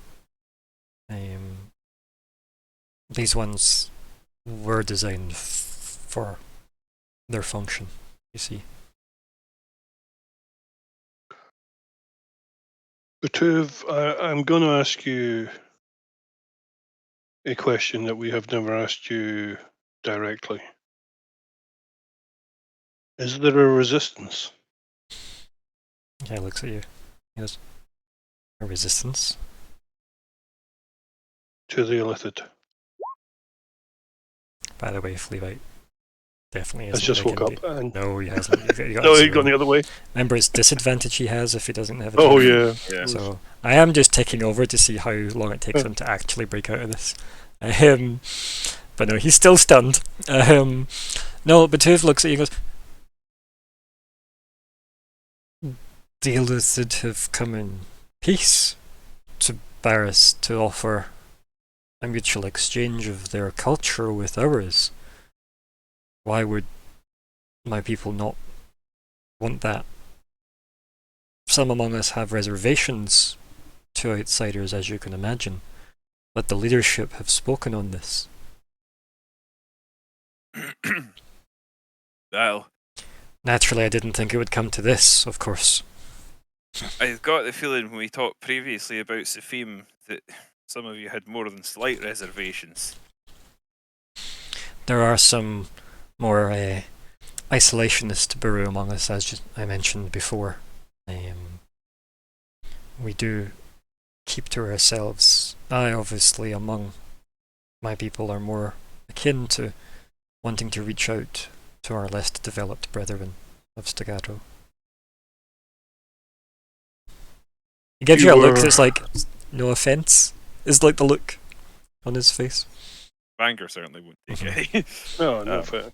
These ones were designed for their function, you see. Batuv, I'm going to ask you a question that we have never asked you directly. Is there a resistance? Yeah, he looks at you. He goes, a resistance? To the Illithid. By the way, Fleabite definitely isn't. Has just woke up. And no, he hasn't. He got no, he's gone the other way. Remember, it's disadvantage he has if he doesn't have it. Oh, yeah. So I am just taking over to see how long it takes him to actually break out of this. But no, he's still stunned. No, Batuv looks at you and goes, the Illithid have come in peace to Barris to offer a mutual exchange of their culture with ours. Why would my people not want that? Some among us have reservations to outsiders, as you can imagine, but the leadership have spoken on this. Well, naturally I didn't think it would come to this, of course. I got the feeling when we talked previously about Safim that some of you had more than slight reservations. There are some more isolationist Baru among us, as I mentioned before. We do keep to ourselves. I, obviously, among my people, are more akin to wanting to reach out to our less developed brethren of Staccato. He gives you a look that's like, no offence, is like the look on his face. Vanger certainly wouldn't take it. No, fair.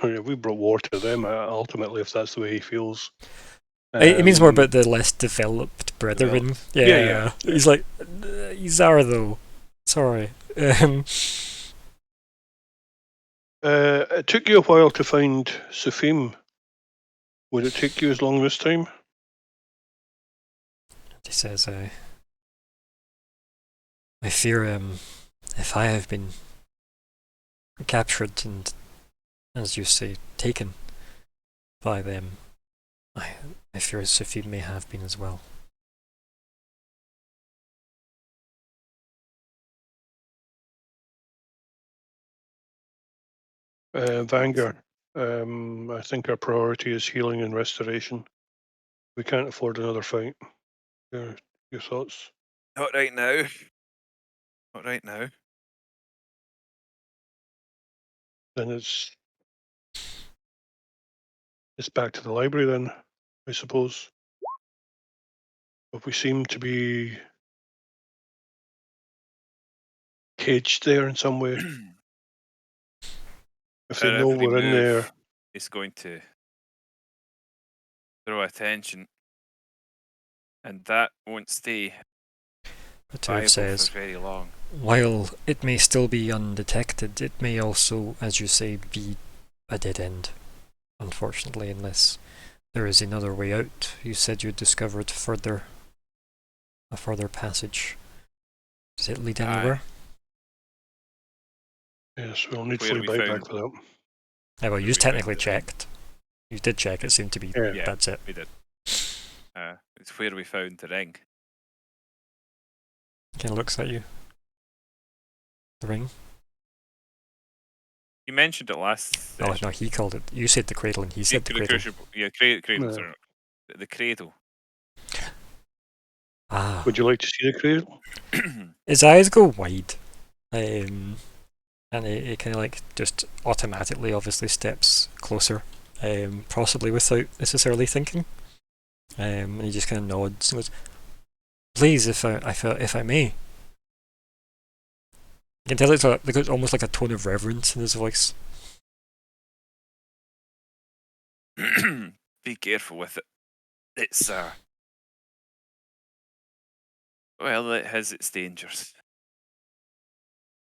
We brought war to them, ultimately, if that's the way he feels. It means more about the less developed brethren. Yeah. He's like, he's are though. Sorry. It took you a while to find Sufim. Would it take you as long this time? He says, I fear if I have been captured and, as you say, taken by them, I fear Sufim may have been as well. Vanger, I think our priority is healing and restoration. We can't afford another fight. Your thoughts? Not right now. Not right now. Then it's back to the library then, I suppose. But we seem to be caged there in some way. If they know Every we're in move there, is going to throw attention, and that won't stay But viable says, for very long. while it may still be undetected, it may also, as you say, be a dead end. Unfortunately, unless there is another way out. You said you discovered a further passage. Does it lead anywhere? yes, we'll need Where fully we bite found back for that. Yeah, well, Where you we technically found it. checked. You did check. It seemed to be. Yeah. That's it. We did. It's where we found the ring. Kind of looks at you. The ring. You mentioned it last Oh session. no, he called it. You said the cradle, and he said the cradle. Crucible. Yeah, cradle. Yeah. Sorry. The cradle. Ah. Would you like to see the cradle? His eyes go wide, and he kind of like just automatically, obviously, steps closer, possibly without necessarily thinking. And he just kind of nods and goes, "Please, if I may." You can tell it's almost like a tone of reverence in his voice. Be careful with it. It's well, it has its dangers.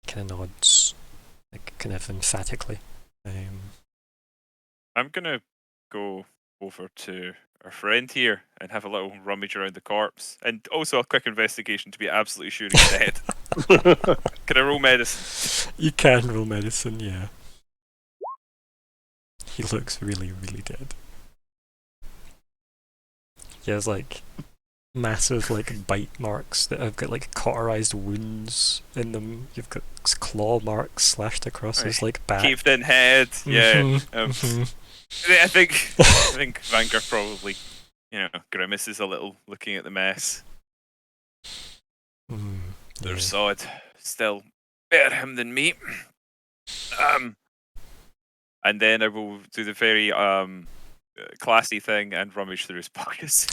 Kind of nods, like kind of emphatically. I'm gonna go over to our friend here and have a little rummage around the corpse, and also a quick investigation to be absolutely sure he's dead. Can I roll medicine? You can roll medicine, yeah. He looks really, really dead. He has like massive like bite marks that have got like cauterized wounds in them. You've got claw marks slashed across his like back. Caved in head. Yeah. Mhm. I think Vanger probably, grimaces a little looking at the mess. They're solid. Still better him than me. And then I will do the very classy thing and rummage through his pockets.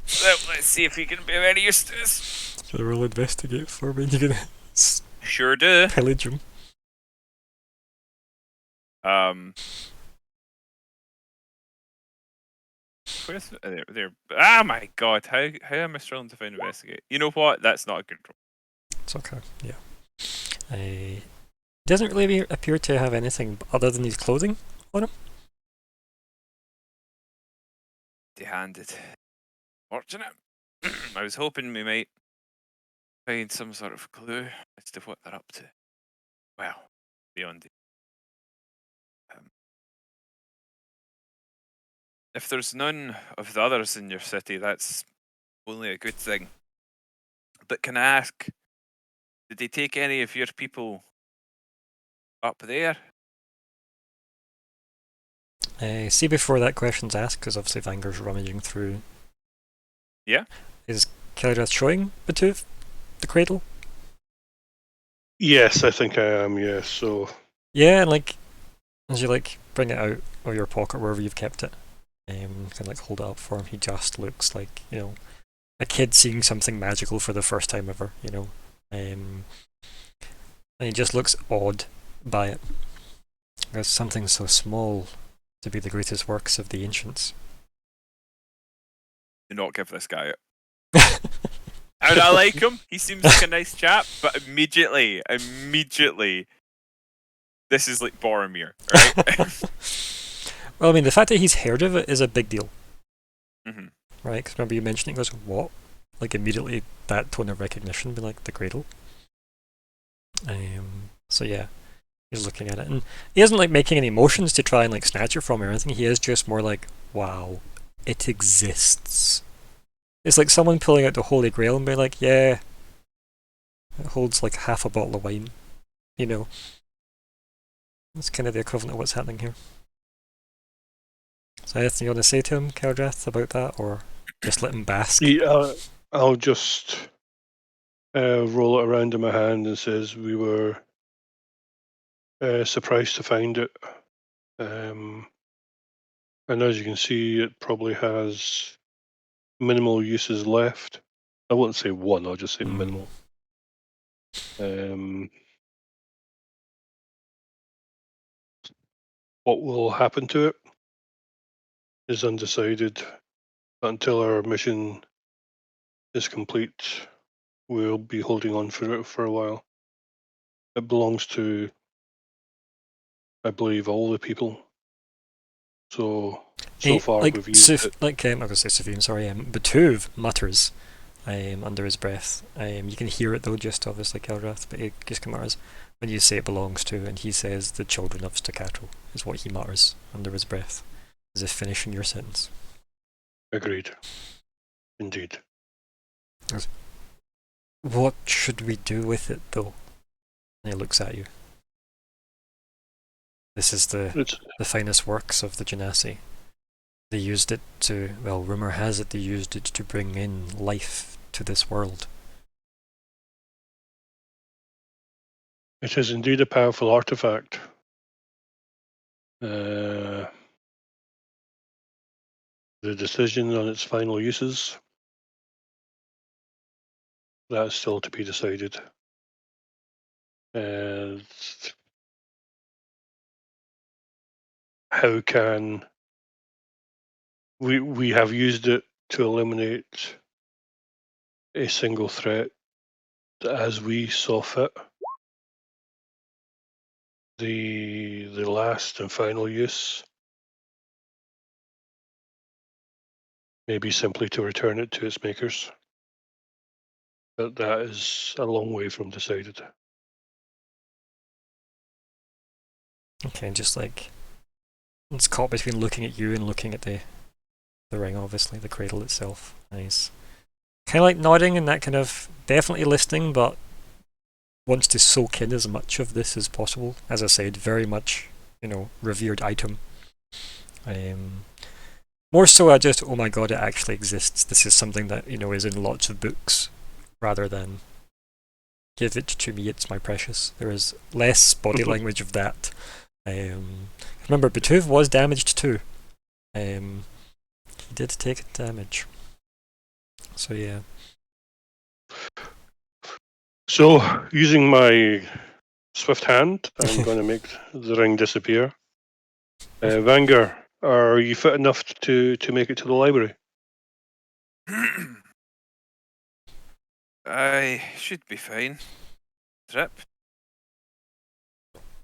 So let's see if he can be of any use to us. So roll investigate for me. You're gonna Sure do. pillage him. Where's there? Ah, my God! How am I struggling to find investigate? You know what? That's not a good roll. It's okay. Yeah. He doesn't really appear to have anything other than his clothing on him. Empty-handed. Fortunate. I was hoping we might find some sort of clue as to what they're up to. Well, beyond it. If there's none of the others in your city, that's only a good thing. But can I ask, did they take any of your people up there? See before that question's asked, because obviously Vanger's rummaging through. Yeah. Is Kellyrath showing Batuv the cradle? Yes, I think I am, yes. So Yeah, and like as you like bring it out of your pocket wherever you've kept it, kind of like hold it up for him. He just looks like, you know, a kid seeing something magical for the first time ever, you know. And he just looks awed by it. There's something so small to be the greatest works of the ancients. Do not give this guy it. I like him. He seems like a nice chap, but immediately, this is like Boromir, right? Well, I mean, the fact that he's heard of it is a big deal. Mm-hmm. Right? Because remember you mentioned it, goes, what? Like, immediately that tone of recognition, be like, the cradle. So yeah, he's looking at it. And he isn't, like, making any motions to try and, like, snatch it from her or anything. He is just more like, wow, it exists. It's like someone pulling out the Holy Grail and being like, yeah, it holds, like, half a bottle of wine. You know? That's kind of the equivalent of what's happening here. So anything you want to say to him, Keldrath, about that, or just let him bask? Yeah, I'll just roll it around in my hand and says we were surprised to find it. And as you can see, it probably has minimal uses left. I won't say one, I'll just say minimal. What will happen to it is undecided. Until our mission is complete, we'll be holding on for it for a while. It belongs to, I believe, all the people. So far like, we've used it. Like, I'm not going to say Sufim, sorry, Batuv mutters under his breath. You can hear it though, just obviously Keldrath, but he just mutters when you say it belongs to, and he says the children of Staccato is what he mutters under his breath, as if finishing your sentence. Agreed. Indeed. What should we do with it though? And he looks at you. This is the finest works of the Genasi. They used it to, well, rumour has it they used it to bring in life to this world. It is indeed a powerful artifact. The decision on its final uses, that's still to be decided. And how can we have used it to eliminate a single threat as we saw fit. The last and final use may be simply to return it to its makers. But that is a long way from decided. Okay, just like it's caught between looking at you and looking at the ring, obviously, the cradle itself. Nice. Kind of like nodding and that kind of definitely listening, but wants to soak in as much of this as possible. As I said, very much, you know, revered item. More so just, oh my god, it actually exists. This is something that, you know, is in lots of books, rather than give it to me, it's my precious. There is less body language of that. Remember, Batuv was damaged too. He did take damage. So yeah. So, using my swift hand, I'm going to make the ring disappear. Vangar, are you fit enough to make it to the library? I should be fine. Trip.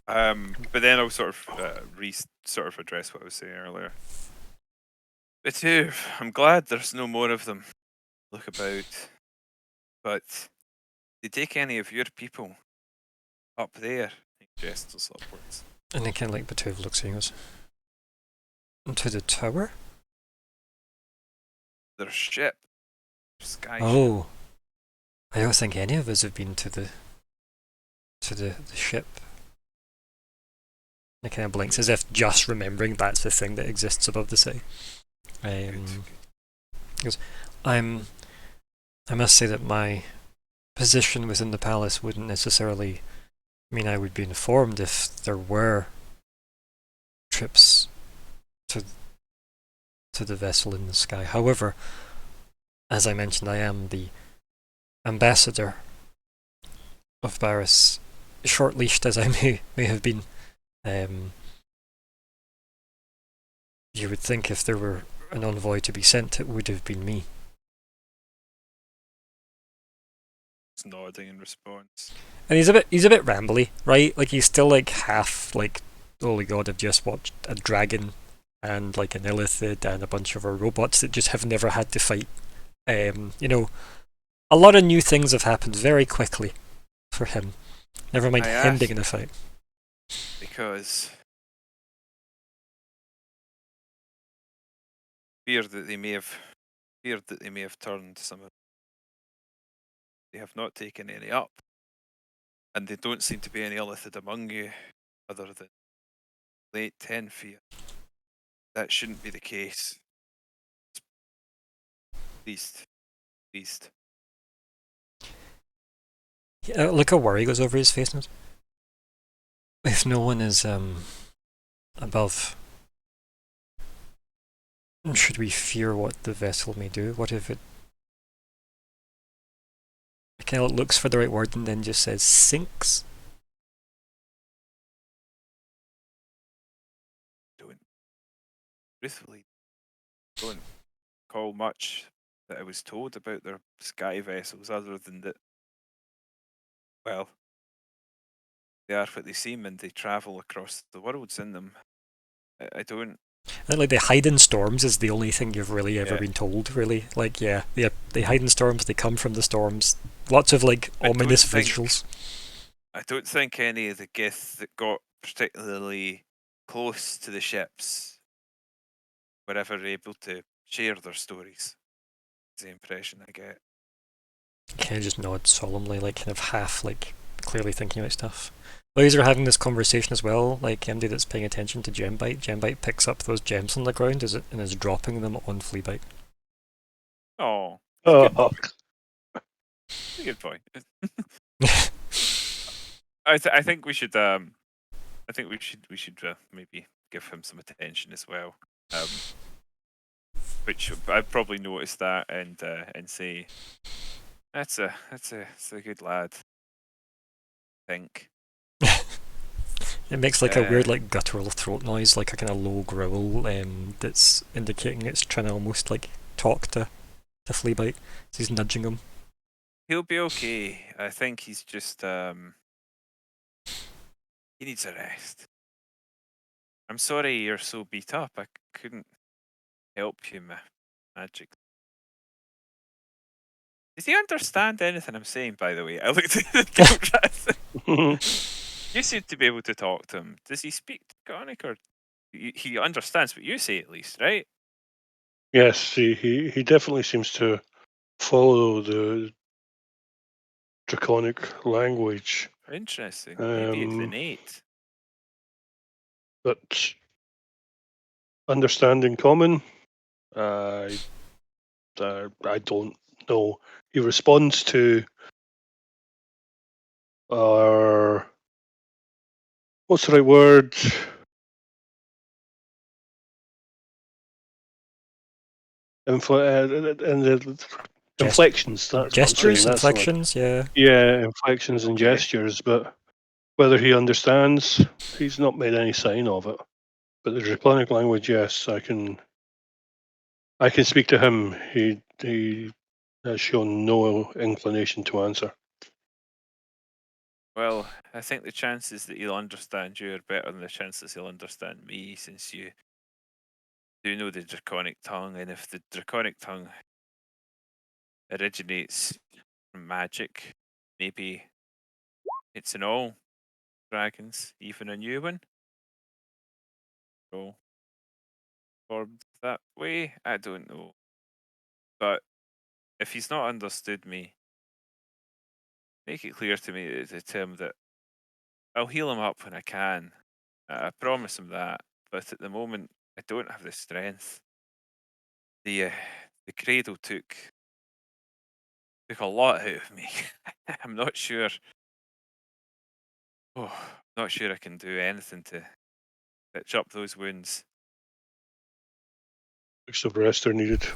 But then I'll sort of address what I was saying earlier. Batuv, I'm glad there's no more of them. Look about. But they take any of your people up there? He gestures upwards. And then kind of like Batuv looks at you and goes, into the tower? Their ship. Sky ship. I don't think any of us have been to the ship. And it kind of blinks as if just remembering that's the thing that exists above the city. Because I must say that my position within the palace wouldn't necessarily mean I would be informed if there were trips to to the vessel in the sky. However, as I mentioned, I am the ambassador of Barris, short-leashed as I may have been. You would think if there were an envoy to be sent, it would have been me. It's nodding in response. And he's a bit rambly, right? Like he's still like half like, holy god, I've just watched a dragon and like an illithid and a bunch of our robots that just have never had to fight. You know, a lot of new things have happened very quickly for him. Never mind him being in a fight. Because feared that they may have turned some of. They have not taken any up, and they don't seem to be any illithid among you, other than late 10 fear. That shouldn't be the case. Least. Look how worry goes over his face now. If no one is above, should we fear what the vessel may do? What if it kind of looks for the right word and then just says sinks? Truthfully, don't call much that I was told about their sky vessels, other than that, well, they are what they seem and they travel across the worlds in them. I don't. I think like they hide in storms is the only thing you've really ever been told, really. Like, yeah, they hide in storms, they come from the storms. Lots of like ominous visuals. I don't think any of the Gith that got particularly close to the ships were ever able to share their stories. That's the impression I get. Kind of just nod solemnly, like kind of half, like clearly thinking about stuff. While you're having this conversation as well, like anybody that's paying attention to Gembite picks up those gems on the ground and is dropping them on Fleabite. Oh, good point. I think we should maybe give him some attention as well. Which I'd probably notice that and say that's a good lad. I think. It makes like a weird like guttural throat noise, like a kind of low growl, that's indicating it's trying to almost like talk to Fleabite. So he's nudging him. He'll be okay. I think he's just he needs a rest. I'm sorry you're so beat up. I couldn't help you, magic. Does he understand anything I'm saying, by the way? I looked at the You seem to be able to talk to him. Does he speak Draconic, or he understands what you say at least, right? Yes, he definitely seems to follow the Draconic language. Interesting. Maybe it's innate. But understanding common, I don't know. He responds to our what's the right word? And the inflections. That's gestures, what I'm saying. inflections, yeah. Yeah, inflections and gestures. But whether he understands, he's not made any sign of it. But the Draconic language, yes, I can speak to him. He has shown no inclination to answer. Well, I think the chances that he'll understand you are better than the chances he'll understand me, since you do know the Draconic tongue, and if the Draconic tongue originates from magic, maybe it's in all dragons, even a new one. So, formed that way, I don't know. But if he's not understood me, make it clear to me, to him, that I'll heal him up when I can. I promise him that. But at the moment, I don't have the strength. The cradle took a lot out of me. I'm not sure. Not sure I can do anything to stitch up those wounds. Weeks of rest are needed.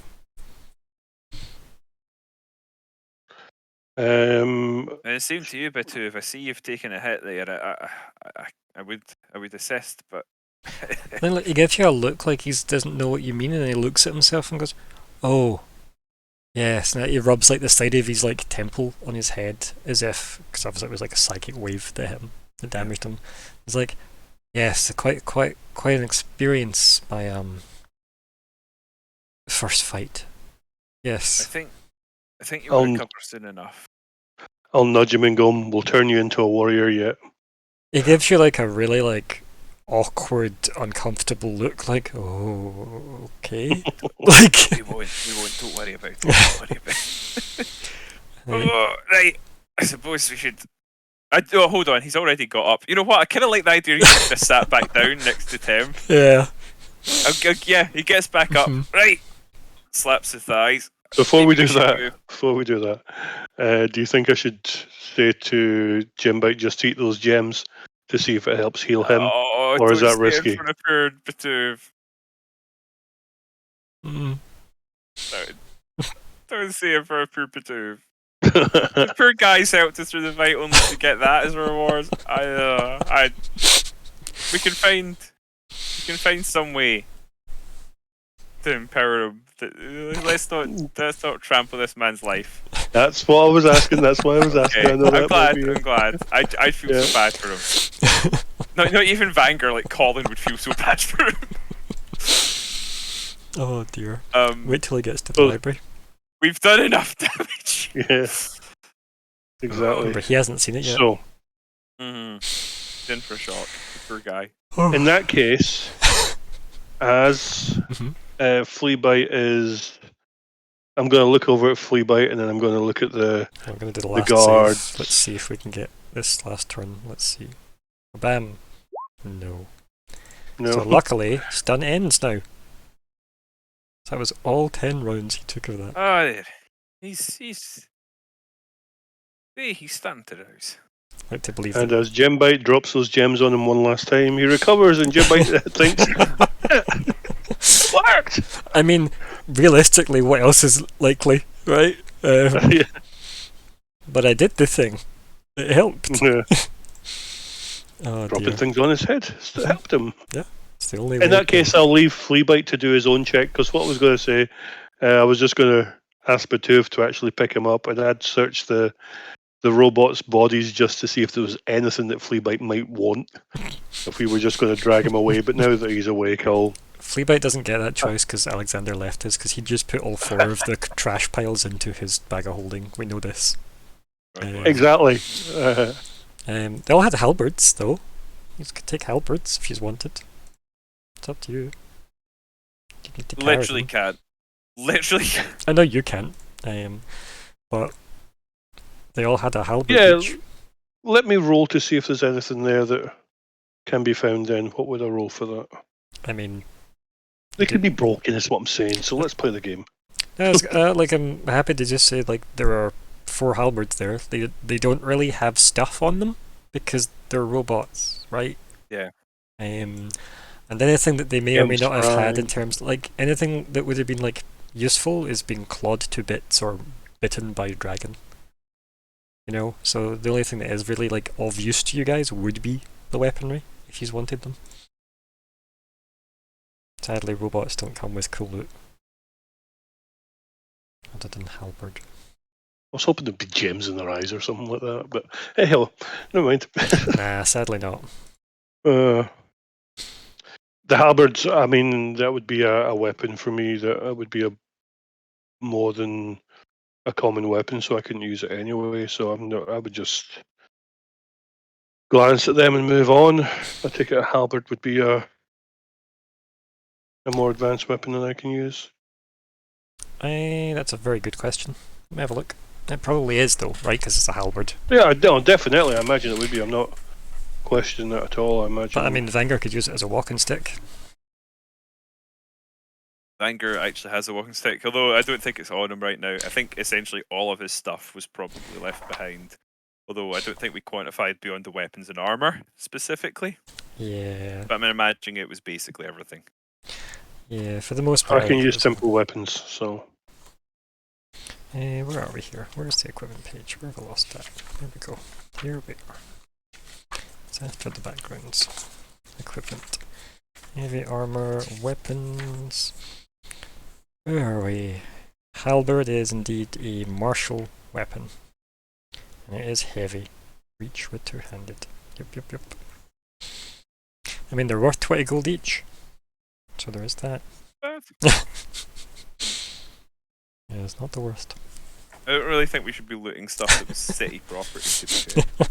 Um, And it seemed to you, Bitu, if I see you've taken a hit there, I would assist, but Then like, he gives you a look like he doesn't know what you mean, and he looks at himself and goes, "Oh, yes." And he rubs like the side of his like temple on his head, as if, because obviously it was like a psychic wave that hit him, that damaged him. He's like, "Yes, quite an experience. My first fight. I Yes." think you'll I'll- recover soon enough. I'll nudge him and go, "We'll turn you into a warrior yet." He gives you like a really like awkward, uncomfortable look, like, "Oh, okay." Like, We won't. Don't worry about it. Don't worry about it. Oh, right. I suppose we should. Oh, hold on. He's already got up. You know what? I kind of like the idea he just sat back down next to Tim. yeah. Yeah, he gets back up. Mhm. Right. Slaps his thighs. Before we Maybe do should that, move. do you think I should say to Jimbite just to eat those gems to see if it helps heal him? Oh, or is don't that say risky? it in front of poor Batuve. Mm. Don't say it for poor Batuve. The poor guy's helped us through the fight only to get that as a reward. We can find some way to empower him. Let's not trample this man's life. That's what I was asking. That's why I was asking. Okay, I know I'm that might be glad. it. I'm glad. I feel Yeah. so bad for him. Not even Vanguard, like Colin would feel so bad for him. Oh dear. Um, Wait till he gets to the Oh. library. we've done enough damage. Yeah, exactly. But he hasn't seen it yet. So, In for a shock. Poor guy. in that case, as Mhm. Fleabite is, I'm going to look over at Fleabite and then I'm going to look at the. We're going to do the last guard. save. Let's see if we can get this last turn. Let's see. Bam. No. No, So luckily, stun ends now. So that was all 10 rounds he took of that. Oh, there. He's stunted out. I like to believe and that. as Jimbite drops those gems on him one last time, he recovers and Jimbite thinks, "It worked!" I mean, realistically, what else is likely, right? Yeah. But I did the thing. It helped. Yeah. Oh Dropping dear. things on his head. It helped him. It's the only way. In that case, I'll leave Fleabite to do his own check, because what I was going to say, I was just going to ask Batuve to actually pick him up, and I'd search the robots' bodies just to see if there was anything that Fleabite might want, if we were just going to drag him away. But now that he's awake, I'll... Fleabite doesn't get that choice because Alexander left his, because he just put all 4 of the trash piles into his bag of holding. We know this. Exactly. They all had halberds, though. You could take halberds if you wanted. It's up to you. You need to carry Literally them. can't. Literally can't. I know you can't, but they all had a halberd Yeah. each. Let me roll to see if there's anything there that can be found then. What would I roll for that? I mean, They could be broken, is what I'm saying, so let's play the game. like I'm happy to just say like there are 4 halberds there. They don't really have stuff on them because they're robots, right? Yeah. And anything that they may or may not have had in Fine. terms like anything that would have been like useful is being clawed to bits or bitten by a dragon. You know, so the only thing that is really like of use to you guys would be the weaponry if you wanted them. Sadly, robots don't come with cool loot. Other than halberd. I was hoping there'd be gems in their eyes or something like that, but hey, hell, never mind. Nah, sadly not. The halberds, I mean, that would be a weapon for me. That would be a more than a common weapon, so I couldn't use it anyway. So I would just glance at them and move on. I take it a halberd would be a more advanced weapon than I can use. That's a very good question. Let me have a look. It probably is though, right? Because it's a halberd. Yeah, no, definitely. I imagine it would be. I'm not questioning that at all. I imagine. But I mean, Vanguard could use it as a walking stick. Vanguard actually has a walking stick, although I don't think it's on him right now. I think essentially all of his stuff was probably left behind. Although I don't think we quantified beyond the weapons and armor specifically. Yeah. But I'm imagining it was basically everything. Yeah, for the most part. I can think use it was- simple weapons, so. where are we here? Where's the equipment page? Where have I lost that? There we go. Here we are. So after the backgrounds. Equipment. Heavy armor, weapons. Where are we? Halberd is indeed a martial weapon. And it is heavy. Reach with two-handed. Yep. I mean, they're worth 20 gold each. So there is that. Yeah, it's not the worst. I don't really think we should be looting stuff that was city property, to be fair.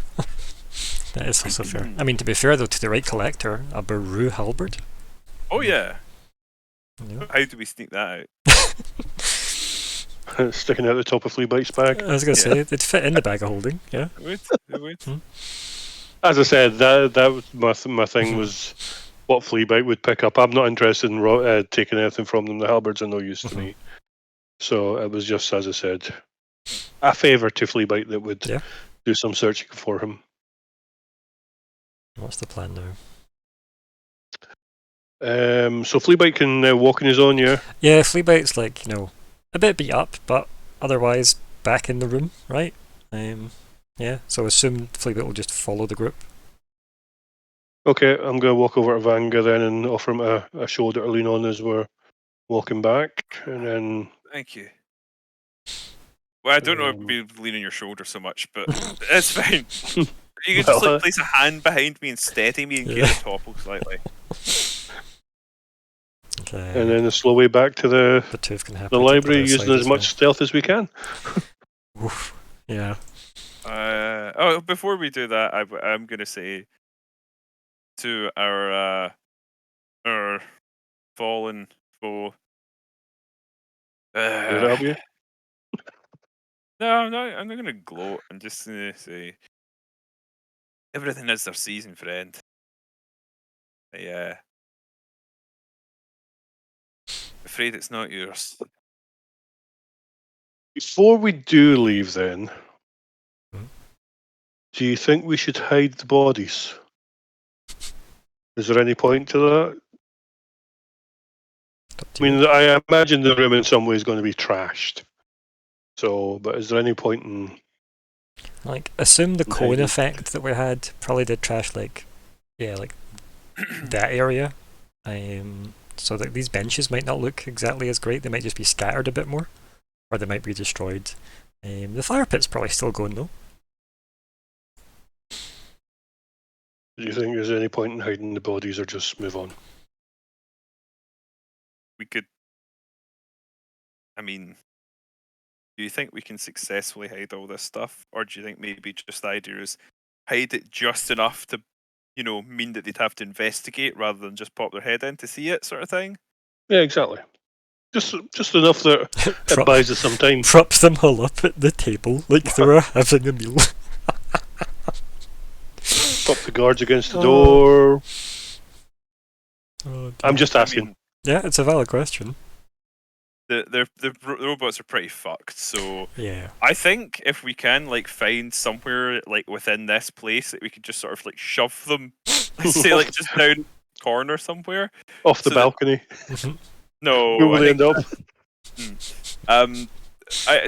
That is also fair. I mean, to be fair though, to the right collector, a Baru halberd. Oh yeah. Yeah. How do we sneak that out? Sticking out the top of Fleabite's bag. I was going to say, it'd fit in the bag of holding, yeah. It would. As I said, that was my thing was what Fleabite would pick up. I'm not interested in taking anything from them. The halberds are no use to me. So it was just, as I said, a favour to Fleabite that would do some searching for him. What's the plan now? So Fleabite can walk on his own, yeah? Yeah, Fleabite's like, a bit beat up, but otherwise back in the room, right? Yeah, so assume Fleabite will just follow the group. Okay, I'm going to walk over to Vanga then and offer him a shoulder to lean on as we're walking back. And then... Thank you. Well, I don't know if we lean on your shoulder so much, but it's fine. You can just place a hand behind me and steady me and get it topple slightly. Okay. And then a slow way back to the library, using as much stealth as we can. Oof. Yeah. Before we do that, I'm going to say to our fallen foe. W? No, I'm not going to gloat. I'm just going to say everything is their season, friend. Yeah. Afraid it's not yours. Before we do leave then, do you think we should hide the bodies? Is there any point to that? I mean, I imagine the room in some way is going to be trashed. So, but is there any point in... assume the cone effect that we had probably did trash, that area. So that these benches might not look exactly as great. They might just be scattered a bit more. Or they might be destroyed. The fire pit's probably still going though. Do you think there's any point in hiding the bodies or just move on? We could... I mean... Do you think we can successfully hide all this stuff? Or do you think maybe just the idea is hide it just enough to, mean that they'd have to investigate rather than just pop their head in to see it, sort of thing? Yeah, exactly. Just enough that it buys us some time. Prop them all up at the table like they were having a meal. Pop the guards against the door. I'm just asking. I mean, yeah, it's a valid question. The robots are pretty fucked, so yeah. I think if we can find somewhere within this place that we could just sort of shove them, say just down corner somewhere off the balcony. No, where will they end up?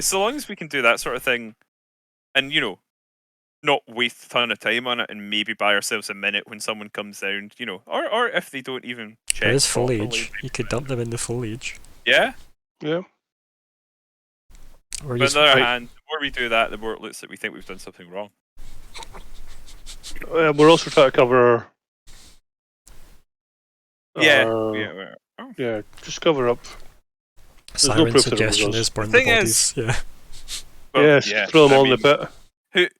So long as we can do that sort of thing, and not waste a ton of time on it, and maybe buy ourselves a minute when someone comes down, or if they don't even check. There is foliage. You could dump them in the foliage. Yeah. Yeah. But on the other hand, the more we do that, the more it looks like we think we've done something wrong. We're also trying to cover. Yeah, just cover up. Siren suggestion is burn the bodies. Throw them all in the pit.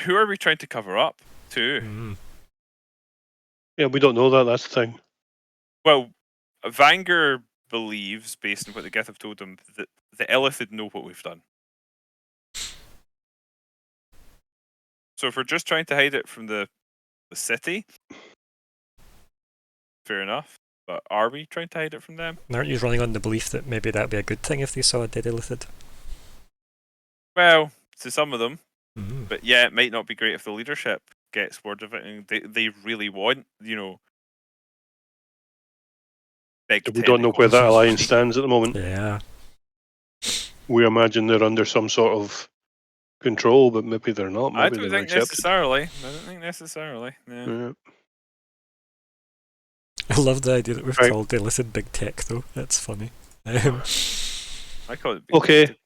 Who are we trying to cover up to? Yeah, we don't know that. That's the thing. Well, Vanger believes, based on what the Gith have told him, that the Illithid know what we've done. So if we're just trying to hide it from the city, fair enough. But are we trying to hide it from them? Aren't you running on the belief that maybe that'd be a good thing if they saw a dead Illithid? Well, to some of them. But yeah, it might not be great if the leadership gets word of it and they really want, big. We don't know where that alliance stands at the moment. Yeah. We imagine they're under some sort of control, but maybe they're not. Maybe I don't they're think accepted. necessarily. I don't think necessarily. Yeah. Yeah. I love the idea that we've Right. called Delicious Big Tech, though. That's funny. I call it. Okay.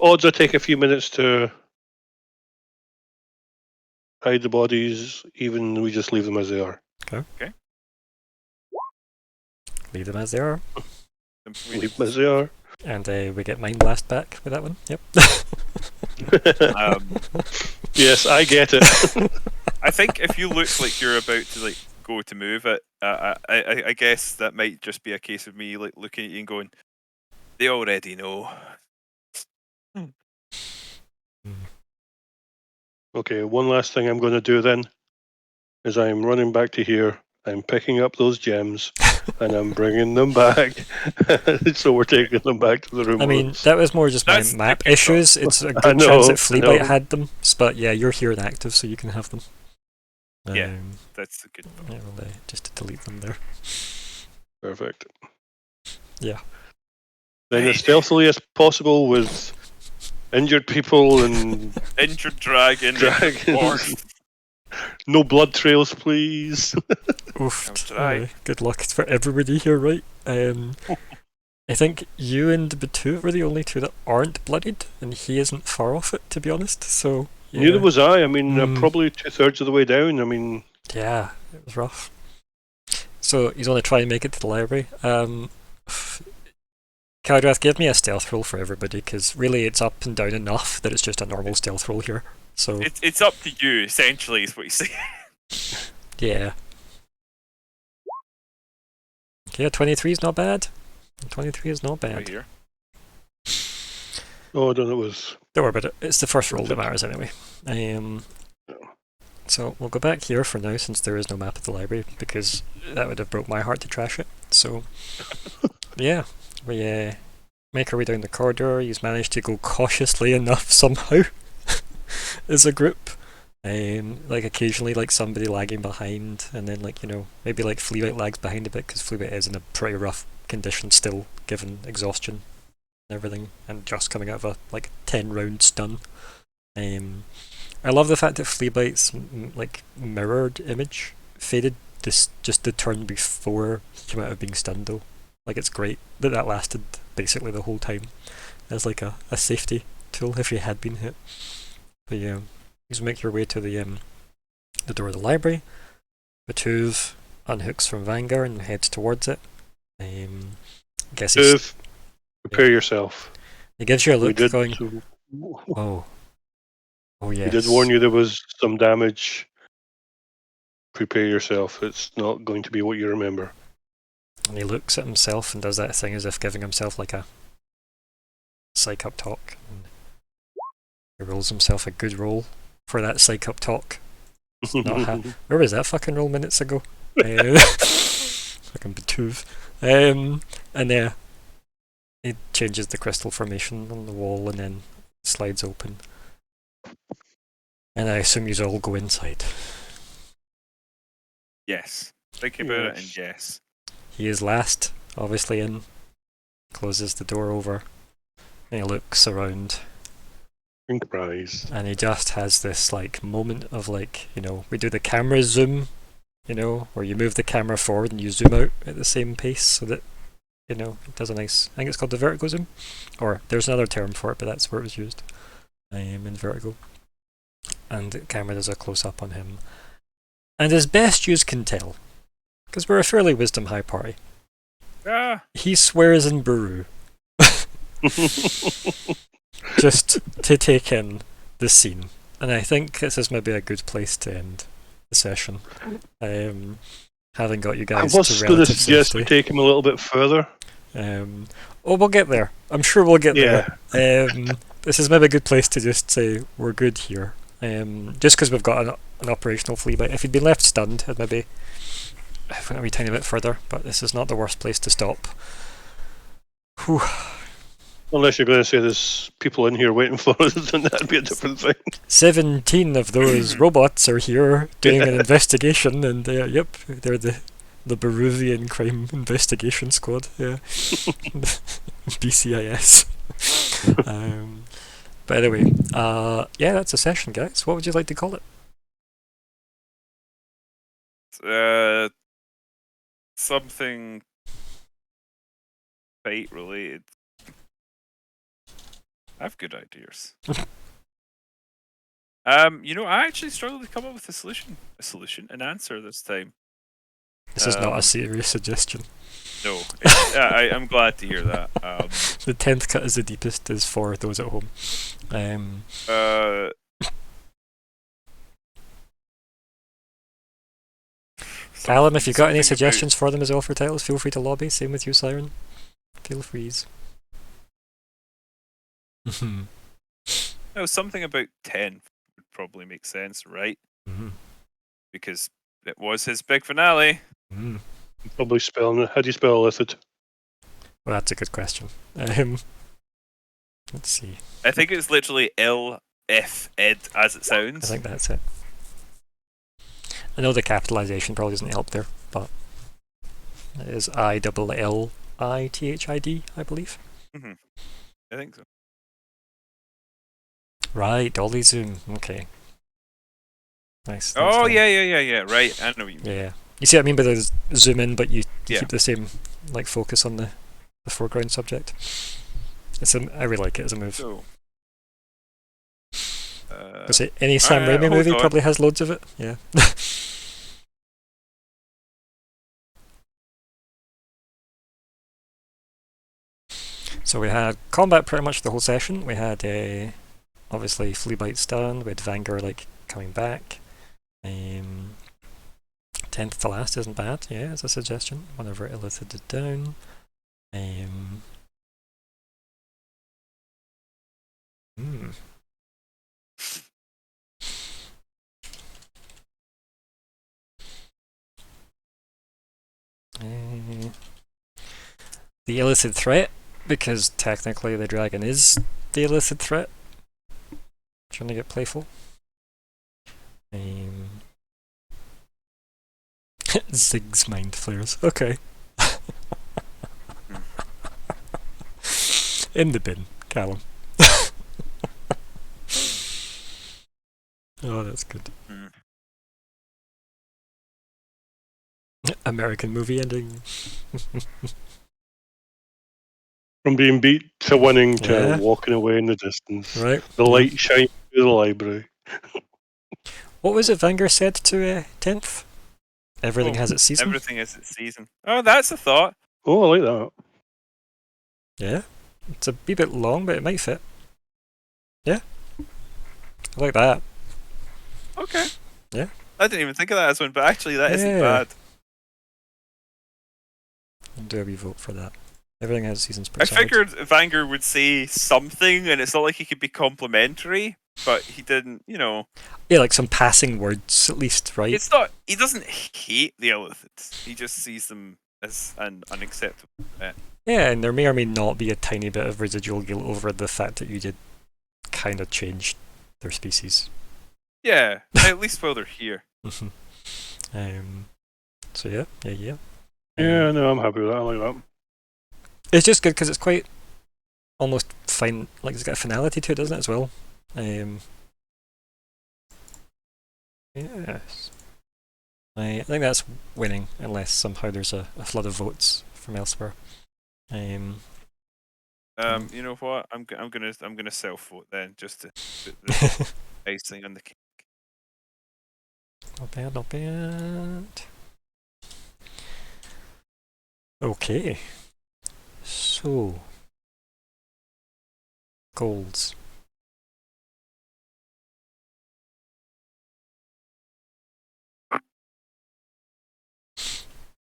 Odds I take a few minutes to hide the bodies, even we just leave them as they are. Leave them as they are. Leave them as they are. And we get Mind Blast back with that one. Yep. Yes, I get it. I think if you look like you're about to like go to move it, I guess that might just be a case of me like looking at you and going, they already know. Okay, one last thing I'm going to do then is I'm running back to here. I'm picking up those gems and I'm bringing them back. So we're taking them back to the room. I mean, that was more just That's my map typical. issues. It's a I good know, chance that I know. Fleabite had them. But yeah, you're here and active, so you can have them. Yeah. That's a good. Yeah, well, just to delete them there. Perfect. Yeah. Then as stealthily as possible with injured people and Injured dragon. dragons. No blood trails, please. Oof. I'll try. Good luck for everybody here, right? I think you and Batu are the only two that aren't bloodied, and he isn't far off it, to be honest. So yeah. Neither was I. I mean, probably 2/3 of the way down. I mean, Yeah, it was rough. So he's going to try and make it to the library. Caldrath, give me a stealth roll for everybody, because really it's up and down enough that it's just a normal stealth roll here. So It's up to you, essentially, is what you say. yeah. Yeah, 23 is not bad. 23 is not bad. Right here. oh, I don't know. It was Don't worry about it. It's the first roll that matters anyway. So we'll go back here for now, since there is no map of the library, because that would have broke my heart to trash it. So yeah, we make our way down the corridor. He's managed to go cautiously enough somehow as a group. Like occasionally, like somebody lagging behind, and then like maybe like Fleabite lags behind a bit because Fleabite is in a pretty rough condition still, given exhaustion and everything, and just coming out of a like 10-round stun. I love the fact that Fleabite's like mirrored image faded just the turn before he came out of being stunned though. Like it's great that lasted basically the whole time as like a safety tool if he had been hit. But yeah, you make your way to the door of the library. Batuv unhooks from Vanguard and heads towards it. Guess he's, prepare yourself. he gives you a We look did, going, oh yes. we did warn you there was some damage. Prepare yourself. It's not going to be what you remember. And he looks at himself and does that thing as if giving himself like a psych up talk. And he rolls himself a good roll for that psych up talk. Where was that fucking roll minutes ago? Fucking Batuv. And yeah, he changes the crystal formation on the wall and then slides open. And I assume you all go inside. Yes. Thinking about it, and yes. He is last, obviously, in. Closes the door over. And he looks around. Surprise. And he just has this like moment of like, we do the camera zoom, where you move the camera forward and you zoom out at the same pace so that, it does a nice, I think it's called the vertigo zoom. Or there's another term for it, but that's where it was used in Vertigo. And the camera does a close up on him. And as best you can tell, because we're a fairly wisdom high party, he swears in Baru. Just to take in the scene. And I think this is maybe a good place to end the session. Having got you guys I was to going to relative suggest we safety. take him a little bit further. We'll get there. I'm sure we'll get there. This is maybe a good place to just say we're good here. Just because we've got an operational Fleabite. If he'd been left stunned, I'd maybe went a wee tiny bit further, but this is not the worst place to stop. Whew. Unless you're going to say there's people in here waiting for us, then that'd be a different thing. 17 of those robots are here doing an investigation, and yep, they're the The Baruvian Crime Investigation Squad, yeah. BCIS. But anyway, yeah, that's a session, guys. What would you like to call it? Something fight related. I have good ideas. I actually struggled to come up with an answer this time. This is not a serious suggestion. No, I'm glad to hear that. The 10th cut is the deepest, is for those at home. Callum, if you've got any suggestions for them as well for titles, feel free to lobby. Same with you, Siren. Feel free. No, something about 10 would probably make sense, right? Because it was his big finale. Probably spelling it. How do you spell Illithid? Well, that's a good question. Let's see. I think it's literally L-F-ed as it sounds. I think that's it. I know the capitalization probably doesn't help there, but it is I-double-L-I-T-H-I-D, I believe. I think so. Right, Dolly Zoom. Okay. Nice. Oh, yeah. Right, I know what you mean. Yeah. You see what I mean by the zoom in, but you keep the same focus on the foreground subject. I really like it as a move. So, any Sam Raimi movie probably has loads of it. Yeah. So we had combat pretty much the whole session. We had obviously flea bite stun. We had Vanguard coming back. 10th to last isn't bad. Yeah, as a suggestion. Whenever Illithid is down. The Illithid threat, because technically the dragon is the Illithid threat. Trying to get playful. Zig's mind flares. Okay. In the bin, Callum. Oh, that's good. American movie ending. From being beat to winning to walking away in the distance. Right. The light shines through the library. What was it Vanguard said to 10th? Everything has its season? Everything has its season. Oh, that's a thought. Oh, I like that. Yeah. It's a wee bit long, but it might fit. Yeah. I like that. Okay. Yeah. I didn't even think of that as one, but actually that isn't bad. I'll do a wee vote for that. Everything has seasons. I figured Vanguard would say something, and it's not like he could be complimentary, but he didn't, Yeah, like some passing words at least, right? It's not. He doesn't hate the Illithids. He just sees them as an unacceptable threat. Yeah, and there may or may not be a tiny bit of residual guilt over the fact that you did kind of change their species. Yeah, at least while they're here. So yeah. Yeah, no, I'm happy with that. I like that. It's just good because it's quite almost fine. Like it's got a finality to it, doesn't it, as well? Yes. I think that's winning, unless somehow there's a flood of votes from elsewhere. You know what? I'm gonna self-vote then, just to put the icing on the cake. Not bad, not bad. Okay. So, goals.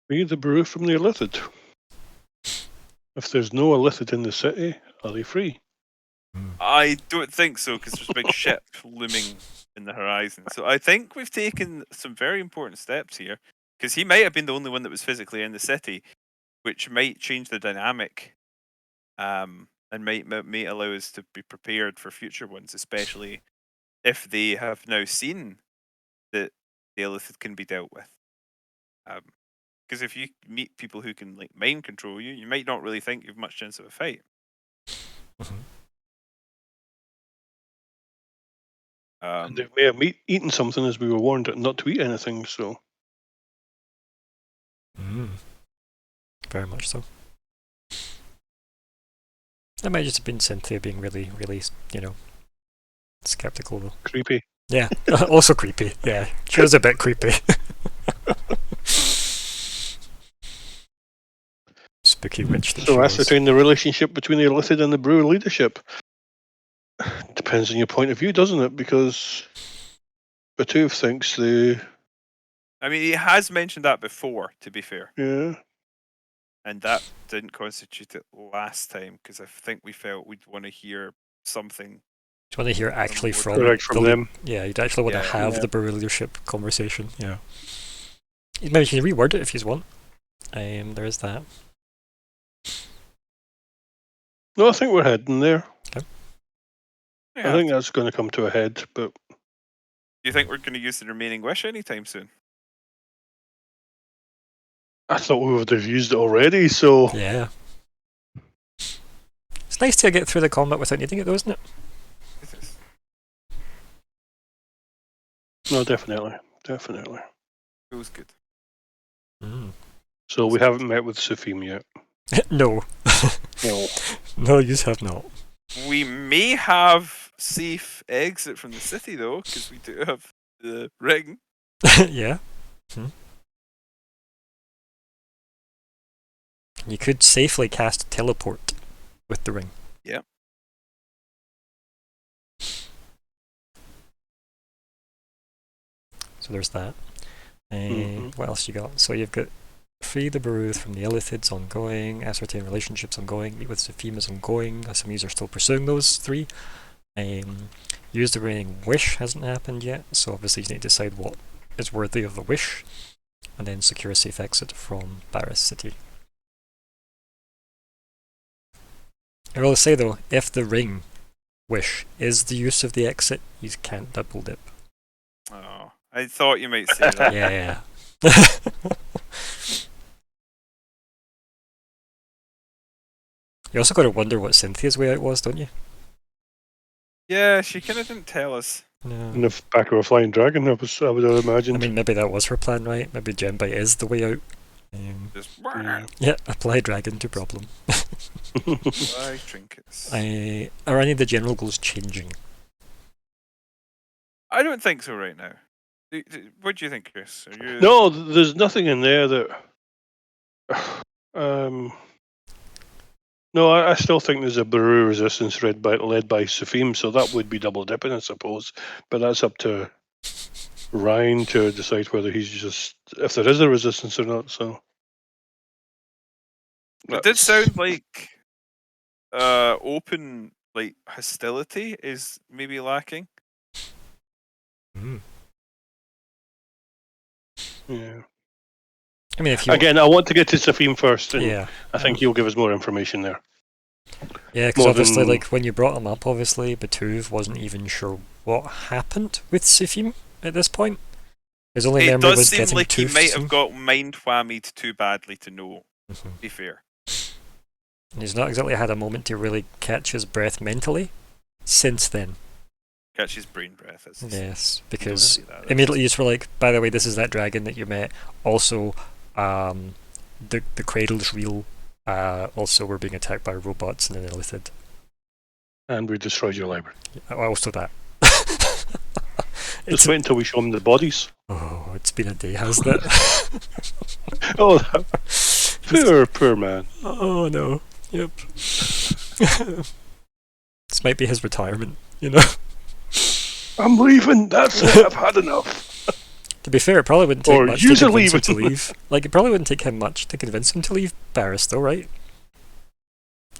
Free the brew from the Illithid. If there's no Illithid in the city, are they free? I don't think so, because there's a big ship looming in the horizon. So I think we've taken some very important steps here, because he might have been the only one that was physically in the city, which might change the dynamic, and might allow us to be prepared for future ones, especially if they have now seen that the Illithid can be dealt with. Because if you meet people who can like mind control you, you might not really think you've much chance of a fight. Mhm. And they may have eaten something as we were warned not to eat anything. So Very much so. That might just have been Cynthia being really, really, skeptical though. creepy. Yeah, also creepy. Yeah, she was a bit creepy. Spooky witch that she So was. ascertain the relationship between the Illithid and the Brew leadership. Depends on your point of view, doesn't it? Because Batuve thinks I mean, he has mentioned that before, to be fair. yeah. And that didn't constitute it last time, because I think we felt we'd want to hear something. Do you want to hear actually from Correct, from them. Yeah, you'd actually want to Yeah, have the Brew leadership conversation. Yeah. Maybe you can reword it if you want. There is that. No, I think we're heading there. Okay. I think that's going to come to a head, but Do you think we're going to use the remaining wish anytime soon? I thought we would have used it already, so Yeah. It's nice to get through the combat without needing it though, isn't it? It is. no, definitely. Feels good. So we haven't met with Sufim yet. No. No. No, you have not. We may have safe exit from the city, though, because we do have the ring. Yeah. You could safely cast teleport with the ring. Yeah. So there's that. What else you got? So you've got free the Baruth from the Illithids ongoing, ascertain relationships ongoing, meet with Zephimas ongoing. Some of these are still pursuing those three. Use the remaining wish hasn't happened yet, so obviously you need to decide what is worthy of the wish, and then secure a safe exit from Barris City. I will say though, if the ring wish is the use of the exit, you can't double dip. Oh, I thought you might say that. Yeah. You also got to wonder what Cynthia's way out was, don't you? Yeah, she kind of didn't tell us. No. In the back of a flying dragon, I would have imagined. I mean, maybe that was her plan, right? Maybe Gembite is the way out. Just Yeah, apply dragon to problem. buy trinkets. Are any of the general goals changing? I don't think so right now. What do you think, Chris? Are you... No, there's nothing in there that. No, I still think there's a Baru resistance led by Sufim, so that would be double dipping, I suppose. But that's up to Ryan to decide whether he's just if there is a resistance or not. So It did sound like open like hostility is maybe lacking. yeah. I mean, if you Again, I want to get to Sufim first, and yeah, I think he'll give us more information there. yeah, because more obviously, than- like when you brought him up, obviously Batuve wasn't even sure what happened with Sufim at this point. His only It memory does was seem getting like he to might Sufim. have got mind whammied too badly to know. Mhm. To be fair. And he's not exactly had a moment to really catch his breath mentally since then. Catch his brain breath. As Yes, Don't because say that. immediately you just were like, by the way, this is that dragon that you met. Also, the cradle's real. Also, we're being attacked by robots and an illithid. And we destroyed your library. Also that. Just wait until we show them the bodies. Oh, it's been a day, hasn't it? Oh, poor man. Oh no. Yep. This might be his retirement, you know. I'm leaving. That's it. I've had enough. To be fair, it probably wouldn't take Or much to use a convince him leave. to leave. Like, it probably wouldn't take him much to convince him to leave Barris, though, right?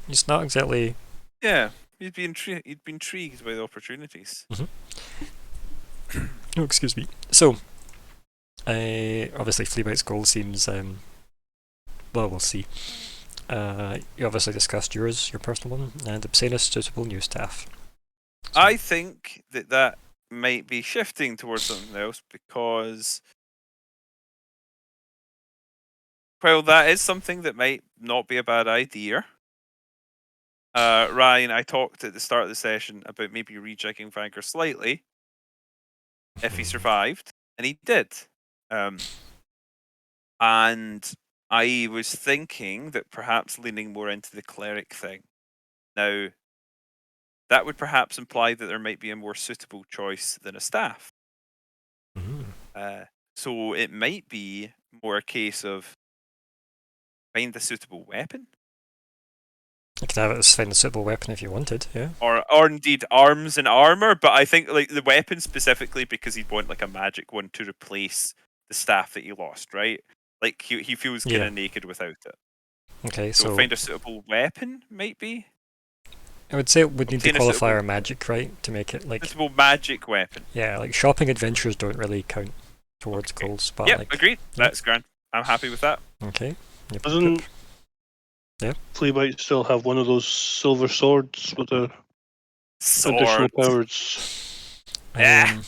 He's not exactly. Yeah, he'd be intrigued by the opportunities. Oh, excuse me. So, obviously, Fleabite's goal seems. Well, we'll see. You obviously discussed your personal one, and Obscenus suitable new staff. So, I think that might be shifting towards something else because Well, that is something that might not be a bad idea. Ryan, I talked at the start of the session about maybe rejigging Vanker slightly if he survived, and he did. And I was thinking that perhaps leaning more into the cleric thing. Now, that would perhaps imply that there might be a more suitable choice than a staff. So it might be more a case of find a suitable weapon. You could have it as find a suitable weapon if you wanted, yeah. Or indeed arms and armor, but I think like the weapon specifically because he'd want like a magic one to replace the staff that he lost, right? Like he feels kind of naked without it. Okay, so find a suitable weapon, might be. I would say it would need to Obtain a qualify suitable- our magic, right? To make it like Suitable magic weapon. yeah, like shopping adventures don't really count towards Okay. goals, but Yep, like agreed. That's grand. I'm happy with that. okay. Yep, Doesn't Yeah. Fleabite still have one of those silver swords with the additional Sword. powers? Yeah.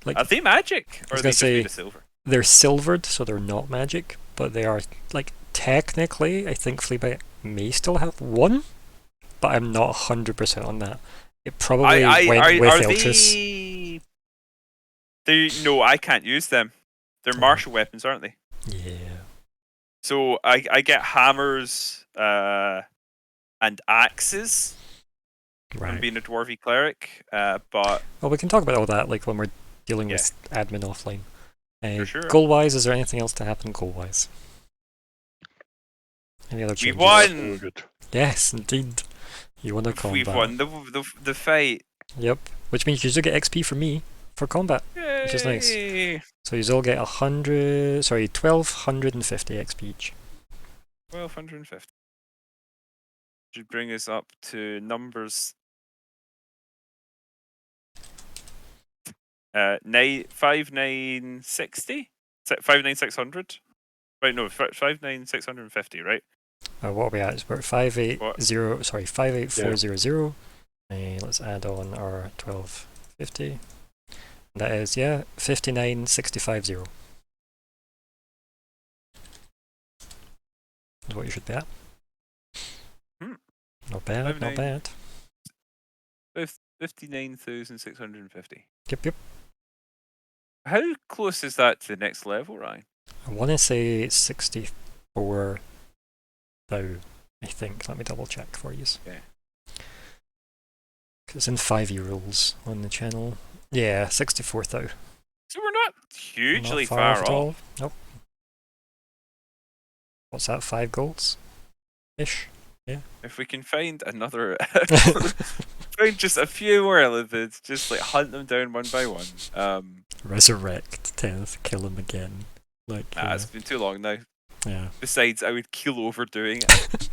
like Are they magic? Or was are they gonna just say- made of silver? they're silvered, so they're not magic, but they are like technically. I think Fleabite may still have one, but I'm not 100% on that. It probably went with Eltrus. No, I can't use them. They're martial weapons, aren't they? Yeah. So I get hammers and axes from Right. being a dwarvy cleric, but Well, we can talk about all that like when we're dealing Yeah. with admin offline. For sure. Goal-wise, is there anything else to happen goal-wise? Any other we changes? We're won. good. Yes, indeed. You won a combat. We've won the fight. Yep. Which means you still get XP from me for combat. Which is nice. Yay. So you all get 1,250 XP each. 1,250. Should bring us up to numbers. 5,960? 5,9,600? Right, no, 5,9,650, right? What are we at? We're at 5,840. Let's add on our 1,250. That is, 59,650. Is what you should be at. Not bad, not 59. bad. 59,650. Yep. How close is that to the next level, Ryan? I want to say 64 now, I think. Let me double check for you. Okay. It's in 5-year rules on the channel. Yeah, 64 thou. So we're not hugely Not far at off. all. Nope. What's that, 5 golds? Ish? If we can find another, find just a few more elephants, just like hunt them down one by one. Resurrect 10th, kill him again. Like, It's been too long now. yeah. Besides, I would kill over doing it.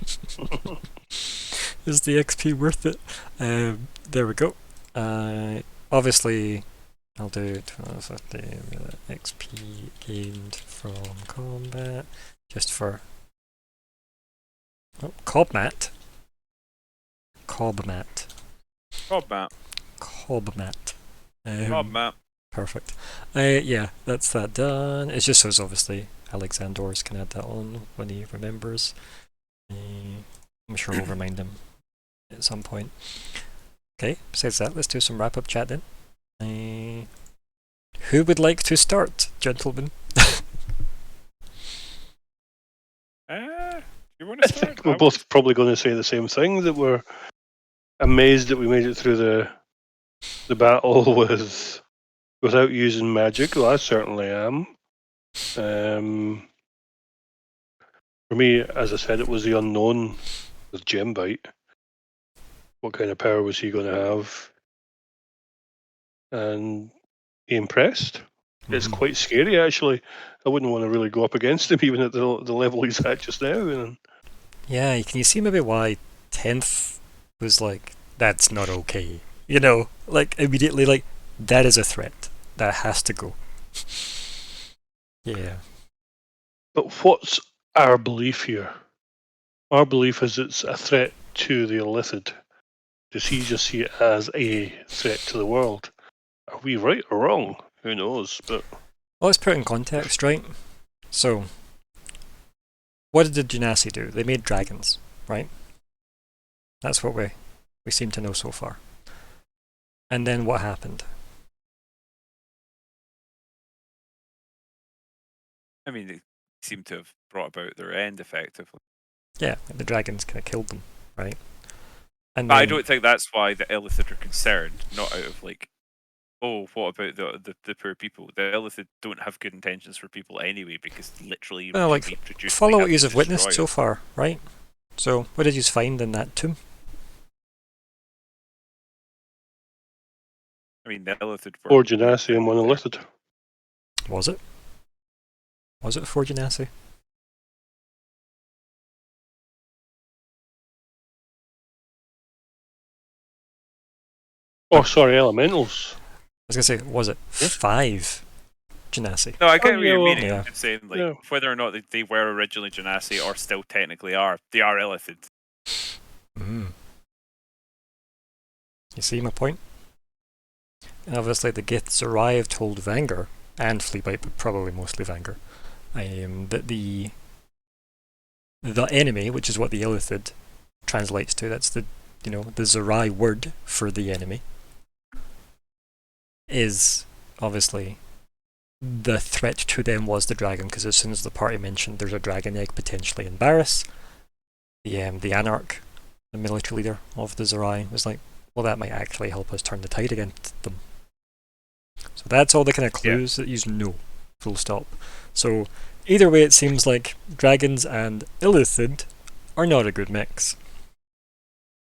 Is the XP worth it? There we go. Obviously, I'll do 1250 XP gained from combat, just for Cobmat. Cobmat. Cobmat. Perfect. Yeah, that's that done. It's just so obviously Alexandor's can add that on when he remembers. I'm sure we'll remind him at some point. Okay, besides that, let's do some wrap-up chat then. Who would like to start, gentlemen? You want to I start? think we're both probably going to say the same thing, that we're amazed that we made it through the battle without using magic. Well, I certainly am. For me, as I said, it was the unknown with Gembite. What kind of power was he going to have? And he impressed. It's quite scary, actually. I wouldn't want to really go up against him, even at the level he's at just now. And Yeah, can you see maybe why 10th was like, that's not okay? You know, like immediately, like, that is a threat. That has to go. Yeah. But what's our belief here? Our belief is it's a threat to the Illithid. Does he just see it as a threat to the world? Are we right or wrong? Who knows? But Well, let's put it in context, right? So, what did the Genasi do? They made dragons, right? That's what we seem to know so far. And then what happened? I mean, they seem to have brought about their end effectively. Yeah, the dragons kind of killed them, right? And But I then, don't think that's why the Illithid are concerned. Not out of like, oh, what about the poor people? The Illithid don't have good intentions for people anyway, because literally well, like, follow what you have witnessed so far, right? So, what did you find in that tomb? I mean, the Illithid were 4 Genasi and 1 Illithid. Was it? Was it 4 Genasi? Oh, sorry, Elementals. I was going to say, was it 5 Genasi? No, I get what yeah, you're well, meaning. yeah. I'm saying like Yeah. whether or not they were originally Genasi or still technically are, they are Illithid. Mm. You see my point? And obviously the Giths arrived, told Vanger, and Fleabite, but probably mostly Vanger, that the enemy, which is what the Illithid translates to, that's the Zerai word for the enemy, is obviously the threat to them was the dragon, because as soon as the party mentioned there's a dragon egg potentially in Barris, the Anarch, the military leader of the Zerai, was like, well, that might actually help us turn the tide against them. So that's all the kind of clues that you know, full stop. So either way, it seems like dragons and Illithid are not a good mix.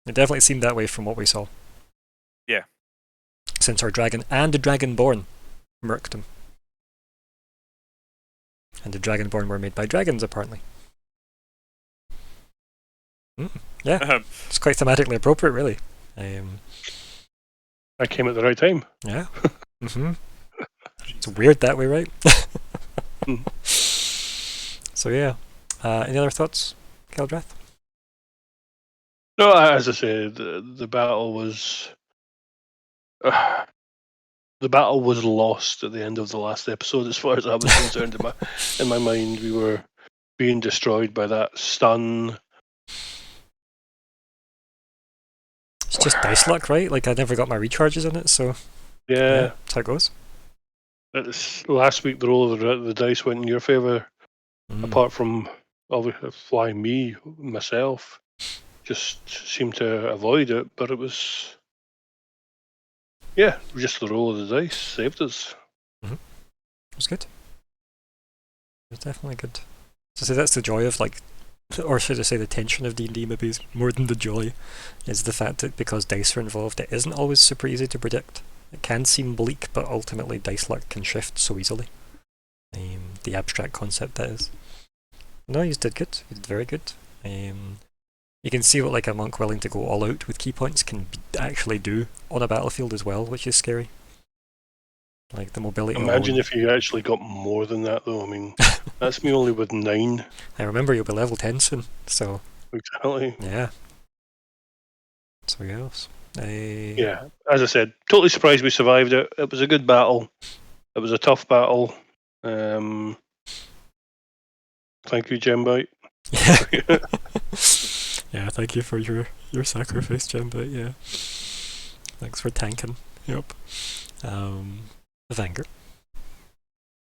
It definitely seemed that way from what we saw. Yeah. Since our dragon and the Dragonborn murked him. And the Dragonborn were made by dragons, apparently. Yeah, it's quite thematically appropriate, really. I came at the right time. Yeah. It's weird that way, right? So yeah. Any other thoughts, Keldrath? No, as I said, the battle was lost at the end of the last episode. As far as I was concerned, in my mind, we were being destroyed by that stun. It's just dice luck, right? Like, I never got my recharges in it, so Yeah. That's how it goes. Last week, the roll of the dice went in your favour. Apart from flying myself, just seemed to avoid it. But it was, just the roll of the dice saved us. It was good. It was definitely good. So that's the joy of, like, or should I say the tension of D&D maybe is more than the joy, is the fact that because dice are involved, it isn't always super easy to predict. It can seem bleak, but ultimately dice luck can shift so easily. The abstract concept, that is. No, he did good. He did very good. You can see what like a monk willing to go all out with key points can actually do on a battlefield as well, which is scary. Like the mobility. Imagine if you actually got more than that, though. I mean, that's me only with 9. I remember you'll be level 10 soon, so. Exactly. Yeah. So yes. Yeah, as I said, totally surprised we survived it. It was a good battle. It was a tough battle. Thank you, Gembite. Yeah, thank you for your sacrifice, Gembite. Yeah. Thanks for tanking. Yep. Vanger.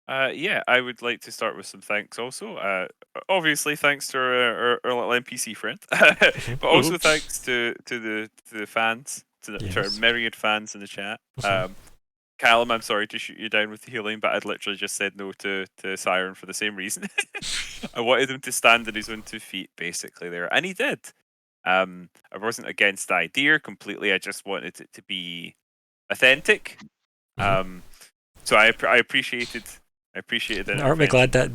Yeah, I would like to start with some thanks also. Obviously, thanks to our little NPC friend, but also thanks to the fans, to our myriad fans in the chat. Callum, I'm sorry to shoot you down with the healing, but I'd literally just said no to Siren for the same reason. I wanted him to stand on his own 2 feet, basically, there, and he did. I wasn't against the idea completely. I just wanted it to be authentic. So I appreciated. And aren't we glad that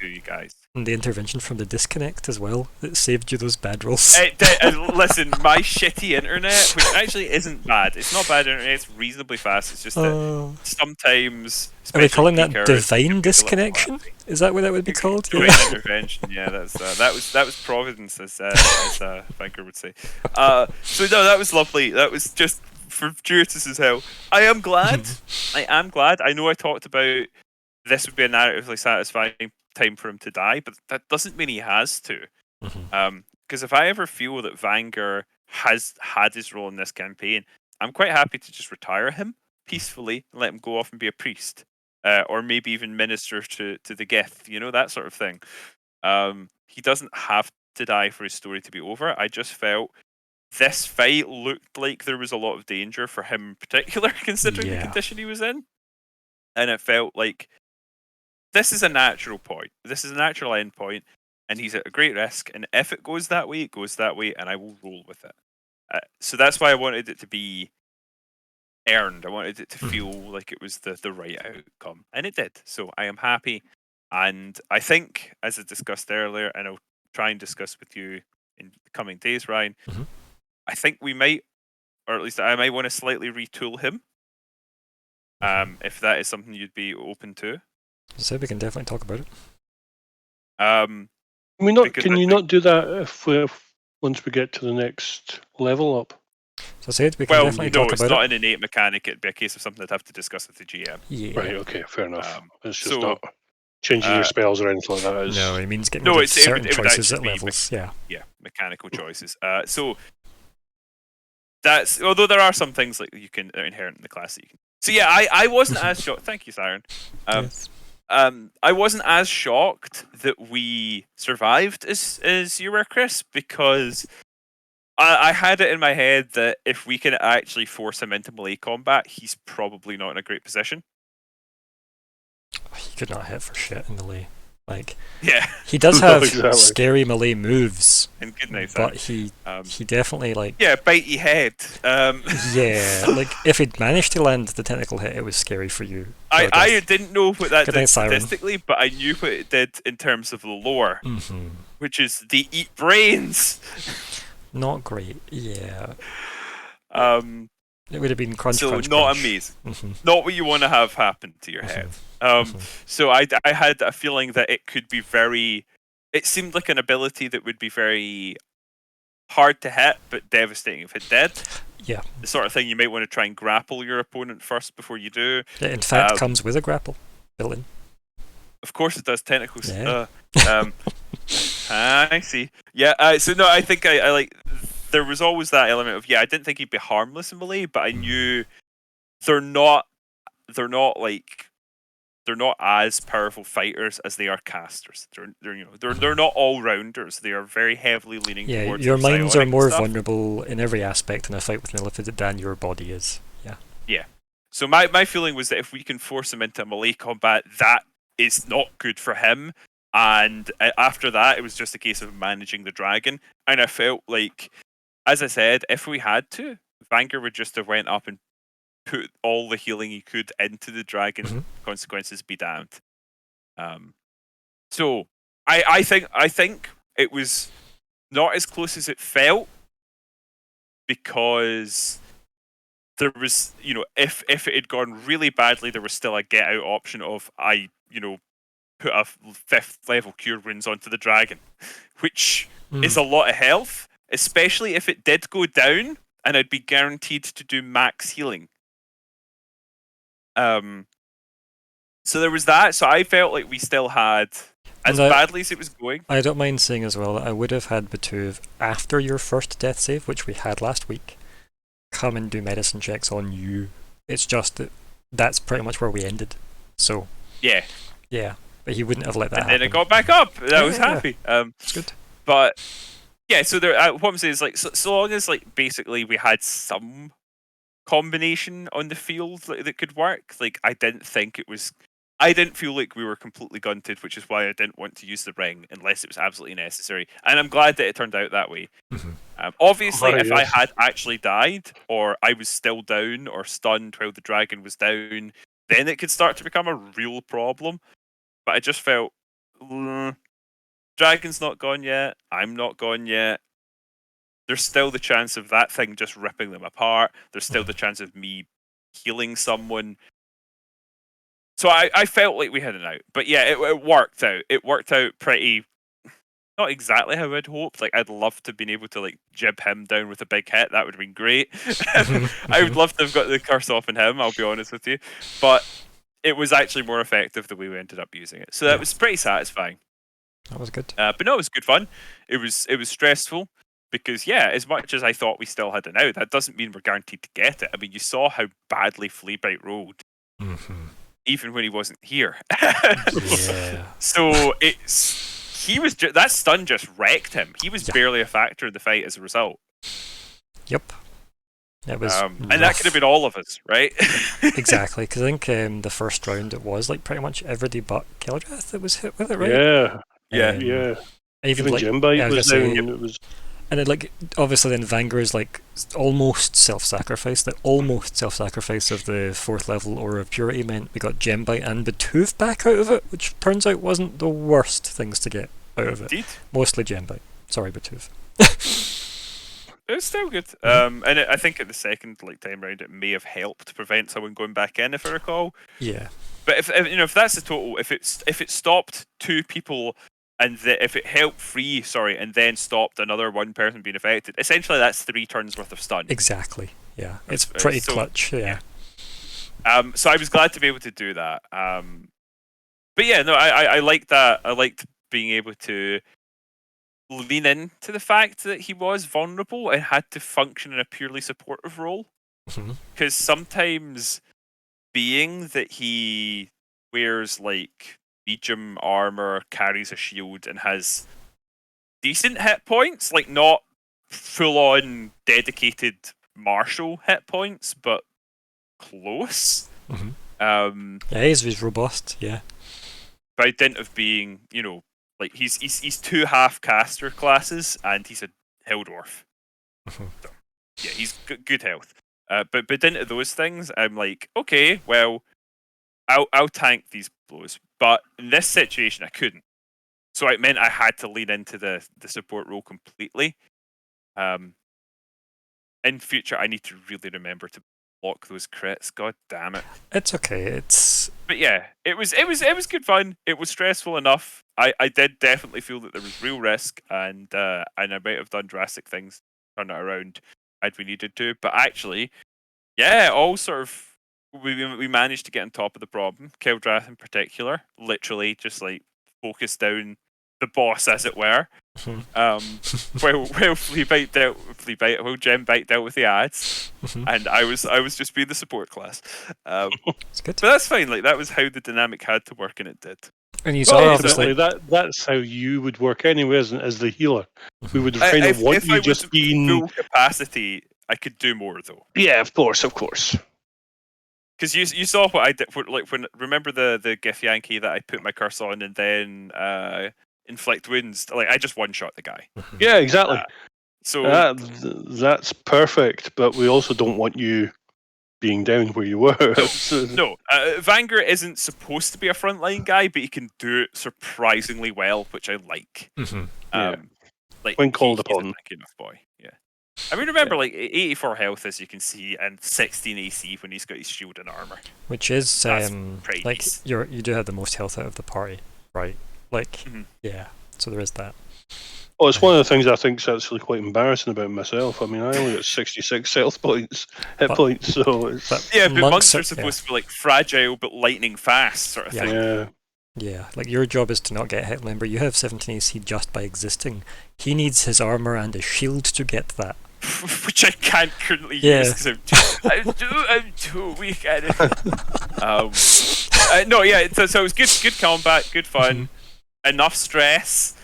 you guys the intervention from the disconnect as well that saved you those bad rolls? Listen, my shitty internet, which actually isn't bad. It's not bad internet. It's reasonably fast. It's just that sometimes. Are we calling that divine disconnection? Is that what that would be called? Divine intervention. Yeah, that was providence, as Vanker would say. So no, that was lovely. That was just fortuitous as hell. I am glad. I know I talked about this would be a narratively satisfying time for him to die, but that doesn't mean he has to. Mm-hmm. Because if I ever feel that Vanger has had his role in this campaign, I'm quite happy to just retire him peacefully and let him go off and be a priest, or maybe even minister to the Geth, that sort of thing. He doesn't have to die for his story to be over. I just felt this fight looked like there was a lot of danger for him in particular, considering the condition he was in. And it felt like this is a natural point. This is a natural end point, and he's at a great risk. And if it goes that way, it goes that way, and I will roll with it. So that's why I wanted it to be earned. I wanted it to feel like it was the right outcome, and it did. So I am happy. And I think, as I discussed earlier, and I'll try and discuss with you in the coming days, Ryan, I think we might, or at least I might want to slightly retool him. If that is something you'd be open to. So we can definitely talk about it. Can you not do that once we get to the next level up? So I said we can definitely talk about it. No, it's not an innate mechanic. It'd be a case of something I'd have to discuss with the GM. Yeah. Right, okay, fair enough. It's just not changing your spells or anything like that. No, it means getting rid of certain choices at levels. Yeah, mechanical choices. So that's, although there are some things like you can are inherent in the class that you can. So yeah, I wasn't as shocked. Thank you, Siren. Yes. I wasn't as shocked that we survived as you were, Chris, because I had it in my head that if we can actually force him into melee combat, he's probably not in a great position. He could not hit for shit in melee. Like, yeah, he does have scary melee moves, and good night, but he definitely bite your head. Yeah, like if he'd managed to land the technical hit, it was scary for you. I didn't know what that good did night, statistically, but I knew what it did in terms of the lore, which is they eat brains. Not great, yeah. It would have been crunch. Not amazing. Not what you want to have happen to your head. So I had a feeling that it could be very. It seemed like an ability that would be very hard to hit, but devastating if it did. Yeah. The sort of thing you might want to try and grapple your opponent first before you do. It in fact comes with a grapple built in. Of course it does. Tentacles. Yeah. I see. Yeah. So no, I think I like. There was always that element of I didn't think he'd be harmless in melee, but I knew they're not as powerful fighters as they are casters. They're not all rounders. They are very heavily leaning towards. Your minds are more vulnerable in every aspect in a fight with an Illithid than your body is. Yeah. Yeah. So my feeling was that if we can force him into melee combat, that is not good for him. And after that, it was just a case of managing the dragon. And I felt like, as I said, if we had to, Vanger would just have went up and put all the healing he could into the dragon. Consequences be damned. So I think it was not as close as it felt, because there was, if it had gone really badly, there was still a get out option of put a 5th level cure wounds onto the dragon, which is a lot of health, especially if it did go down, and I'd be guaranteed to do max healing. So there was that. So I felt like we still had, as badly as it was going. I don't mind saying as well that I would have had Batuv after your first death save, which we had last week, come and do medicine checks on you. It's just that that's pretty much where we ended. So yeah, but he wouldn't have let that happen. And then it got back up. I was happy. It's good. But yeah, so there. What I'm saying is, like, so long as basically we had some combination on the field that could work. Like, I didn't feel like we were completely gunted, which is why I didn't want to use the ring unless it was absolutely necessary. And I'm glad that it turned out that way. Obviously, if I had actually died, or I was still down or stunned while the dragon was down, then it could start to become a real problem. But I just felt, dragon's not gone yet, I'm not gone yet. There's still the chance of that thing just ripping them apart. There's still the chance of me healing someone. So I felt like we had an out. But yeah, it worked out. It worked out pretty... Not exactly how I'd hoped. Like, I'd love to have been able to jib him down with a big hit. That would have been great. I would love to have got the curse off on him, I'll be honest with you. But it was actually more effective the way we ended up using it. So that was pretty satisfying. That was good. But no, it was good fun. It was stressful because as much as I thought we still had it out, that doesn't mean we're guaranteed to get it. I mean, you saw how badly Fleabite rolled, even when he wasn't here. Yeah. So that stun just wrecked him. He was barely a factor in the fight as a result. Yep. It was and that could have been all of us, right? Exactly, because I think the first round it was like pretty much everybody but Kildrath that was hit with it, right? Yeah. Even like Jembite was down. It was, and then like obviously then Vanguard is like almost self-sacrifice. The almost self-sacrifice of the 4th level Aura of Purity meant we got Gembite and Batooth back out of it, which turns out wasn't the worst things to get out of it. Indeed. Mostly Gembite. Sorry, Batooth. It was still good. I think at the second time round it may have helped prevent someone going back in, if I recall. Yeah. But if that's the total, if it stopped 2 people and if it helped 3, and then stopped another 1 person being affected, essentially that's 3 turns worth of stun. Exactly. Yeah. It's pretty clutch. Yeah. So I was glad to be able to do that. But yeah, no, I liked that. I liked being able to lean into the fact that he was vulnerable and had to function in a purely supportive role. Because sometimes being that he wears like medium armor, carries a shield, and has decent hit points, like not full on dedicated martial hit points, but close. Yeah, he's robust, yeah. By dint of being, like he's 2 half caster classes and he's a hill dwarf. So, yeah, he's good health. But dint of those things, I'm like, okay, well, I'll tank these blows. But in this situation, I couldn't. So it meant I had to lean into the support role completely. In future, I need to really remember to block those crits. God damn it! It's okay. But yeah, it was good fun. It was stressful enough. I did definitely feel that there was real risk, and I might have done drastic things to turn it around had we needed to. But actually, all sort of we managed to get on top of the problem. Kildrath in particular, literally just like focused down the boss, as it were. While Fleabite while Gembite dealt with the ads, and I was just being the support class. It's good. But that's fine. Like that was how the dynamic had to work, and it did. And you saw obviously that's how you would work anyway, as the healer. We would kind of want you just being full capacity. I could do more though. Yeah, of course. Because you saw what I did. Remember the Gith Yankee that I put my curse on and then inflict wounds. Like I just one shot the guy. Yeah, exactly. So that's perfect. But we also don't want you being down where you were. No, Vanguard isn't supposed to be a frontline guy, but he can do it surprisingly well, which I like. Like when called he's upon. a big enough boy. Yeah. I mean, remember, like 84 health, as you can see, and 16 AC when he's got his shield and armor. Which is like nice. you do have the most health out of the party, right? Like yeah. So there is that. Well, it's one of the things I think is actually quite embarrassing about myself. I mean, I only got 66 hit points, so it's... But monks are supposed to be like fragile but lightning fast sort of thing. Yeah, like your job is to not get hit. Remember, you have 17 AC just by existing. He needs his armor and a shield to get that. Which I can't currently use because I'm too weak at it. So it was good combat, good fun, enough stress.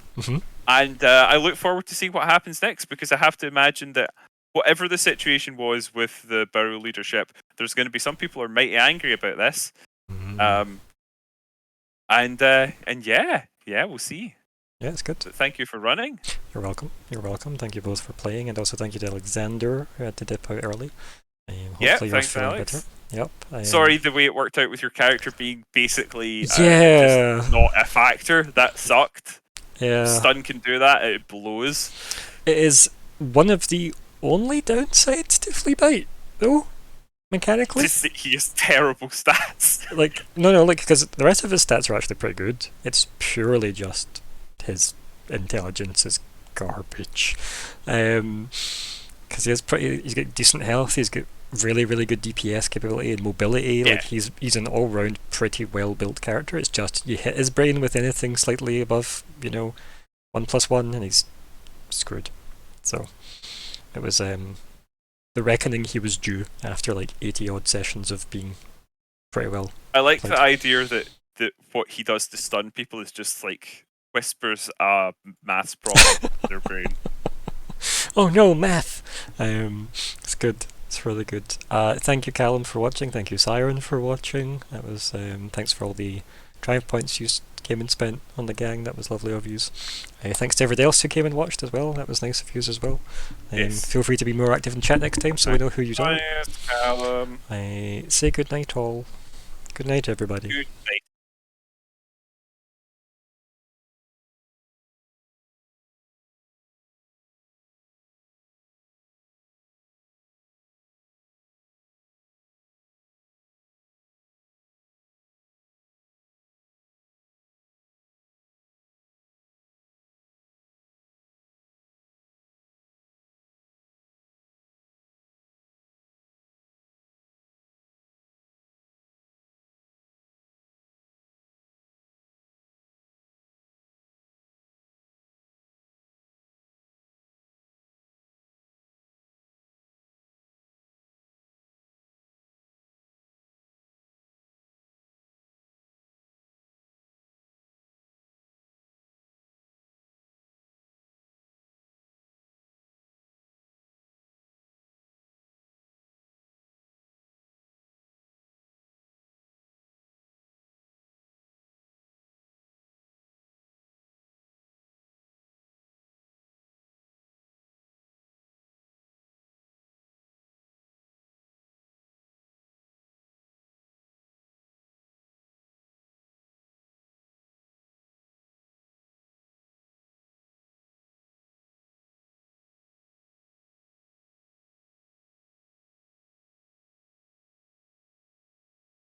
And I look forward to see what happens next, because I have to imagine that whatever the situation was with the Burrow leadership, there's going to be some people who are mighty angry about this. And we'll see. Yeah, it's good. So thank you for running. You're welcome. Thank you both for playing, and also thank you to Alexander, who had to dip out early. Hopefully you're feeling better. Yep. Sorry, the way it worked out with your character being basically just not a factor. That sucked. Yeah. Stun can do that. It blows. It is one of the only downsides to Fleabite, though, mechanically. He has terrible stats. Like, no, because the rest of his stats are actually pretty good. It's purely just his intelligence is garbage. Because he's got decent health, he's got really, really good DPS capability and mobility. Yeah. Like he's an all-round pretty well-built character. It's just you hit his brain with anything slightly above, 1+1 and he's screwed. So it was the reckoning he was due after like 80 odd sessions of being pretty well. I like played. the idea that what he does to stun people is just like whispers a maths problem in their brain. Oh no, math! It's good. It's really good. Thank you, Callum, for watching. Thank you, Siren, for watching. That was thanks for all the drive points you came and spent on the gang. That was lovely of yous. Thanks to everybody else who came and watched as well. That was nice of yous as well. Yes. Feel free to be more active in chat next time, so we know who you are. Thanks, Callum. Say good night, all. Good night, everybody. Good